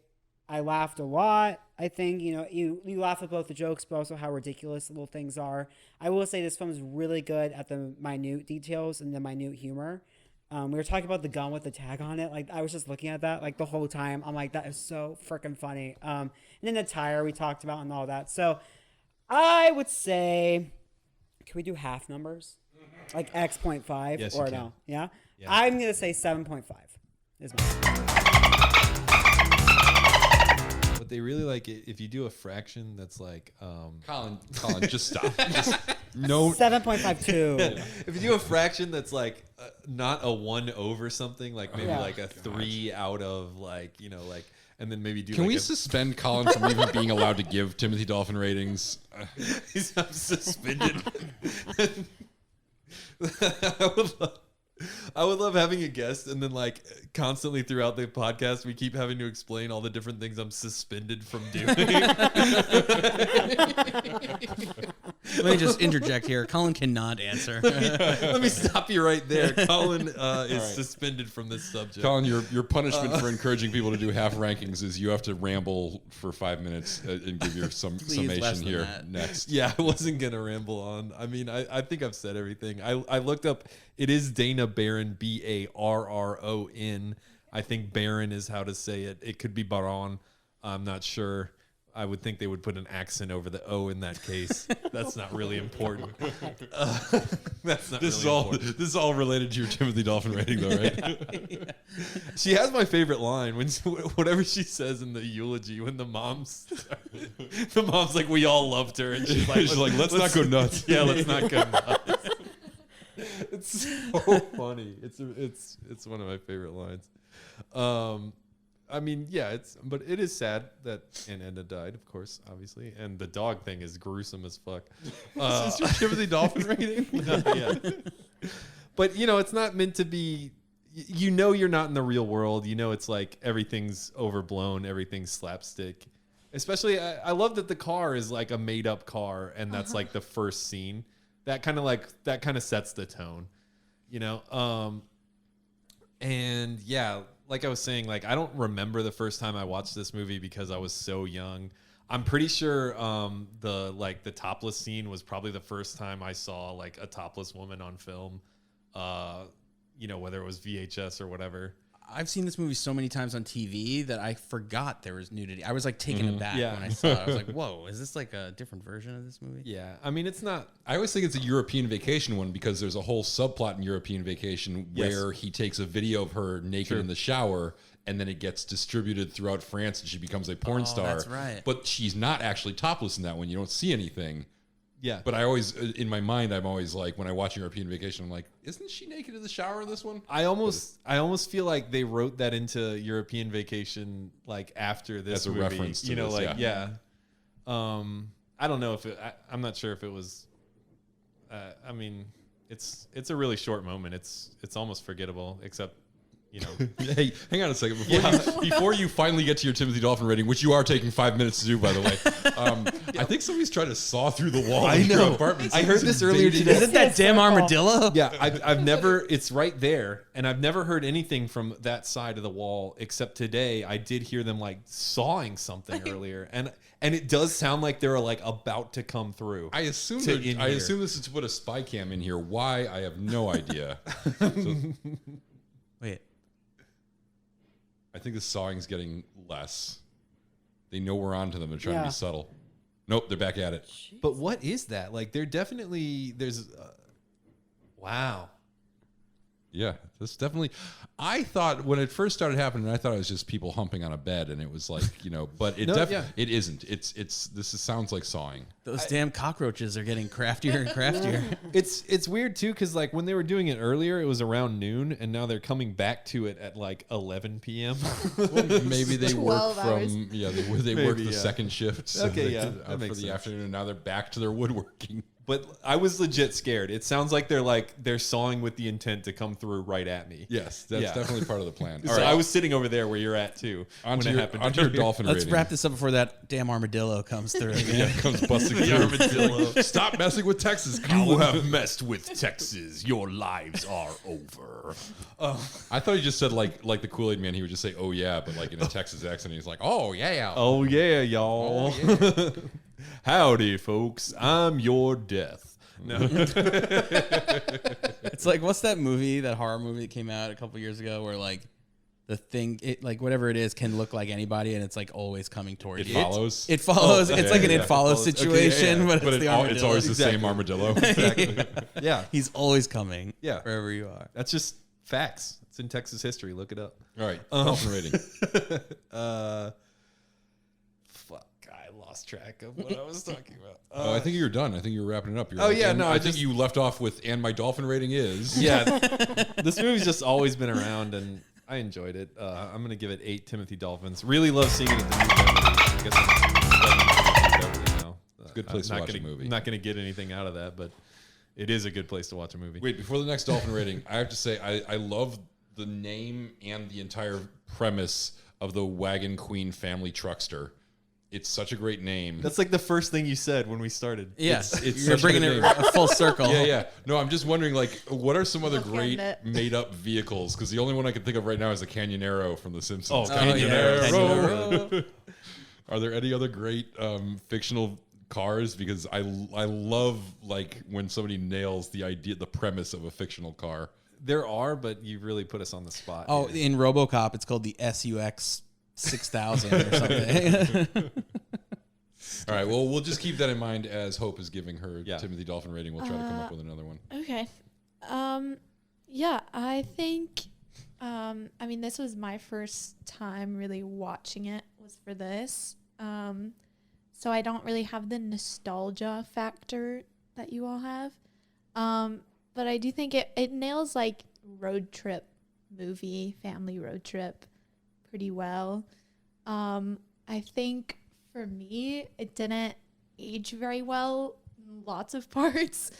I laughed a lot. I think, you laugh at both the jokes, but also how ridiculous little things are. I will say this film is really good at the minute details and the minute humor. We were talking about the gun with the tag on it. Like, I was just looking at that, like, the whole time. I'm like, that is so freaking funny. And then the tire we talked about and all that. So I would say, can we do half numbers? Like X.5? Yes, or you can. no? Yeah? Yeah. I'm going to say 7.5 is mine. But they really like it if you do a fraction that's like Colin, just stop. No. 7.52. if you do a fraction that's like not a 1 over something, like maybe like a 3 out of like, and then maybe do Can like we suspend Colin from even being allowed to give Timothy Dolphin ratings? He's suspended. I would love having a guest, and then like constantly throughout the podcast, we keep having to explain all the different things I'm suspended from doing. Let me just interject here. Colin cannot answer. Let me stop you right there. Colin is suspended from this subject. Colin, your punishment for encouraging people to do half rankings is you have to ramble for 5 minutes and give your summation here next. Yeah, I wasn't gonna ramble on. I mean, I think I've said everything. I looked up. It is Dana Barron, Barron. I think Barron is how to say it. It could be Baron. I'm not sure. I would think they would put an accent over the O in that case. That's not really important. That's not This really is important. this is all related to your Timothy Dolphin rating, though, right? She has my favorite line when whatever she says in the eulogy when the mom's like, we all loved her, and she's like, let's not go nuts. Yeah, let's not go nuts. It's so funny. It's one of my favorite lines. I mean, yeah, but it is sad that Aunt Edna died, of course, obviously, and the dog thing is gruesome as fuck. Is this your Timothy Dolphin rating? Yeah. But it's not meant to be. You're not in the real world. It's like everything's overblown, everything's slapstick. Especially, I love that the car is like a made up car, and that's like the first scene. That kind of sets the tone, and yeah, like I was saying, like I don't remember the first time I watched this movie because I was so young. I'm pretty sure the topless scene was probably the first time I saw like a topless woman on film, whether it was VHS or whatever. I've seen this movie so many times on TV that I forgot there was nudity. I was like taken aback when I saw it. I was like, whoa, is this like a different version of this movie? Yeah. I mean, it's not. I always think it's a European Vacation one because there's a whole subplot in European Vacation where he takes a video of her naked in the shower and then it gets distributed throughout France and she becomes a porn star. That's right. But she's not actually topless in that one. You don't see anything. Yeah. But I always, in my mind, I'm always like, when I watch European Vacation, I'm like, isn't she naked in the shower in this one? I almost feel like they wrote that into European Vacation like after this as a movie. reference to this, yeah. I don't know if I'm not sure if it was. I mean, it's a really short moment. It's almost forgettable, except. Hey, hang on a second. Before you finally get to your Timothy Dolphin rating, which you are taking 5 minutes to do, by the way, I think somebody's trying to saw through the wall of your apartment. I heard this earlier today. Isn't that damn armadillo? Yeah, I've never. It's right there, and I've never heard anything from that side of the wall except today. I did hear them like sawing something earlier, and it does sound like they're like about to come through. I assume this is to put a spy cam in here. Why? I have no idea. Wait. I think the sawing's getting less. They know we're onto them. They're trying to be subtle. Nope, they're back at it. But what is that? Like, there's wow. Yeah, this definitely. I thought when it first started happening, I thought it was just people humping on a bed, and it was like, but it it isn't. Sounds like sawing. Those damn cockroaches are getting craftier and craftier. It's weird too, because like when they were doing it earlier, it was around noon, and now they're coming back to it at like 11 p.m. Well, maybe they work 12 hours. from they work the second shift. So Okay, they yeah, out that for makes the sense. afternoon, and now they're back to their woodworking. But I was legit scared. It sounds like they're sawing with the intent to come through right at me. Yes, that's definitely part of the plan. So I was sitting over there where you're at too. Onto when your, it happened. onto your dolphin Let's rating. wrap this up before that damn armadillo comes through. Yeah, comes busting through. armadillo. Stop messing with Texas, You Colin. have messed with Texas. Your lives are over. I thought he just said like the Kool-Aid Man. He would just say, "Oh yeah," but like in a Texas accent, he's like, "Oh yeah." Oh yeah, y'all. Howdy, folks. I'm your death. No. It's like, what's that movie, that horror movie that came out a couple years ago where like the thing, like whatever it is can look like anybody and it's like always coming towards It you. follows. It follows. It's like an yeah. It Follows situation, but it's the armadillo. it's always the same armadillo. Exactly. Yeah. He's always coming. Yeah. Wherever you are. That's just facts. It's in Texas history. Look it up. All right, dolphin rating. Fuck. I lost track of what I was talking about. Oh, I think you're done. I think you're wrapping it up. You're Oh, yeah, no, I I think just- you left off with, and my dolphin rating is. Yeah. This movie's just always been around, and I enjoyed it. I'm going to give it 8 Timothy Dolphins. Really love seeing it at the New Beverly. I guess I'm Beverly now. It's a good place to watch a movie. I'm not going to get anything out of that, but it is a good place to watch a movie. Wait, before the next dolphin rating, I have to say I love the name and the entire premise of the Wagon Queen family truckster. It's such a great name. That's like the first thing you said when we started. Yes, it's you're such a bringing good it name. a full circle. Yeah. No, I'm just wondering, like, what are some other Look great at it. made-up vehicles? Because the only one I can think of right now is the Canyonero from The Simpsons. Oh, Canyonero. Are there any other great fictional cars? Because I love like when somebody nails the premise of a fictional car. There are, but you really put us on the spot. Oh, here. in RoboCop, it's called the SUX 6000 or something. All right, well, we'll just keep that in mind as Hope is giving her Yeah. Timothy Dolphin rating. We'll try to come up with another one. Okay. Yeah, I think I mean this was my first time really watching it was for this. So I don't really have the nostalgia factor that you all have. But I do think it nails like road trip movie, family road trip pretty well. I think for me it didn't age very well in lots of parts.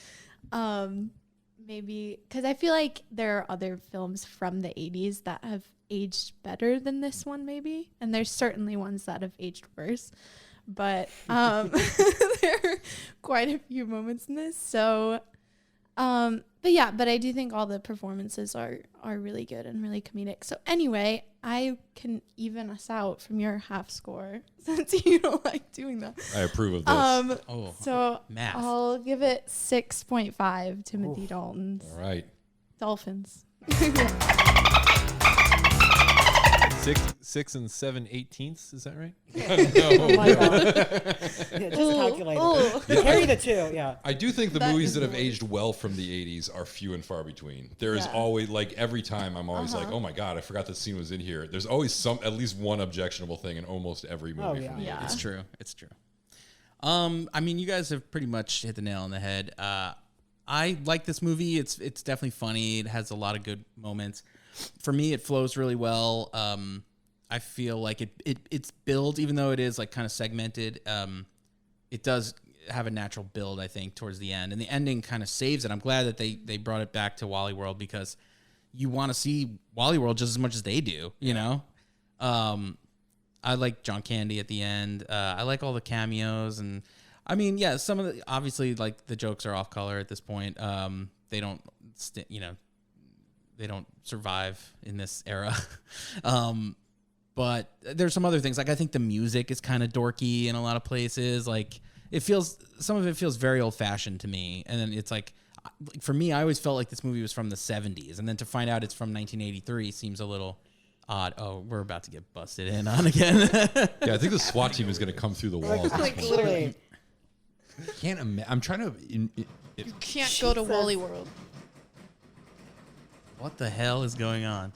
Maybe because I feel like there are other films from the 80s that have aged better than this one, maybe. And there's certainly ones that have aged worse. But there are quite a few moments in this. So, but I do think all the performances are really good and really comedic. So anyway, I can even us out from your half score since you don't like doing that. I approve of this. So math. I'll give it 6.5 Timothy Daltons. All right. Dolphins. 6 and 7/18ths. Is that right? Oh my god. Yeah, just calculate it. Carry the 2, yeah. I do think the That movies is that have really- aged well from the 80s are few and far between. There is Yeah. always, like, every time I'm always like, oh my God, I forgot this scene was in here. There's always at least one objectionable thing in almost every movie Oh, from yeah. the Yeah. 80s. It's true. It's true. I mean, you guys have pretty much hit the nail on the head. I like this movie. It's definitely funny. It has a lot of good moments. For me, it flows really well. I feel like it's build, even though it is like kind of segmented. It does have a natural build, I think, towards the end, and the ending kind of saves it. I'm glad that they brought it back to Wally World because you want to see Wally World just as much as they do. You know. I like John Candy at the end. I like all the cameos, and I mean, yeah, some of the obviously like the jokes are off color at this point. They don't, they don't survive in this era. But there's some other things. Like I think the music is kind of dorky in a lot of places. Like some of it feels very old fashioned to me. And then it's like, for me, I always felt like this movie was from the 70s, and then to find out it's from 1983 seems a little odd. Oh, we're about to get busted in on again. Yeah, I think the SWAT team is going to come through the walls. Like literally. Can't imagine. I'm trying to. You can't go to Wally World. What the hell is going on?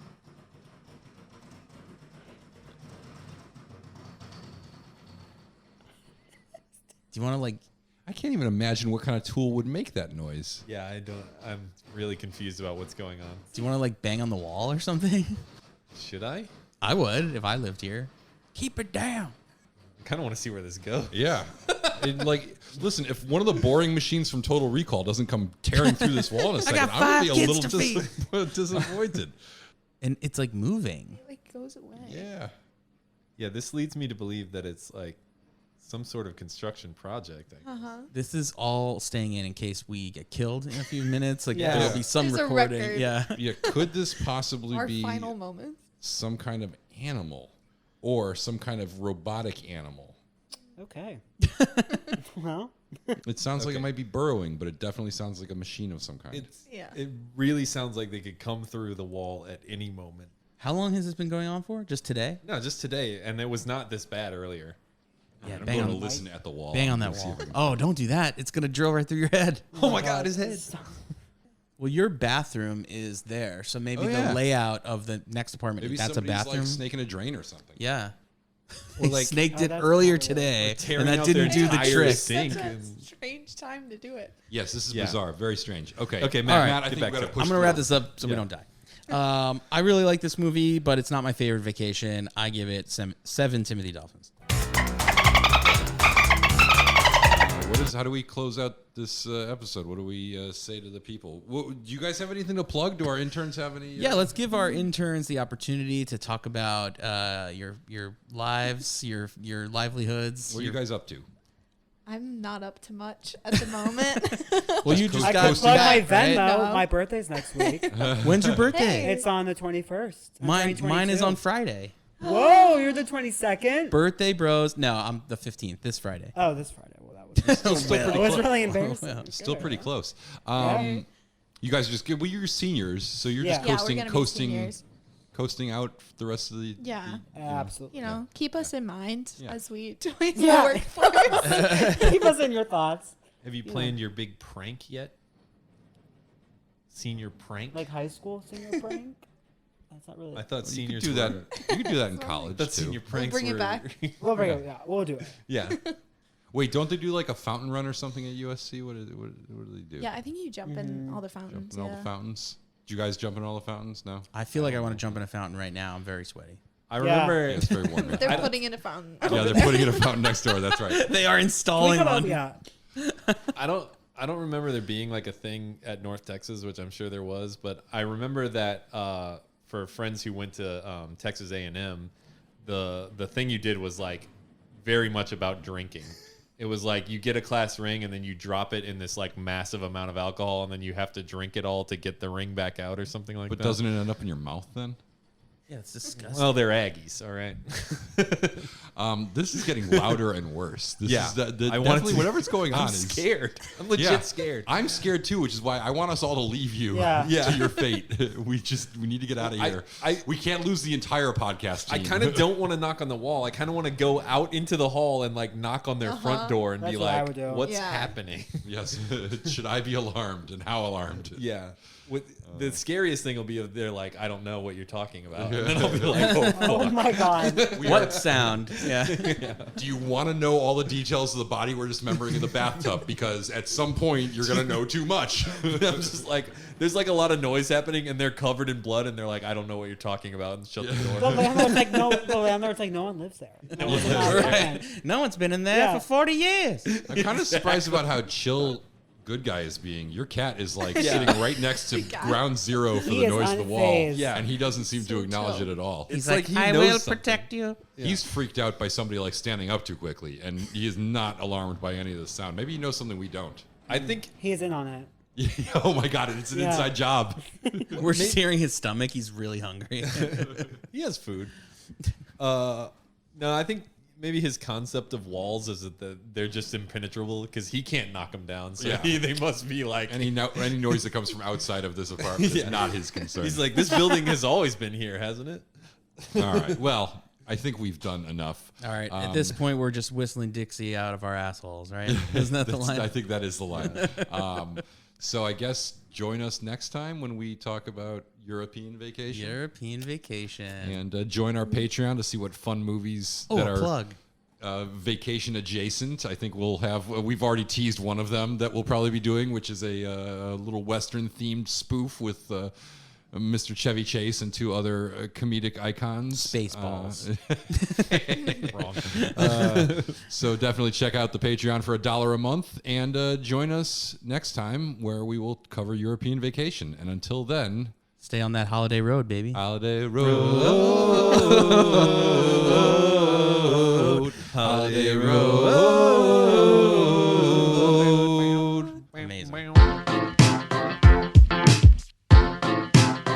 Do you want to like? I can't even imagine what kind of tool would make that noise. Yeah, I don't. I'm really confused about what's going on. Do you want to like bang on the wall or something? Should I? I would if I lived here. Keep it down. I kind of want to see where this goes. Yeah. Listen, if one of the boring machines from Total Recall doesn't come tearing through this wall in a second, got I'm going to be a 5 little kids to disappointed. And it's like moving. It like goes away. Yeah. Yeah, this leads me to believe that it's like some sort of construction project. This is all staying in case we get killed in a few minutes. Like Yeah. there'll be some There's a recording. record. Yeah. Yeah, could this possibly Our be final moments. some kind of animal or some kind of robotic animal? Okay. Well, It sounds like it might be burrowing, but it definitely sounds like a machine of some kind. It really sounds like they could come through the wall at any moment. How long has this been going on for? Just today? No, just today, and it was not this bad earlier. Yeah, I'm bang going to on, listen at the wall. bang on that wall. Oh, don't do that. It's going to drill right through your head. Oh my God, his head! Well, your bathroom is there, so maybe Oh, yeah. the layout of the next apartment, Maybe that's a somebody's bathroom. like snaking a drain or something. Yeah. Or They like snaked Oh, it that's earlier probably today, tearing and that out didn't their do the entire trick. sink. That's a and- strange time to do it. Yes, this is Yeah. bizarre. Very strange. Okay. Okay, All Matt, right, Matt, I get think back we got to to it. push I'm going to wrap through. this up so we don't die. I really like this movie, but it's not my favorite vacation. I give it 7 Timothy Dolphins. How do we close out this episode? What do we say to the people? Do you guys have anything to plug? Do our interns have any? Yeah, let's give our interns the opportunity to talk about your lives, your livelihoods. What are you guys up to? I'm not up to much at the moment. Well, you just I got can plug my back, right? Venmo. No. My birthday's next week. When's your birthday? It's on the 21st. I'm Mine turning is 22. on Friday. Whoa, you're the 22nd? Birthday bros. No, I'm the 15th. This Friday. Oh, this Friday. Well, that was. Well, It was really embarrassing. well. Still pretty close. Yeah. You guys are just good. Well, you're seniors, so you're Yeah. just Yeah, we're coasting, gonna be coasting, seniors. coasting out the rest of the. Yeah. Absolutely. You know, keep us in mind Yeah. as we join Yeah. the workforce. Keep us in your thoughts. Have you planned your big prank yet? Senior prank? Like high school senior prank? That's not really. I thought You could seniors do that. were- You could do that in college I thought too. senior pranks bring it were- back. We'll bring it. Yeah, we'll do it. yeah. Wait, don't they do like a fountain run or something at USC? What do they do? Yeah, I think you jump in all the fountains. Jump in all the fountains. Did you guys jump in all the fountains? No. I feel like I want to jump in a fountain right now. I'm very sweaty. I remember. Yeah, it's very warm. there. They're putting in a fountain. Yeah, they're putting in a fountain next door. That's right. They are We installing could all- one. yeah. I don't remember there being like a thing at North Texas, which I'm sure there was, but I remember that for friends who went to Texas A&M, the thing you did was like very much about drinking. It was like you get a class ring and then you drop it in this like massive amount of alcohol and then you have to drink it all to get the ring back out or something like But that. doesn't it end up in your mouth then? Yeah, it's disgusting. Well, they're Aggies, all right. This is getting louder and worse. This Yeah. is the, I want definitely to- whatever's going on I'm is scared. I'm legit Yeah. scared. I'm scared too, which is why I want us all to leave you Yeah. to your fate. We need to get out of here. We can't lose the entire podcast I team. kind of don't want to knock on the wall. I kind of want to go out into the hall and like knock on their front door and That's be what I like, would do. "What's Yeah. happening?" Yes. Should I be alarmed and how alarmed? Yeah. The scariest thing will be if they're like, "I don't know what you're talking about," and then I'll be like, "Oh, Oh fuck." my god. What sound? Yeah. Do you want to know all the details of the body we're dismembering in the bathtub? Because at some point you're gonna know too much. I'm just like, there's like a lot of noise happening, and they're covered in blood, and they're like, "I don't know what you're talking about," and shut the The door. landlord's like, no one lives there. No one's allowed in. Right. No one's been in there Yeah. for 40 years. I'm kind of surprised about how chill Good Guy is being. Your cat is like Yeah. sitting right next to guy. ground zero for He the is noise of the wall. unfazed. Yeah. And he doesn't seem to acknowledge chill. it at all. It's He's like like, he I knows will something. protect you. He's freaked out by somebody like standing up too quickly, and he is not alarmed by any of the sound. Maybe he knows something we don't. I think He's in on it. Oh my god, it's an Yeah. inside job. We're just hearing his stomach. He's really hungry. he has food. No, I think maybe his concept of walls is that they're just impenetrable because he can't knock them down. So Yeah. they must be like. Any noise that comes from outside of this apartment Yeah. is not his concern. He's like, this building has always been here, hasn't it? all right. Well, I think we've done enough. All right. At this point, we're just whistling Dixie out of our assholes, right? Isn't that the line? I think that is the line. So I guess join us next time when we talk about European Vacation. European Vacation. And join our Patreon to see what fun movies that are plug. Vacation adjacent. I think we've already teased one of them that we'll probably be doing, which is a little Western themed spoof with Mr. Chevy Chase and two other comedic icons. Spaceballs. Wrong. So definitely check out the Patreon for $1 a month and join us next time where we will cover European Vacation. And until then, stay on that holiday road, baby. Holiday road. Holiday road. Amazing.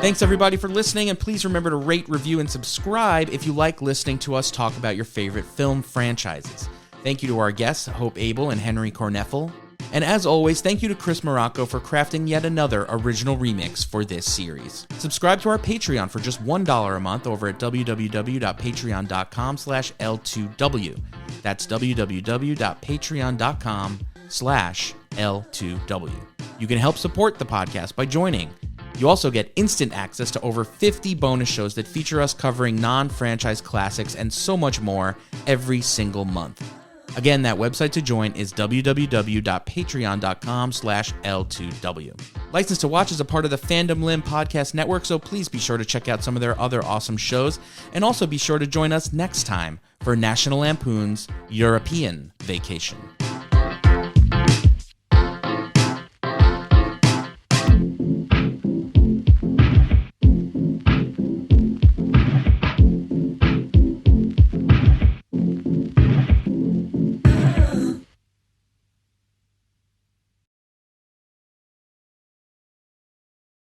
Thanks, everybody, for listening, and please remember to rate, review, and subscribe if you like listening to us talk about your favorite film franchises. Thank you to our guests, Hope Abel and Henry Korneffel. And as always, thank you to Chris Morocco for crafting yet another original remix for this series. Subscribe to our Patreon for just $1 a month over at www.patreon.com/L2W. That's www.patreon.com/L2W. You can help support the podcast by joining. You also get instant access to over 50 bonus shows that feature us covering non-franchise classics and so much more every single month. Again, that website to join is www.patreon.com/L2W. License to Watch is a part of the Fandom Limb Podcast Network, so please be sure to check out some of their other awesome shows, and also be sure to join us next time for National Lampoon's European Vacation.